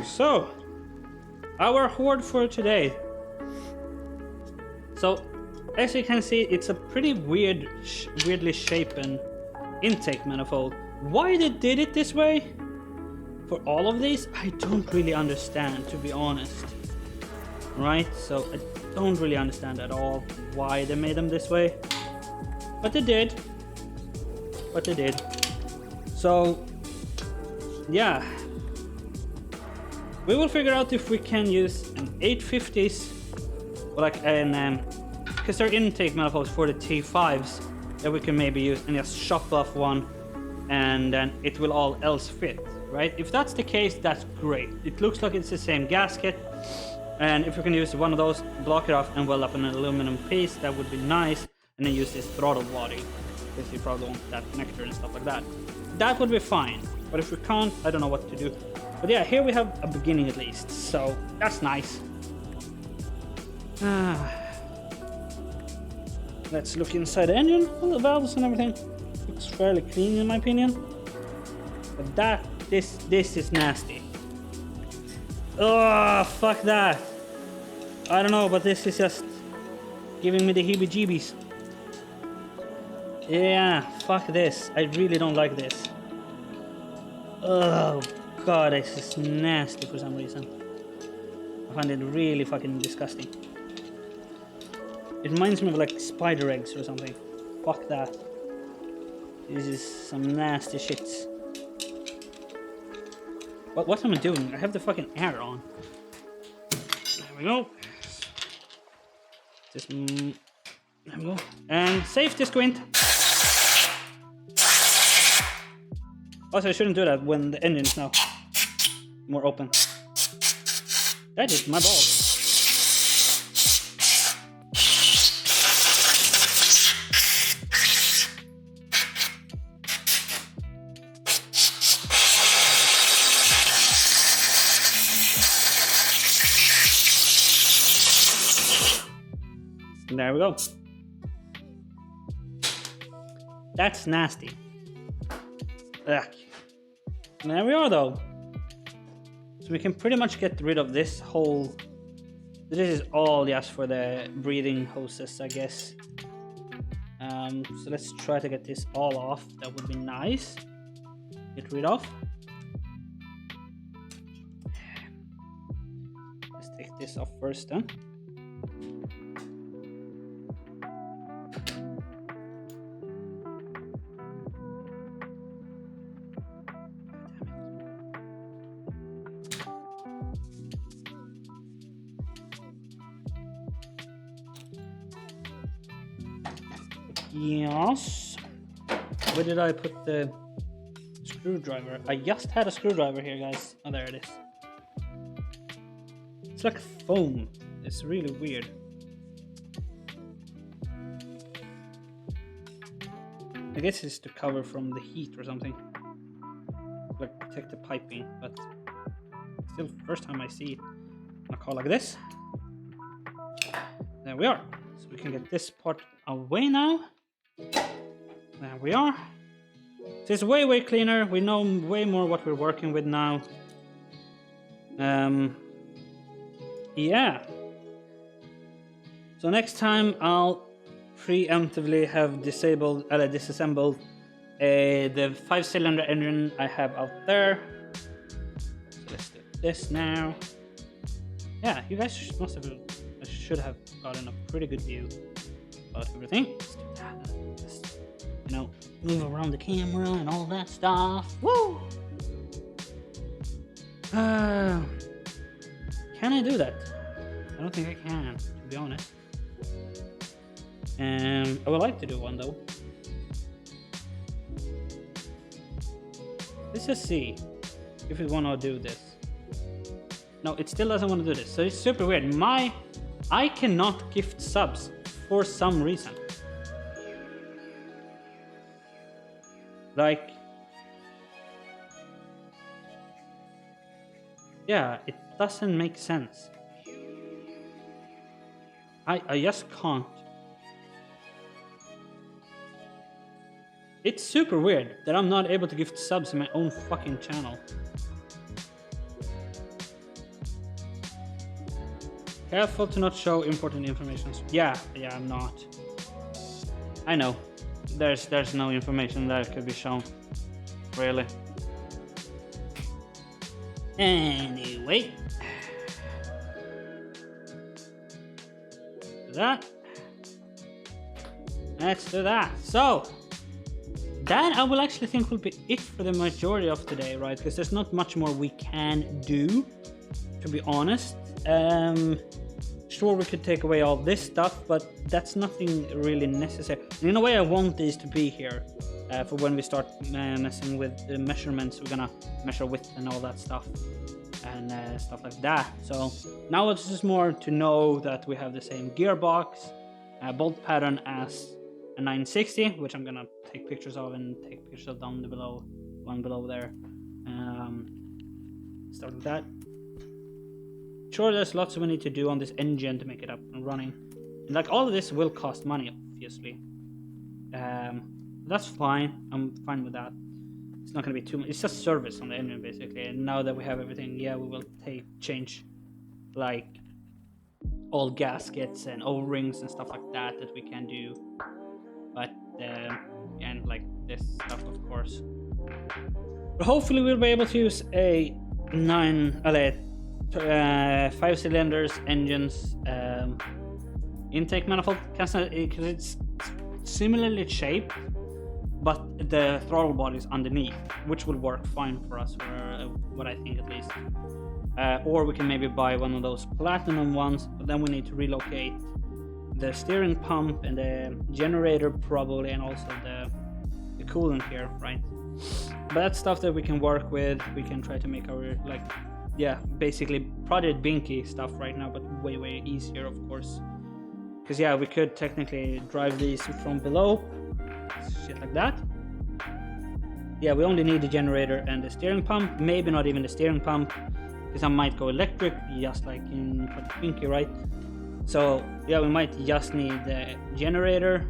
So, our hoard for today. So, as you can see, it's a pretty weirdly shapen intake manifold. Why they did it this way for all of these, I don't really understand, to be honest. Right? So, I don't really understand at all why they made them this way. But they did. So, yeah. We will figure out if we can use an 850s, or like an, because they're intake manifolds for the T5s, that we can maybe use and just shop off one, and then it will all else fit, right? If that's the case, that's great. It looks like it's the same gasket, and if we can use one of those, block it off and weld up an aluminum piece, that would be nice, and then use this throttle body, because you probably want that connector and stuff like that. That would be fine, but if we can't, I don't know what to do. But yeah, here we have a beginning at least, so that's nice. Let's look inside the engine, all the valves and everything. Looks fairly clean in my opinion. But this is nasty. Oh, fuck that. I don't know, but this is just giving me the heebie-jeebies. Yeah, fuck this. I really don't like this. Oh god, this is nasty for some reason. I find it really fucking disgusting. It reminds me of like spider eggs or something. Fuck that. This is some nasty shit. What am I doing? I have the fucking air on. There we go. Just there we go. And safety squint. Also, I shouldn't do that when the engine's now more open. That is my balls. There we go. That's nasty. Ugh. There we are though. So we can pretty much get rid of this whole... This is all just for the breathing hoses, I guess. So let's try to get this all off. That would be nice. Get rid of. Let's take this off first then. Yes. Where did I put the screwdriver? I just had a screwdriver here, guys. Oh, there it is. It's like foam. It's really weird. I guess it's to cover from the heat or something. Like protect the piping, but still first time I see a car like this. There we are. So we can get this part away now. There we are. So it's way cleaner. We know way more what we're working with now. Yeah. So next time I'll preemptively have disassembled the 5-cylinder engine I have out there. So let's do this now. Yeah, you guys should have gotten a pretty good view about everything. Let's do that. Just, you know, move around the camera and all that stuff. Woo! Can I do that? I don't think I can, to be honest. I would like to do one though. Let's just see if we want to do this. No, it still doesn't want to do this. So it's super weird. I cannot gift subs for some reason. Like, yeah, it doesn't make sense. I just can't. It's super weird that I'm not able to gift subs in my own fucking channel. Careful to not show important information. Yeah, I'm not. I know. There's no information that could be shown. Really. Anyway. That. Let's do that. So, that I will actually think will be it for the majority of today, right? Because there's not much more we can do, to be honest. Sure, we could take away all this stuff, but that's nothing really necessary. And in a way, I want these to be here for when we start messing with the measurements. We're gonna measure width and all that stuff and stuff like that. So now it's just more to know that we have the same gearbox, bolt pattern as a 960, which I'm gonna take pictures of and take pictures of down below, one below there. Start with that. Sure, there's lots we need to do on this engine to make it up and running. And like all of this will cost money, obviously. That's fine. I'm fine with that. It's not gonna be too much. It's just service on the engine basically. And now that we have everything, yeah, we will change like all gaskets and O-rings and stuff like that we can do. But and like this stuff, of course. But hopefully we'll be able to use a 5 cylinders engines intake manifold because it's similarly shaped, but the throttle body is underneath, which will work fine for us, for what I think at least. Or we can maybe buy one of those platinum ones, but then we need to relocate the steering pump and the generator probably, and also the coolant here, right? But that's stuff that we can work with. We can try to make our basically Project Binky stuff right now, but way easier, of course. Because yeah, we could technically drive these from below, shit like that. Yeah, we only need the generator and the steering pump, maybe not even the steering pump, because I might go electric, just like in Project Binky, right? So yeah, we might just need the generator,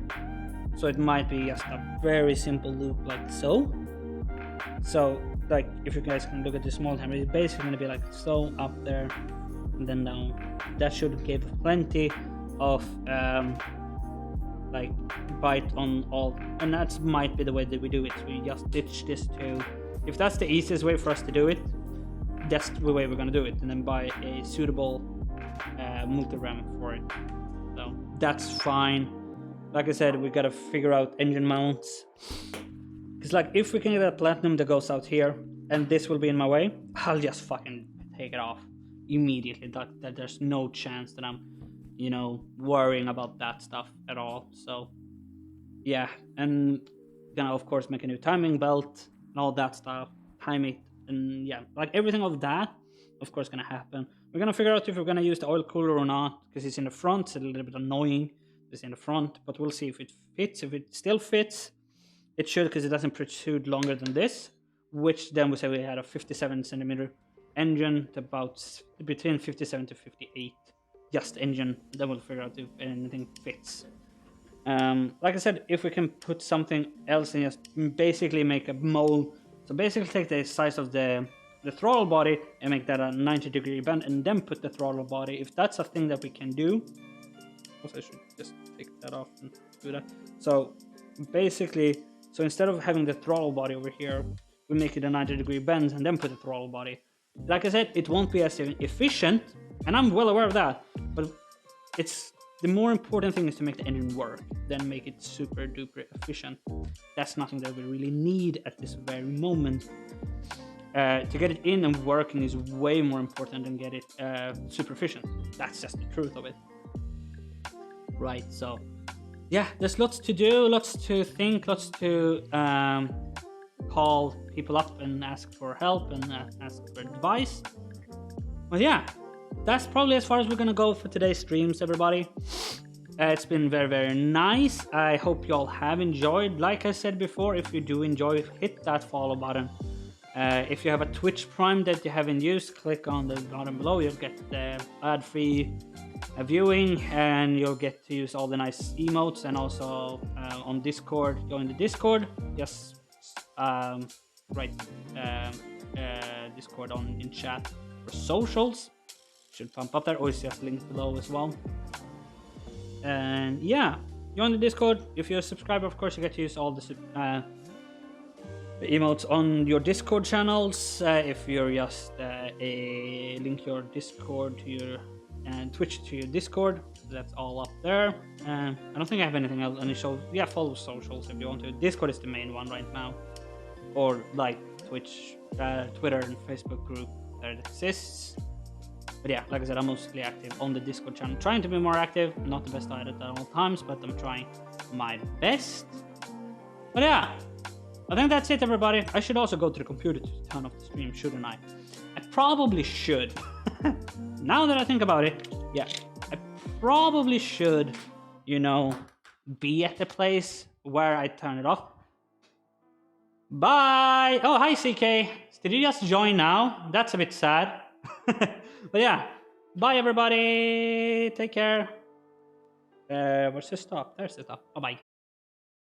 so it might be just a very simple loop like so. So like if you guys can look at the small timer, it's basically going to be like so, up there and then down. That should give plenty of like bite on all, and that might be the way that we do it. We just ditch this to, if that's the easiest way for us to do it, that's the way we're going to do it, and then buy a suitable multi-ram for it. So that's fine. Like I said, we got to figure out engine mounts. Because like if we can get a platinum that goes out here and this will be in my way, I'll just fucking take it off immediately. That there's no chance that I'm, worrying about that stuff at all. So yeah, and gonna of course make a new timing belt and all that stuff, time it, and yeah, like everything of that, of course, gonna happen. We're gonna figure out if we're gonna use the oil cooler or not, because it's in the front. It's a little bit annoying. It's in the front, but we'll see if it fits. If it still fits, it should, because it doesn't protrude longer than this, which then we say we had a 57 centimeter engine to about between 57 to 58, just engine. Then we'll figure out if anything fits. Like I said, if we can put something else in, just basically make a mold. So basically take the size of the throttle body and make that a 90-degree bend, and then put the throttle body. If that's a thing that we can do, also I should just take that off and do that. So basically, so instead of having the throttle body over here, we make it a 90-degree bend and then put the throttle body. Like I said, it won't be as efficient, and I'm well aware of that, but it's the more important thing is to make the engine work, then make it super duper efficient. That's nothing that we really need at this very moment. To get it in and working is way more important than get it super efficient. That's just the truth of it. Right, so yeah, there's lots to do, lots to think, lots to call people up and ask for help and ask for advice. But yeah, that's probably as far as we're gonna go for today's streams, everybody. It's been very, very nice. I hope you all have enjoyed. Like I said before, if you do enjoy, hit that follow button. If you have a Twitch Prime that you haven't used, click on the bottom below. You'll get the ad-free viewing, and you'll get to use all the nice emotes. And also on Discord, join the Discord. Just write Discord in chat for socials. Should pump up there, or it's just linked below as well. And yeah, join the Discord. If you're a subscriber, of course, you get to use all the emotes on your Discord channels. If you're just link your Discord to your Twitch to your Discord, that's all up there. I don't think I have anything else. Any show? Yeah, follow socials if you want to. Discord is the main one right now, or like Twitch, Twitter, and Facebook group that exists. But yeah, like I said, I'm mostly active on the Discord channel. Trying to be more active. Not the best at it at all times, but I'm trying my best. But yeah, I think that's it, everybody. I should also go to the computer to turn off the stream, shouldn't I? I probably should. Now that I think about it, yeah, I probably should, you know, be at the place where I turn it off. Bye! Oh, hi, CK. Did you just join now? That's a bit sad. But yeah, bye, everybody. Take care. Where's the stop? There's the stop. Bye-bye.